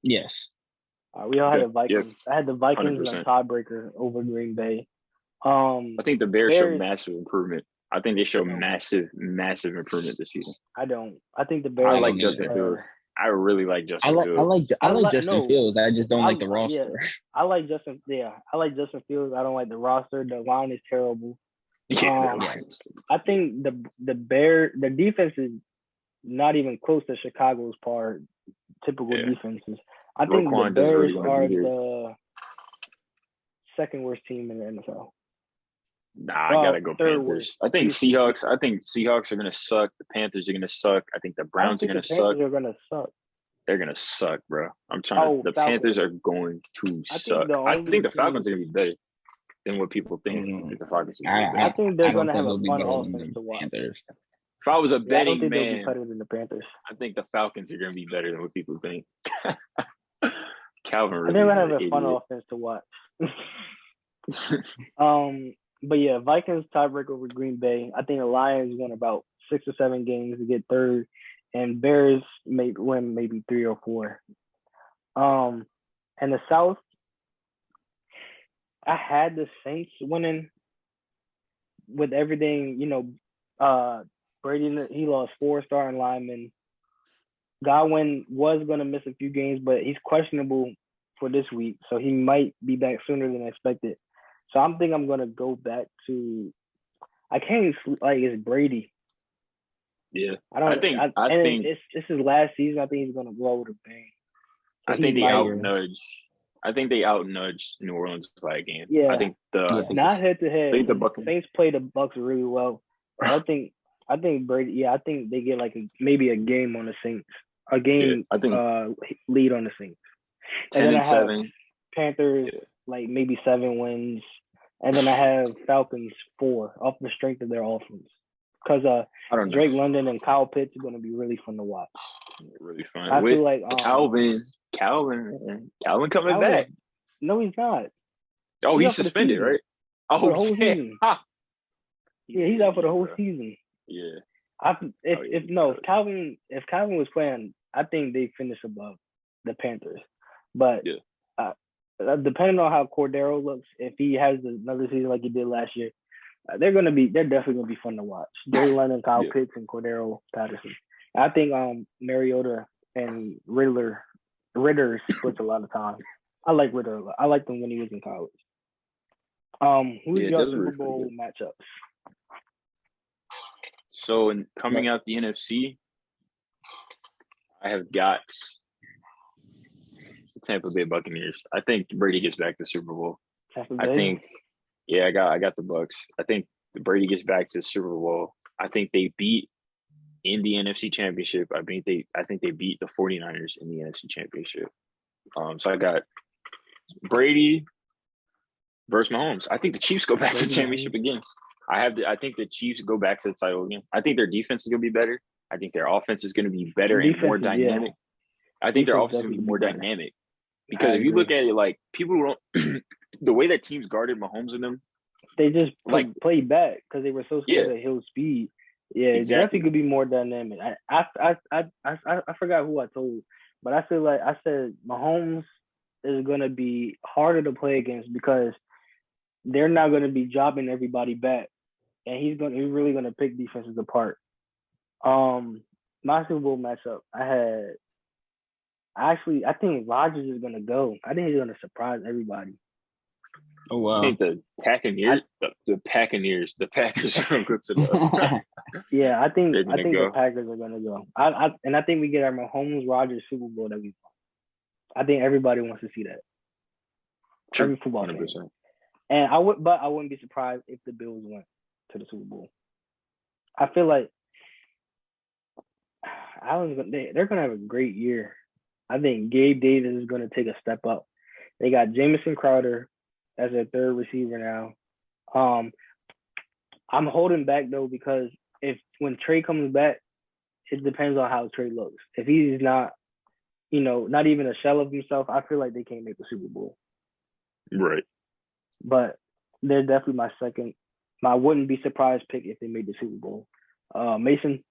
Yes. We all had the Vikings. Yes. I had the Vikings in a tiebreaker over Green Bay. I think the Bears show massive improvement. I think they show massive improvement this season. I don't. I think the Bears. I like Justin Fields. I really like Justin Fields. I like Justin Fields. I just don't like the roster. Yeah, I like Justin. Yeah, I like Justin Fields. I don't like the roster. The line is terrible. I think the defense is not even close to Chicago's part. Typical defenses. I think the Bears are the second worst team in the NFL. Nah, I gotta go Panthers. I think Seahawks are gonna suck. The Panthers are gonna suck. I think the Browns are gonna suck. They're gonna suck. They're gonna suck, bro. The Panthers are going to suck. I think the Falcons are gonna be better than what people think. The Falcons I think they're gonna have a fun offense to watch. Panthers. If I was a betting man, they'll be better than the Panthers. I think the Falcons are gonna be better than what people think. Calvin really they're gonna have a fun offense to watch. But yeah, Vikings tiebreaker over Green Bay. I think the Lions won about 6 or 7 games to get third, and Bears may win maybe 3 or 4. And the South, I had the Saints winning with everything. Brady, he lost 4 starting linemen. Godwin was gonna miss a few games, but he's questionable for this week, so he might be back sooner than expected. So I'm gonna go back to. I can't like it's Brady. Yeah, I think this is last season. I think he's gonna blow with a bang. So I think they outnudged. I think they outnudged New Orleans by a game. Yeah, I think not head to head. The Saints play the Bucks really well. I think Brady. Yeah, I think they get like maybe a game on the Saints. A game lead on the Saints. 10 and 7. Panthers like maybe 7 wins, and then I have Falcons 4 off the strength of their offense. Because Drake London and Kyle Pitts are going to be really fun to watch. Really fun. I feel like Calvin coming back. No, he's not. Oh, he's suspended, right? Oh, for the whole season. Yeah, he's out for the whole season. Yeah. If Calvin was playing, I think they finish above the Panthers. But depending on how Cordero looks, if he has another season like he did last year, they're definitely gonna be fun to watch. Jay Lennon, Kyle Pitts, and Cordero Patterson. I think Mariota and Ritter splits a lot of time. I like Ritter a lot. I liked him when he was in college. Who's your Super Bowl matchups? So coming out the NFC, I have got the Tampa Bay Buccaneers. I think Brady gets back to Super Bowl. I got the Bucs. I think Brady gets back to the Super Bowl. I think they beat in the NFC Championship. I think they beat the 49ers in the NFC Championship. So I got Brady versus Mahomes. I think the Chiefs go back to the championship again. I think the Chiefs go back to the title again. I think their defense is going to be better. I think their offense is going to be better and more dynamic. I think their offense is going to be more dynamic. Because if you look at it, like, people don't – the way that teams guarded Mahomes and them. They just played back because they were so scared of Hill's speed. Yeah, exactly. It definitely could be more dynamic. I forgot who I told, but I said Mahomes is going to be harder to play against because they're not going to be dropping everybody back, and he's really going to pick defenses apart. My Super Bowl matchup, I think Rodgers is going to go. I think he's going to surprise everybody. Oh wow! I think the Packers are going to go to the. Yeah, I think the Packers are going to go. I think we get our Mahomes Rodgers Super Bowl that we want. I think everybody wants to see that. True. Every football 100%. game. And I wouldn't be surprised if the Bills went to the Super Bowl. I feel like they're going to have a great year. I think Gabe Davis is going to take a step up. They got Jamison Crowder as their third receiver now. I'm holding back though because when Trey comes back, it depends on how Trey looks. If he's not, not even a shell of himself, I feel like they can't make the Super Bowl. Right. But they're definitely my second. I wouldn't be surprised pick if they made the Super Bowl. Mason.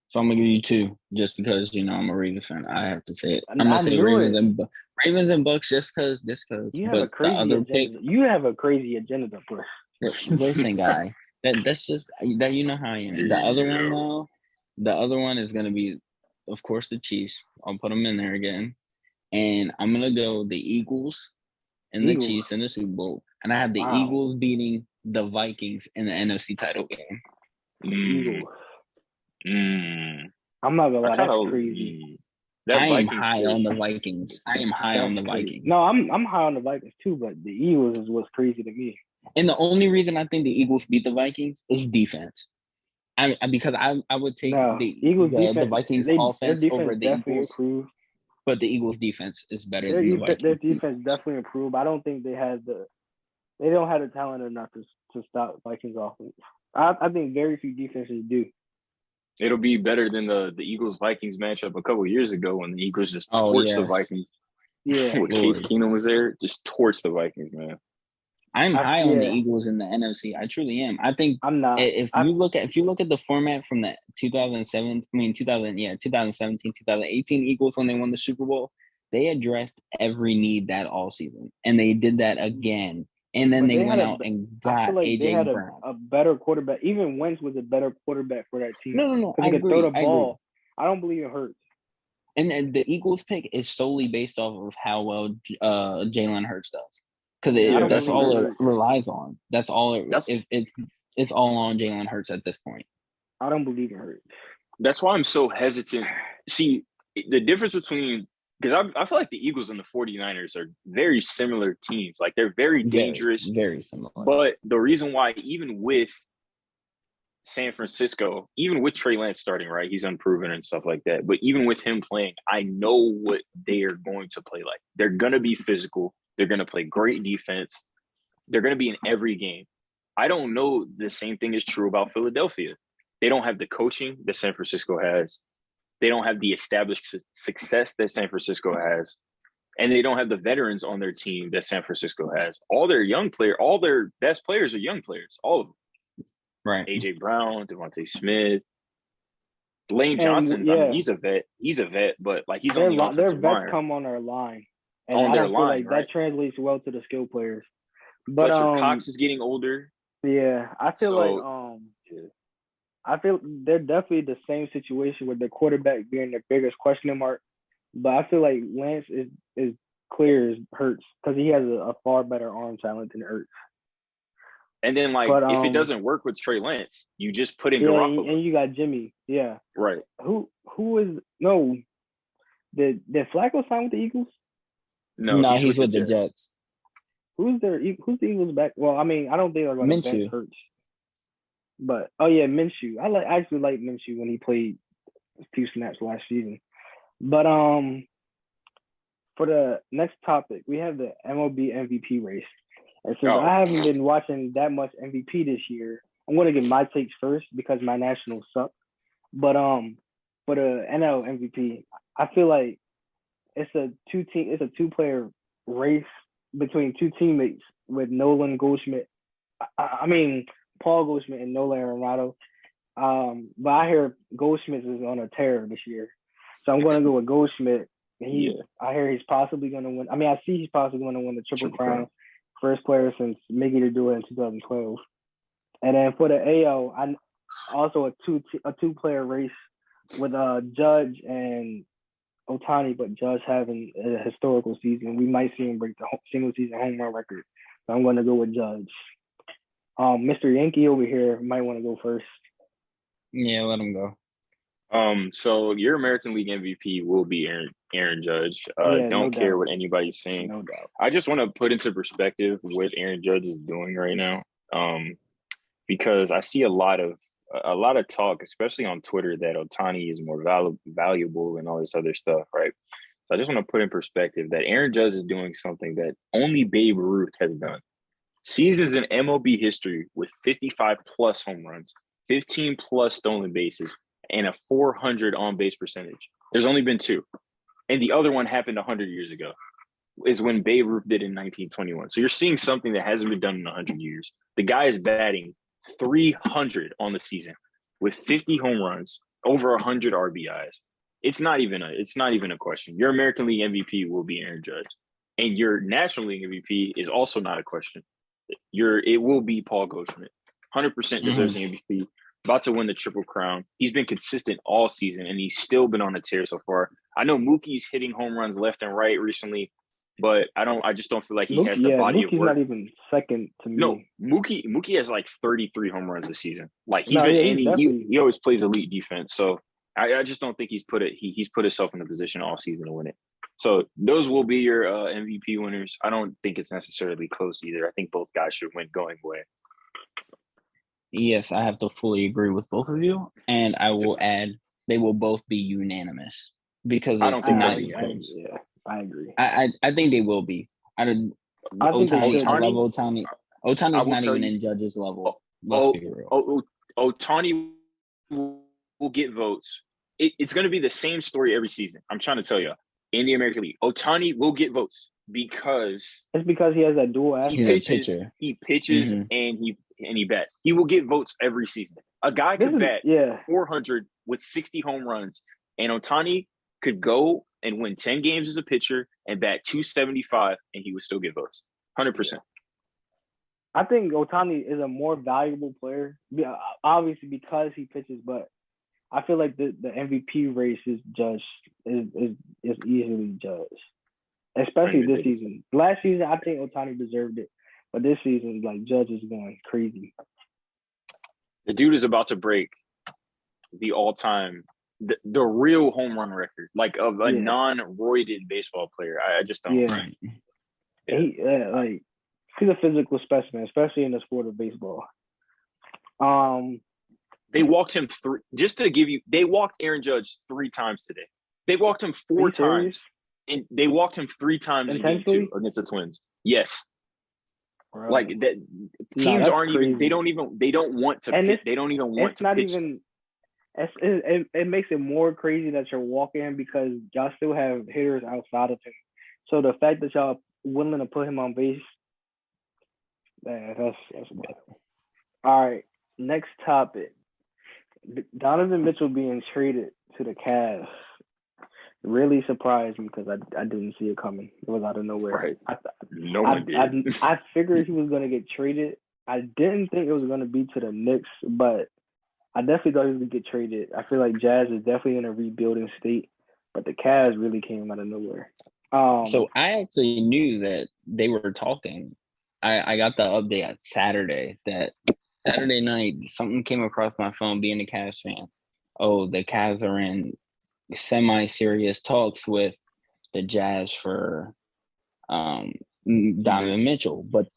So I'm gonna give you 2, just because I'm a Ravens fan. I have to say it. I'm gonna say Ravens and Bucks just because. You have a crazy agenda. You have a crazy agenda to push. Listen, guy. That's just that. You know how I am. The other one is gonna be, of course, the Chiefs. I'll put them in there again, and I'm gonna go the Eagles and the Chiefs in the Super Bowl, and I have the Eagles beating the Vikings in the NFC title game. Eagles. I'm not gonna lie, that's crazy. I am high on the Vikings. No, I'm high on the Vikings too, but the Eagles is what's crazy to me. And the only reason I think the Eagles beat the Vikings is defense. Because I would take the Vikings offense over the Eagles. Improved. But the Eagles defense is better than the Vikings. Their defense definitely improved. I don't think they don't have the talent enough to stop Vikings offense. I think very few defenses do. It'll be better than the Eagles-Vikings matchup a couple of years ago when the Eagles just torched the Vikings. Yeah. When Case Keenum was there, just torched the Vikings, man. I'm high on the Eagles in the NFC. I truly am. I think I'm not. If you look at the format from the 2017, 2018 Eagles when they won the Super Bowl, they addressed every need that all season, and they did that again. And then they went out and got AJ Brown. A better quarterback. Even Wentz was a better quarterback for that team. No. Because he could throw the ball. I don't believe it hurts. And the Eagles pick is solely based off of how well Jalen Hurts does, because that's all it relies on. That's all it's all on Jalen Hurts at this point. I don't believe in Hurts. That's why I'm so hesitant. See, the difference between – because I feel like the Eagles and the 49ers are very similar teams. Like, they're very dangerous. Very similar. But the reason why, even with San Francisco, even with Trey Lance starting, right, he's unproven and stuff like that. But even with him playing, I know what they are going to play like. They're going to be physical. They're going to play great defense. They're going to be in every game. I don't know the same thing is true about Philadelphia. They don't have the coaching that San Francisco has. They don't have the established success that San Francisco has. And they don't have the veterans on their team that San Francisco has. All their best players are young players, all of them. Right. A.J. Brown, Devontae Smith, Lane Johnson. I mean, he's a vet. But like he's on the offensive line. Their vets come on their line. And on their line, like right? That translates well to the skill players. But Fletcher Cox is getting older. Yeah, I feel I feel they're definitely the same situation with the quarterback being the biggest question mark. But I feel like Lance is clear as Hurts because he has a far better arm talent than Hurts. And then, if it doesn't work with Trey Lance, you just put in Garoppolo. And you got Jimmy. Yeah. Right. Who is – no. Did Flacco sign with the Eagles? No, he's with the Jets. Who's the Eagles back? Well, I mean, I don't think they're going to bench Hurts. But, Minshew. I actually like Minshew when he played a few snaps last season. But for the next topic, we have the MLB MVP race. And since I haven't been watching that much MVP this year, I'm going to get my takes first because my Nationals suck. But for the NL MVP, I feel like it's a two-player race between two teammates with Nolan Goldschmidt. Paul Goldschmidt and Nolan Arenado. But I hear Goldschmidt is on a tear this year. So I'm going to go with Goldschmidt. I hear he's possibly going to win. I mean, I see he's possibly going to win the Triple Crown. First player since Miggy to do it in 2012. And then for the AL, also a two-player race with Judge and Ohtani, but Judge having a historical season. We might see him break the single-season home run record. So I'm going to go with Judge. Mr. Yankee over here might want to go first. Yeah, let him go. So your American League MVP will be Aaron Judge. Don't care what anybody's saying. No doubt. I just want to put into perspective what Aaron Judge is doing right now. Because I see a lot of talk, especially on Twitter, that Ohtani is more valuable and all this other stuff, right? So I just want to put in perspective that Aaron Judge is doing something that only Babe Ruth has done. Seasons in MLB history with 55-plus home runs, 15-plus stolen bases, and a 400 on-base percentage. There's only been two. And the other one happened 100 years ago, is when Babe Ruth did in 1921. So you're seeing something that hasn't been done in 100 years. The guy is batting 300 on the season with 50 home runs, over 100 RBIs. It's not even a question. Your American League MVP will be Aaron Judge. And your National League MVP is also not a question. It will be Paul Goldschmidt. 100% deserves the MVP. About to win the Triple Crown. He's been consistent all season, and he's still been on a tear so far. I know Mookie's hitting home runs left and right recently, but I just don't feel like he has the body of work. Mookie's not even second to me. No, Mookie has like 33 home runs this season. Like he always plays elite defense. So I just don't think he's put himself in a position all season to win it. So those will be your MVP winners. I don't think it's necessarily close either. I think both guys should win going away. Yes, I have to fully agree with both of you, and I will add they will both be unanimous because I don't think not they'll be close. Yeah, I agree. I think they will be. Ohtani's not even in Judge's level. Let's be real. Ohtani will get votes. It's going to be the same story every season. I'm trying to tell you. In the American League, Ohtani will get votes because it's because he has that dual aspect. He pitches and he bats. He will get votes every season. A guy could bat 400 with 60 home runs, and Ohtani could go and win 10 games as a pitcher and bat 275, and he would still get votes. 100%. I think Ohtani is a more valuable player, obviously because he pitches, but I feel like the MVP race is easily judged, especially this season. Last season, I think Ohtani deserved it, but this season, like Judge is going crazy. The dude is about to break the all-time, the real home run record, like of a non-roided baseball player. I just don't. Yeah. Like he's a physical specimen, especially in the sport of baseball. They walked him they walked Aaron Judge 3 times today. They walked him 4 times, and they walked him 3 times in game 2 against the Twins. Yes. Bro. Like that, teams aren't crazy. They don't want to. They don't even want to pitch. It makes it more crazy that you're walking him because y'all still have hitters outside of him. So the fact that y'all willing to put him on base, man, that's bad. All right, next topic. Donovan Mitchell being traded to the Cavs really surprised me because I didn't see it coming. It was out of nowhere. Right. No one did. I figured he was going to get traded. I didn't think it was going to be to the Knicks, but I definitely thought he was going to get traded. I feel like Jazz is definitely in a rebuilding state, but the Cavs really came out of nowhere. So I actually knew that they were talking. I got the update on Saturday that Saturday night something came across my phone being a Cavs fan. Oh, the Cavs are in semi-serious talks with the Jazz for Donovan Mitchell. But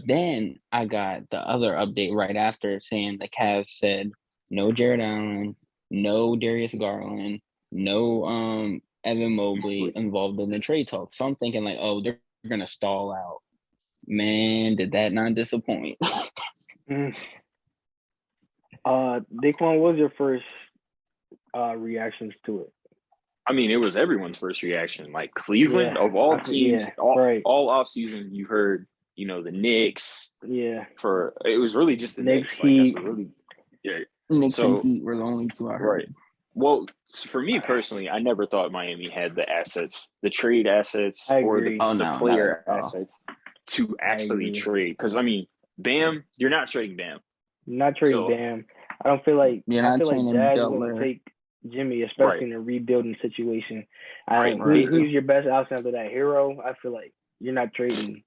then I got the other update right after saying the Cavs said no Jared Allen, no Darius Garland, no Evan Mobley involved in the trade talks. So I'm thinking like, oh, they're gonna stall out. Man, did that not disappoint? Daquan, what was your first reactions to it? I mean, it was everyone's first reaction. Like Cleveland, of all teams, all offseason, you heard, the Knicks. Yeah. It was really just the Knicks. Heat. Knicks and Heat were the only two I heard. Right. Well, for me personally, I never thought Miami had the assets, the trade assets, or the player assets to actually trade. Because, I mean, Bam, you're not trading Bam. You're not trading Bam. I don't feel like Jazz is going to take Jimmy, especially in a rebuilding situation. Who's your best option after that? Hero? I feel like you're not trading.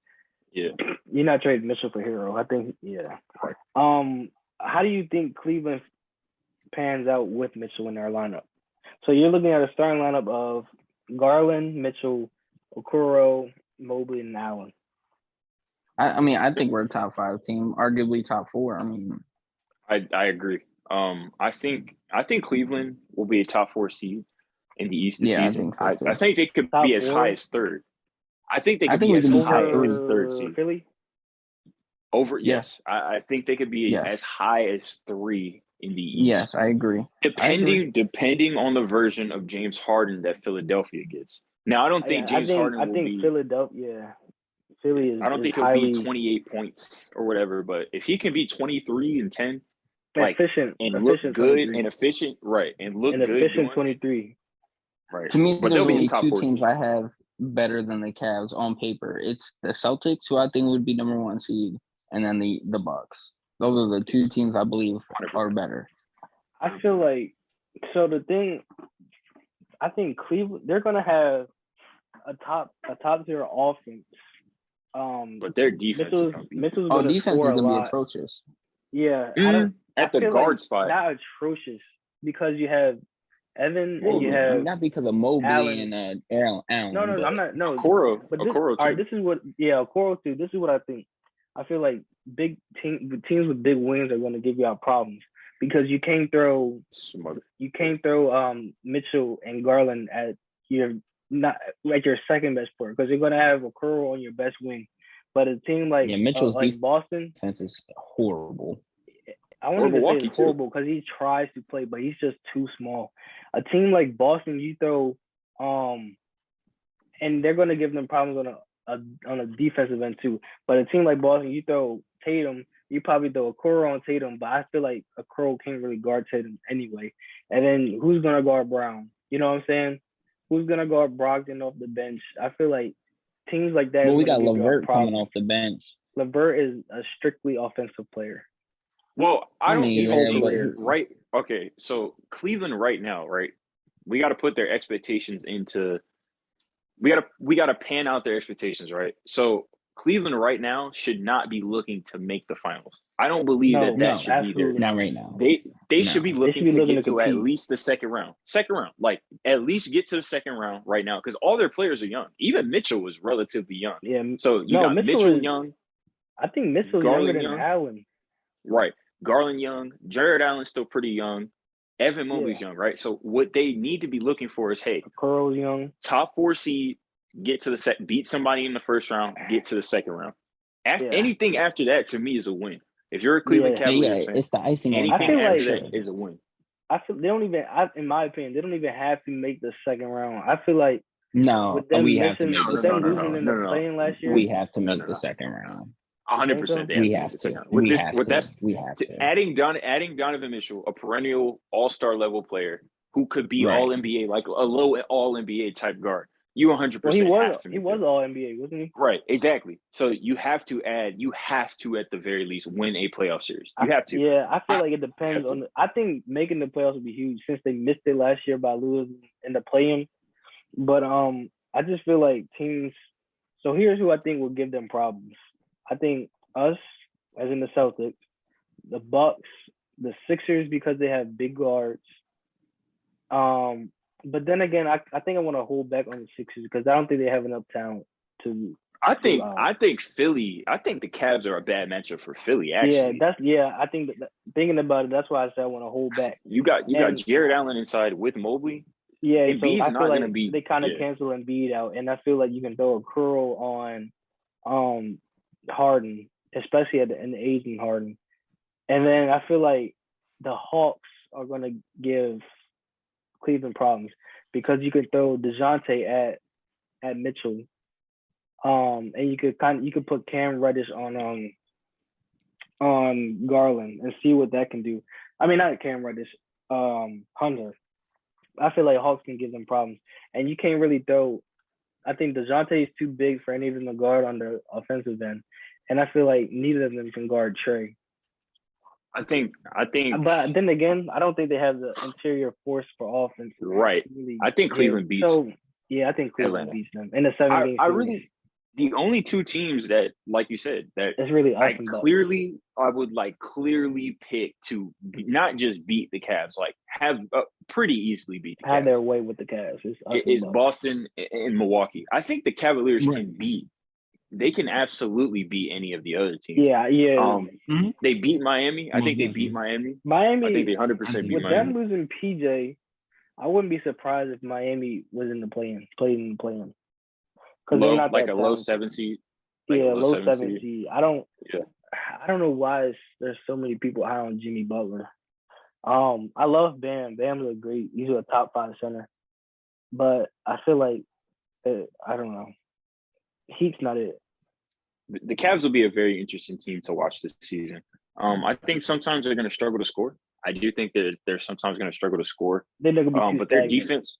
Yeah. You're not trading Mitchell for Hero. I think, Right. How do you think Cleveland pans out with Mitchell in their lineup? So you're looking at a starting lineup of Garland, Mitchell, Okoro, Mobley, and Allen. I mean, I think we're a top 5 team, arguably top 4. I mean, I agree. I think Cleveland will be a top 4 seed in the East this season. I think they could be as high as 3rd. I think they could be as high as 3rd seed. Philly? Yes. I think they could be as high as 3 in the East. Yes, I agree. Depending on the version of James Harden that Philadelphia gets. Now, I don't think James Harden will be. Philadelphia. Philly is. I don't think he'll be 28 points or whatever, but if he can be 23 and 10, efficient look good 23. And efficient, right? And look good. Efficient 23. Right. To me, there's only 2 teams I have better than the Cavs on paper. It's the Celtics, who I think would be number 1 seed, and then the Bucks. Those are the 2 teams I believe 100%. Are better. I feel like I think Cleveland, they're gonna have a top tier offense. But their defense is gonna defense is gonna be atrocious. Yeah, at the guard spot, not atrocious because you have Evan and you have not because of Mobley Allen. And Allen. No, I'm not. No, Okoro. But Okoro too. All right, this is what. Yeah, Okoro too. This is what I think. I feel like big teams with big wings are going to give you out problems because you can't throw Mitchell and Garland at your second best player because you're going to have Okoro on your best wing. But a team like Mitchell's Boston defense is horrible. I want to say it's horrible because he tries to play, but he's just too small. A team like Boston, you throw, and they're going to give them problems on a defensive end too. But a team like Boston, you throw Tatum, you probably throw Okoro on Tatum, but I feel like Okoro can't really guard Tatum anyway. And then who's going to guard Brown? You know what I'm saying? Who's going to guard Brogdon off the bench? I feel like teams like that. Well, we got LeVert coming off the bench. LeVert is a strictly offensive player. Well, I don't mean, even yeah, think right. Okay, so Cleveland right now, right? We got to put their expectations into. We got to pan out their expectations, right? So Cleveland right now should not be looking to make the finals. I don't believe No, that should be their. absolutely not not. right now. They should be No. They should looking be to looking get to to at compete. least the second round. Second round, like at least get to the second round right now because all their players are young. Even Mitchell was relatively young. Yeah. So you No, got Mitchell Mitchell is. young, I think Mitchell's younger Garland than young, Allen. right? Garland young, Jared Allen's still pretty young, Evan Mobley's young, right? So what they need to be looking for is, hey, Curl's young. top 4 seed, get to the beat somebody in the first round, get to the second round. Anything after that to me is a win. If you're a Cleveland Cavaliers fan, it's the icing on the anything feel after like- that is a win. I feel they don't even. In my opinion, they don't even have to make the second round. I feel like No, with them we have to missing, make with the them second losing in round. the play-in last year, We have to make No. the second round. 100%. We have to. We have to. Adding Donovan Mitchell, a perennial all-star level player who could be Right. all NBA, like a low all NBA type guard. You 100% well, have to. he was all NBA, wasn't he? Right, exactly. So you have to at the very least win a playoff series. You have to. Yeah, I feel like it depends on. I think making the playoffs would be huge since they missed it last year by losing in the play-in. But I just feel like teams. So here's who I think will give them problems. I think us, as in the Celtics, the Bucks, the Sixers because they have big guards. But then again, I think I want to hold back on the Sixers because I don't think they have enough talent to. I think Philly. I think the Cavs are a bad matchup for Philly. Actually, I think that, thinking about it, that's why I said I want to hold back. You got Jared Allen inside with Mobley. Yeah, Embiid's so I not feel gonna like be. They kind of cancel Embiid out, and I feel like you can throw a curl on Harden, especially in the aging Harden, and then I feel like the Hawks are gonna give Cleveland problems because you could throw DeJounte at Mitchell, and you could put Cam Reddish on Garland and see what that can do. I mean, not Cam Reddish, Hunter. I feel like Hawks can give them problems, and you can't really throw. I think DeJounte is too big for any of them to guard on the offensive end, and I feel like neither of them can guard Trey. I think. But then again, I don't think they have the interior force for offense. Right. Really I think Cleveland beats. So yeah, I think Cleveland beats them in the 7-game. I really. The only two teams that, like you said, that it's really I would clearly pick to not just beat the Cavs, like have pretty easily beat the Cavs. Have their way with the Cavs. It's Boston and Milwaukee. I think the Cavaliers can beat. They can absolutely beat any of the other teams. Yeah. They beat Miami. I think they beat Miami. I think they 100% beat with Miami. them losing PJ, I wouldn't be surprised if Miami was in the play-in, played in the play-in. Because they're not like that a low 7 seed. Low 7 seed. I don't know why there's so many people high on Jimmy Butler. I love Bam. Bam's he's a top 5 center. But I feel like I don't know. Heat's not it. The Cavs will be a very interesting team to watch this season. I think sometimes they're going to struggle to score. I do think that they're sometimes going to struggle to score. They're going to be but their defense.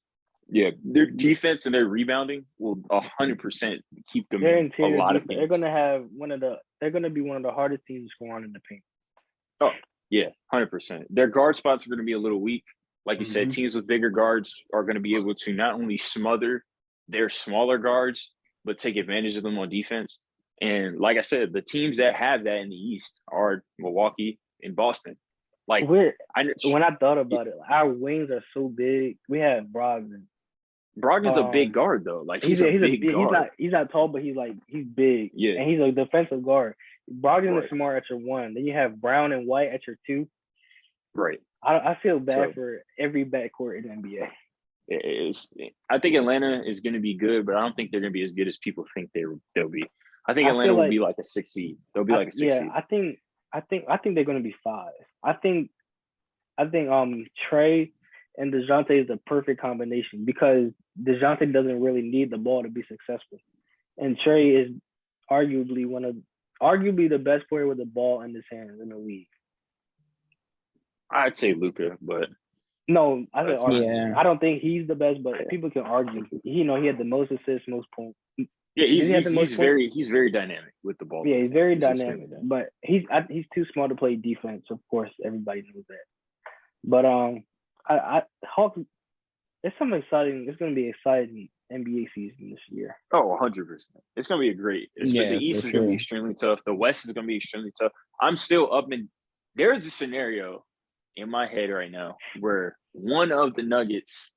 Yeah, their defense and their rebounding will 100% keep them in a lot of games. They're going to have they're going to be one of the hardest teams to score on in the paint. Oh, yeah, 100%. Their guard spots are going to be a little weak. Like you said, teams with bigger guards are going to be able to not only smother their smaller guards, but take advantage of them on defense. And like I said, the teams that have that in the East are Milwaukee and Boston. Like when I thought about it, our wings are so big. We have Brogdon. Brogdon's a big guard though. Like he's a big guard. He's not tall, but he's big. Yeah. And he's a defensive guard. Brogdon is smart at your 1. Then you have Brown and White at your 2. Right. I feel bad for every backcourt in the NBA. I think Atlanta is going to be good, but I don't think they're going to be as good as people think they'll be. I think Atlanta will be like a 6 seed. They'll be like a 6 seed. Yeah, I think they're going to be 5. I think Trey and DeJounte is the perfect combination because DeJounte doesn't really need the ball to be successful, and Trey is arguably the best player with the ball in his hands in the league. I'd say Luka, but no, I don't think he's the best, but people can argue. He had the most assists, most points. Yeah, Does he have the most points? he's very dynamic with the ball. Yeah, he's very dynamic, but he's too small to play defense. Of course, everybody knows that. But Hawks. It's something exciting. It's going to be exciting NBA season this year. Oh, 100%. It's going to be a great. The East is going to be extremely tough. The West is going to be extremely tough. I'm still up in. There's a scenario in my head right now where one of the Nuggets,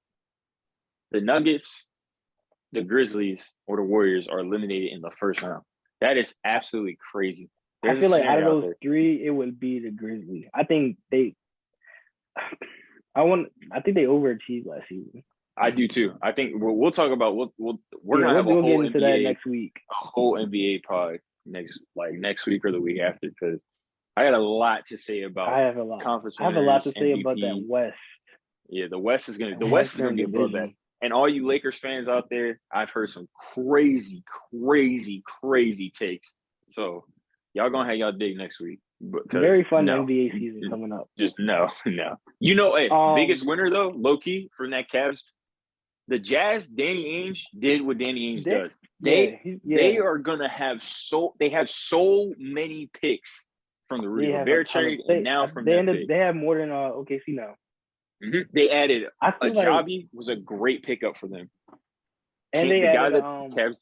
the Grizzlies, or the Warriors are eliminated in the first round. That is absolutely crazy. I feel like out of those three, it would be the Grizzlies. I think they overachieved last season. I do too. I think we'll talk about we're gonna have a whole get into NBA that next week. A whole NBA pod next week or the week after, because I got a lot to say about. I have a lot. Conference I have a lot to say MVP. about that West. Yeah, the West is gonna be a bloodbath. And all you Lakers fans out there, I've heard some crazy takes. So y'all gonna have y'all dig next week. Very fun NBA season coming up. Just no. You know, biggest winner though, low key from that Cavs, the Jazz. Danny Ainge did what Danny Ainge does. They are gonna have so many picks from the Rudy Gobert trade, and now from they have more than OKC now. Mm-hmm. They added Ajabi was a great pickup for them. And they added Cavs,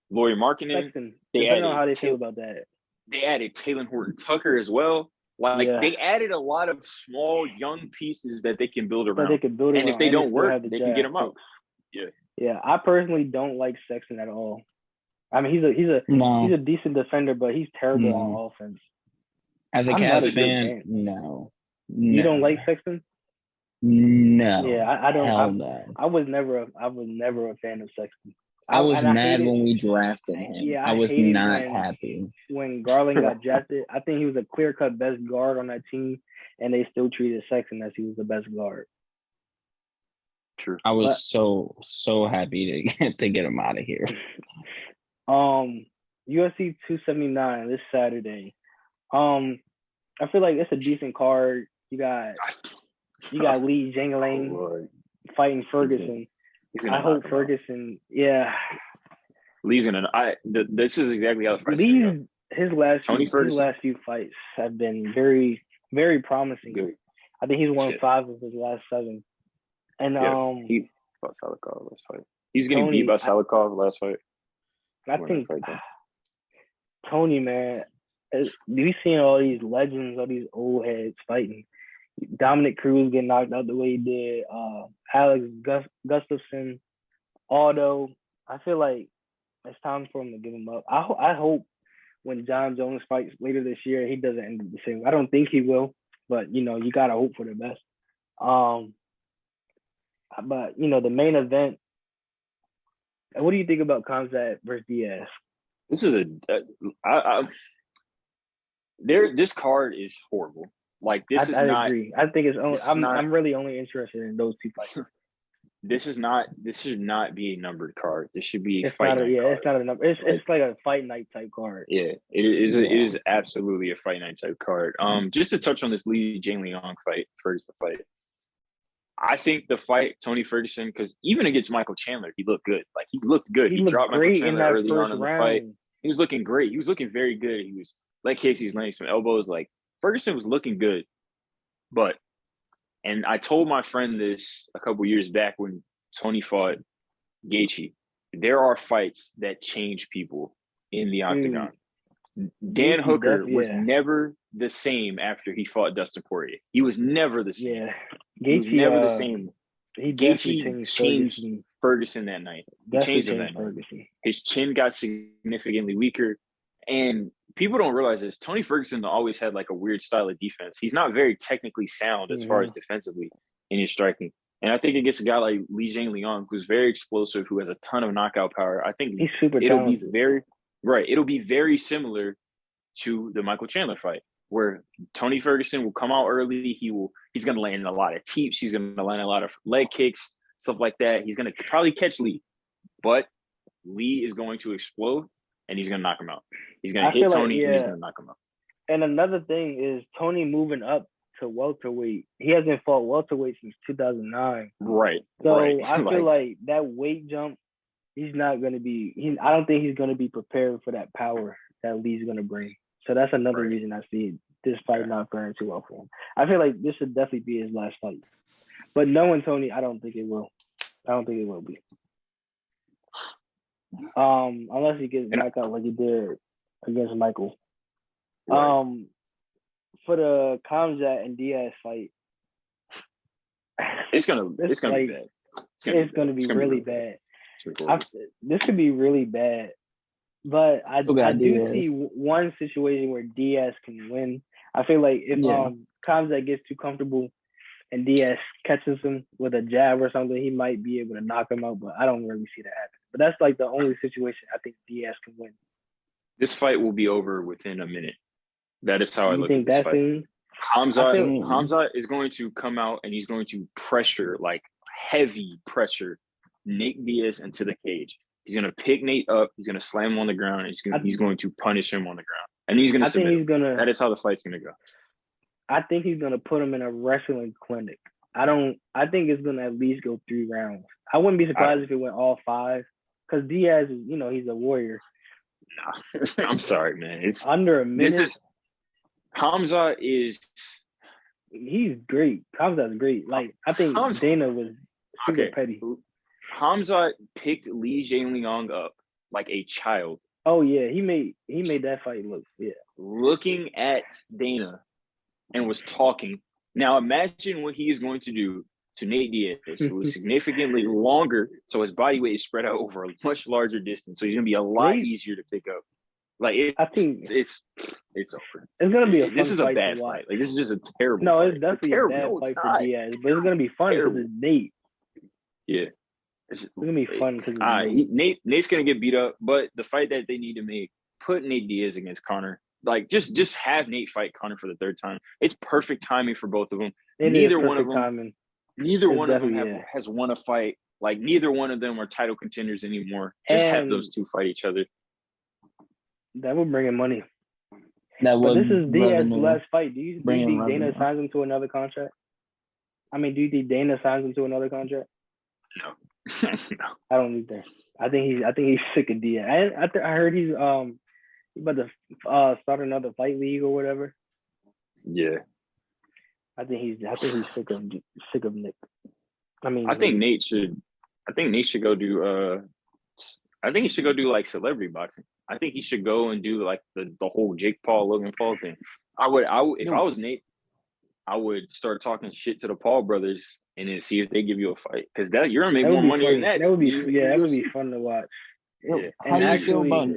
Lauri Markkanen. I don't know how they feel about that. They added Talen Horton-Tucker as well. They added a lot of small young pieces that they can build around. And if they don't work, they can get them out. Yeah. Yeah, I personally don't like Sexton at all. I mean, he's a decent defender, but he's terrible on offense. As a Cavs fan, no. You don't like Sexton? No. Yeah, I don't. Hell no. I was never a fan of Sexton. I was mad when we drafted him. Yeah, I was not happy. When Garland got drafted, I think he was a clear-cut best guard on that team, and they still treated Sexton as he was the best guard. True. I was so happy to get him out of here. UFC 279 this Saturday. I feel like it's a decent card. You got Lee Jingling fighting Ferguson. I hope Ferguson. Yeah. Lee's gonna. This is exactly how the fight. His last few fights have been very, very promising. Good. I think he's won 5 of his last 7. And he fought Salikov last fight. He's getting beat by Salikov last fight. I think Tony, man, we've seen all these legends, all these old heads fighting. Dominic Cruz getting knocked out the way he did. Alex Gustafsson, Aldo. I feel like it's time for him to give him up. I hope when John Jones fights later this year, he doesn't end up the same. I don't think he will, but you gotta hope for the best. But the main event. What do you think about Khamzat versus Diaz? This is this card is horrible. Like this is not. I agree. I think it's only. I'm really only interested in those 2 fights. This should not be a numbered card. This should be a fight night card. It's not a number. It's like a fight night type card. Yeah, it is. It is absolutely a fight night type card. Just to touch on this Lee Jingliang fight, Ferguson fight. I think the fight Tony Ferguson, because even against Michael Chandler, he looked good. Like he looked good. He dropped Michael Chandler early on in the fight. He was looking great. He was looking very good. He was leg kicks. He was landing some elbows. Like Ferguson was looking good, and I told my friend this a couple years back when Tony fought Gaethje. There are fights that change people in the octagon. Dan Hooker was never the same after he fought Dustin Poirier. He was never the same. Yeah, he was never the same. Gaethje changed Ferguson that night. He changed him that night. His chin got significantly weaker, and people don't realize this. Tony Ferguson always had like a weird style of defense. He's not very technically sound as far as defensively in his striking. And I think against a guy like Li Jingliang, who's very explosive, who has a ton of knockout power, I think he's super talented. It'll be very similar to the Michael Chandler fight, where Tony Ferguson will come out early. He's going to land a lot of teeps. He's going to land a lot of leg kicks, stuff like that. He's going to probably catch Lee, but Lee is going to explode and he's going to knock him out. He's going to hit Tony and he's going to knock him out. And another thing is Tony moving up to welterweight. He hasn't fought welterweight since 2009. Right. So I feel like that weight jump, he's not going to be. I don't think he's going to be prepared for that power that Lee's going to bring. So that's another reason I see this fight not faring too well for him. I feel like this should definitely be his last fight. But knowing Tony, I don't think it will. I don't think it will be. Unless he gets knocked out like he did against Michael. For the Khamzat and Diaz fight, it's gonna be bad. It's gonna be really bad. This could be really bad. But I do see one situation where Diaz can win. I feel like if Khamzat gets too comfortable and Diaz catches him with a jab or something, he might be able to knock him out. But I don't really see that happen. But that's like the only situation I think Diaz can win. This fight will be over within a minute. That is how I look at this fight. Khamzat is going to come out and he's going to pressure, like heavy pressure, Nate Diaz into the cage. He's going to pick Nate up. He's going to slam him on the ground. And he's going to punish him on the ground. And he's going to submit him. That is how the fight's going to go. I think he's going to put him in a wrestling clinic. I think it's going to at least go 3 rounds. I wouldn't be surprised if it went all 5. Because Diaz is, he's a warrior. Nah, I'm sorry, man. It's under a minute. Khamzat is... He's great. Khamzat's great. Like, I think Dana was super petty. Khamzat picked Li Jianliang up like a child. Oh yeah, he made that fight look looking at Dana and was talking. Now imagine what he is going to do to Nate Diaz, who is significantly longer, so his body weight is spread out over a much larger distance. So he's gonna be a lot easier to pick up. Like I think it's over. It's gonna be a fun this is a fight bad to watch. fight. Like this is just a terrible. No, fight. It's definitely a bad fight for Diaz, but it's gonna be fun because it's Nate. Yeah. It's gonna be fun because Nate's gonna get beat up, but the fight that they need to make, put Nate Diaz against Conor. Like just have Nate fight Conor for the 3rd time. It's perfect timing for both of them. Neither one of them has won a fight. Like neither one of them are title contenders anymore. Just have those two fight each other. That would bring in money. But this is Diaz's last fight. Do you think Dana signs him to another contract? I mean, do you think Dana signs him to another contract? No. No. I don't either. I think he's sick of Diaz. I heard he's about to start another fight league or whatever. Yeah. I think he's sick of Nick. I think Nate should go do I think he should go do like celebrity boxing. I think he should go and do like the whole Jake Paul, Logan Paul thing. If I was Nate, I would start talking shit to the Paul brothers and then see if they give you a fight. Because you're gonna make more money than that. That would be fun to watch. Yeah. How do you feel about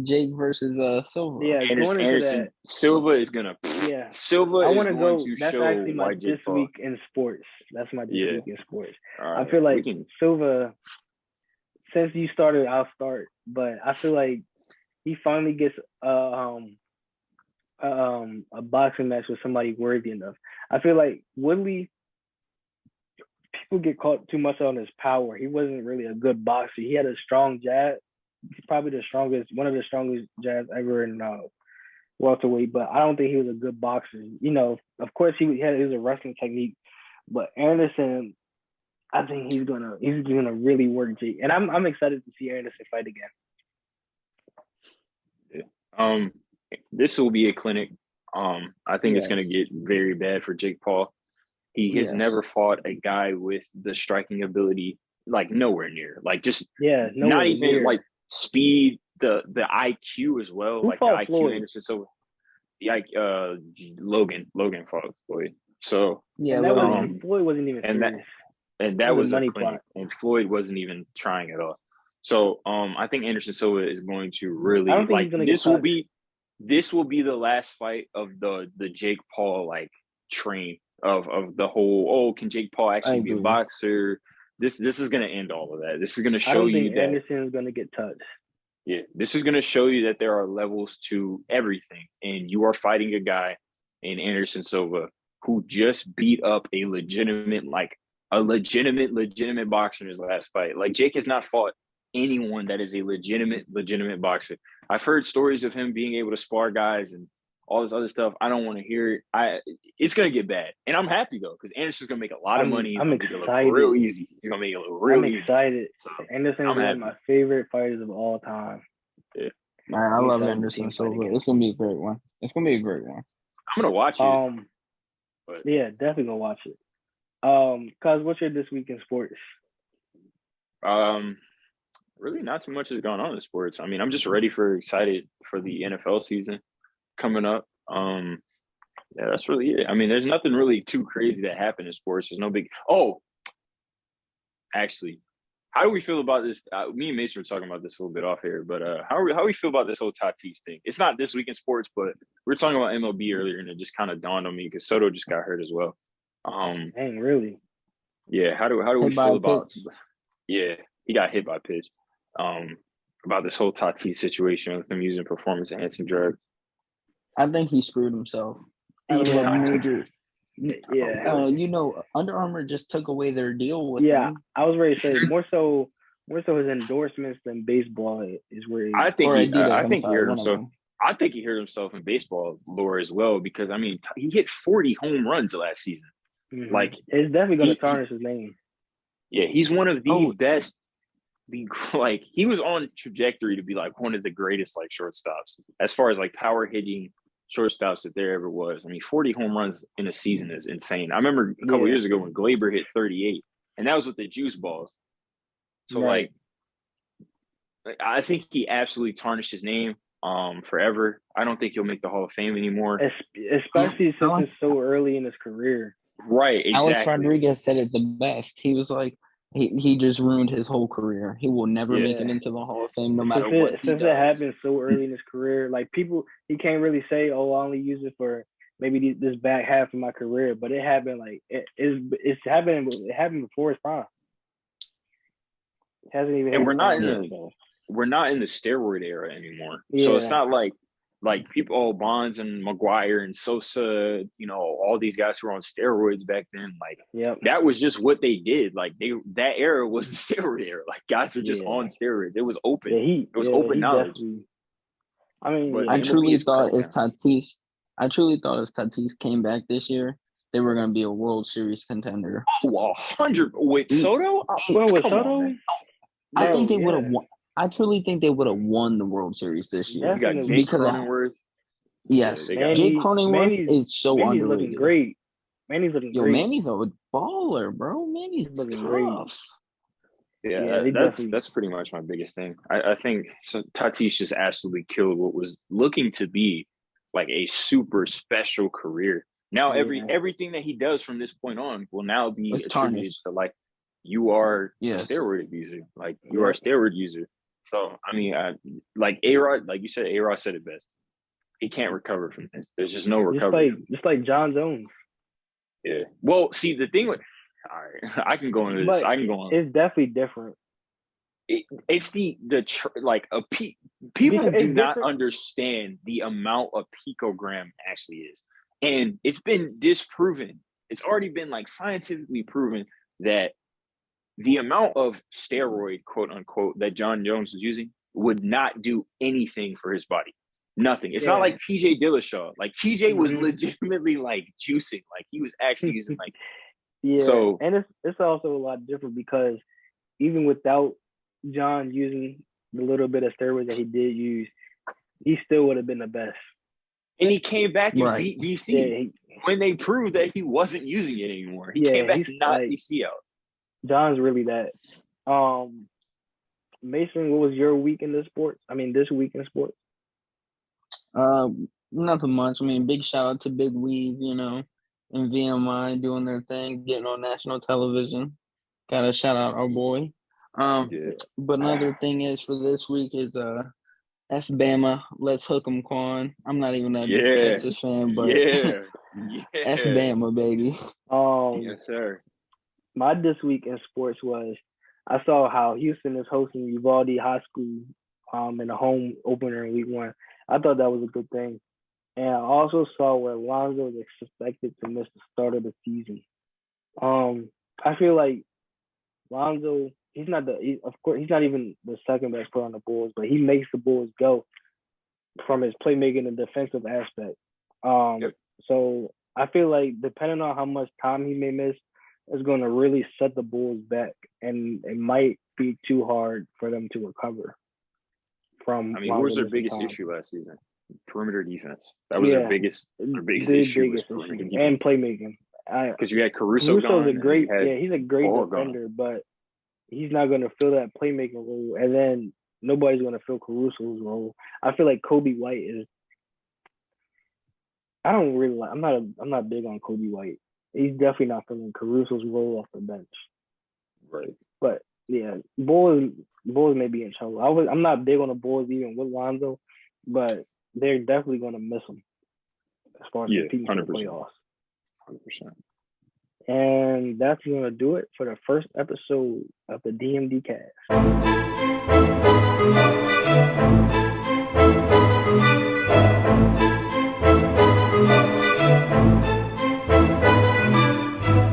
Jake versus Silva? Yeah, Anderson Silva is gonna. Yeah, Silva I is going to that's show actually my why Jake this Paul. week in sports. That's my this week in sports. Right, I feel like Silva. Since you started, I'll start. But I feel like he finally gets a boxing match with somebody worthy enough. I feel like Woodley, people get caught too much on his power. He wasn't really a good boxer. He had a strong jab. He's probably one of the strongest jabs ever in welterweight. But I don't think he was a good boxer. Of course he was a wrestling technique, but Anderson, I think he's gonna really work Jake, and I'm excited to see Anderson fight again. Yeah. This will be a clinic. I think it's gonna get very bad for Jake Paul. He has never fought a guy with the striking ability, like nowhere near, like just not even near. Like speed, the IQ as well. Who like the IQ Floyd? Anderson, so the Logan fought Floyd. So Floyd wasn't even that was a clinic, plot. And Floyd wasn't even trying at all. So I think Anderson Silva is going to really this will be the last fight of the Jake Paul like train of the whole can Jake Paul actually be a boxer? This is going to end all of that. This is going to show you that Anderson is going to get touched. Yeah, this is going to show you that there are levels to everything, and you are fighting a guy in Anderson Silva who just beat up a legitimate boxer in his last fight. Like Jake has not fought anyone that is a legitimate boxer. I've heard stories of him being able to spar guys and all this other stuff. I don't want to hear it. It's gonna get bad, and I'm happy though because Anderson's gonna make a lot of money. I'm Make it look excited. real easy. He's gonna make it look real easy. I'm excited. So, Anderson is one of my favorite fighters of all time. Yeah. Man, I love Anderson so much. It's gonna be a great one. It's gonna be a great one. I'm gonna watch it. Yeah, definitely gonna watch it. Cuz what's your this week in sports? Really not too much has gone on in sports. I mean, I'm just excited for the NFL season coming up. Yeah, that's really it. I mean, there's nothing really too crazy that happened in sports. There's no big. Oh, actually, how do we feel about this? Me and Mason were talking about this a little bit off here, but how do we feel about this whole Tatis thing? It's not this week in sports, but we were talking about MLB earlier, and it just kind of dawned on me because Soto just got hurt as well. Dang, really? Yeah. How do we feel about? Yeah, he got hit by a pitch. About this whole Tatis situation with him using performance-enhancing drugs. I think he screwed himself. Major. Yeah. Under Armour just took away their deal with him. I was ready to say more so his endorsements than baseball is where he. I think he hurt himself. I think he hurt himself in baseball lore as well because I mean he hit 40 home runs last season. Mm-hmm. Like it's definitely going to tarnish his name. Yeah, he's one of the best. He was on trajectory to be like one of the greatest like shortstops as far as like power hitting shortstops that there ever was. I mean, 40 home runs in a season is insane. I remember a couple years ago when Glaber hit 38, and that was with the juice balls. So like I think he absolutely tarnished his name forever. I don't think he'll make the Hall of Fame anymore, especially since it's so early in his career. Right, exactly. Alex Rodriguez said it the best. He was like, he just ruined his whole career. He will never make it into the Hall of Fame, no matter what. Since it happened so early in his career, like he can't really say, "Oh, I only use it for maybe this back half of my career." But it happened like it's happened. It happened before his prime. It hasn't even. And we're not in the steroid era anymore. Yeah. So it's not like people, Bonds and McGuire and Sosa, all these guys who were on steroids back then. Like, that was just what they did. Like, that era was the steroid era. Like, guys were just on steroids. It was open. It was open knowledge. I mean, I truly thought if Tatis came back this year, they were going to be a World Series contender. Oh, 100 with Soto. With Soto, I think they would have won. I truly think they would have won the World Series this year. You got Jake Cronenworth. Yes. Jake Cronenworth is so underrated. Looking great. Manny's looking great. Manny's a baller, bro. Manny's looking tough. Yeah, that's pretty much my biggest thing. I think Tatis just absolutely killed what was looking to be like a super special career. Now everything that he does from this point on will now be attributed to like you are a steroid abuser. Like you are a steroid user. So I mean, like A-Rod, like you said, A-Rod said it best. He can't recover from this. There's just no recovery. Just like John Jones. Yeah. Well, see, the thing with all right, I can go into this. I can go on. It's definitely different. It's people do not understand the amount a picogram actually is, and it's been disproven. It's already been like scientifically proven that the amount of steroid, quote unquote, that John Jones was using would not do anything for his body. Nothing. It's not like TJ Dillashaw. Like TJ was legitimately like juicing. Like he was actually using like. So and it's also a lot different because even without John using the little bit of steroids that he did use, he still would have been the best. And he came back and beat DC when they proved that he wasn't using it anymore. He came back and knocked DC out. John's really that. Mason, what was your week in this week in sports? Nothing much. I mean, big shout out to Big Weave, and VMI doing their thing, getting on national television. Gotta shout out our boy. But another thing is for this week is F Bama, let's hook 'em, Quan. I'm not even a Texas fan, but F Bama, baby. Yes, sir. My this week in sports was I saw how Houston is hosting Uvalde High School in a home opener in week 1. I thought that was a good thing. And I also saw where Lonzo is expected to miss the start of the season. I feel like Lonzo, he's not even the second best player on the Bulls, but he makes the Bulls go from his playmaking and defensive aspect. Yep. So I feel like depending on how much time he may miss, is going to really set the Bulls back, and it might be too hard for them to recover from. I mean, what was their biggest issue last season? Perimeter defense. That was their biggest issue. Was perimeter defense and playmaking. Because you had Caruso's gone. He's a great defender, but he's not going to fill that playmaking role, and then nobody's going to fill Caruso's role. I feel like Kobe White is. I'm not big on Kobe White. He's definitely not filling Caruso's role off the bench. Right. But yeah, Bulls may be in trouble. I'm not big on the Bulls even with Lonzo, but they're definitely going to miss him as far as competing for the playoffs. 100%. And that's going to do it for the first episode of the DMD Cast.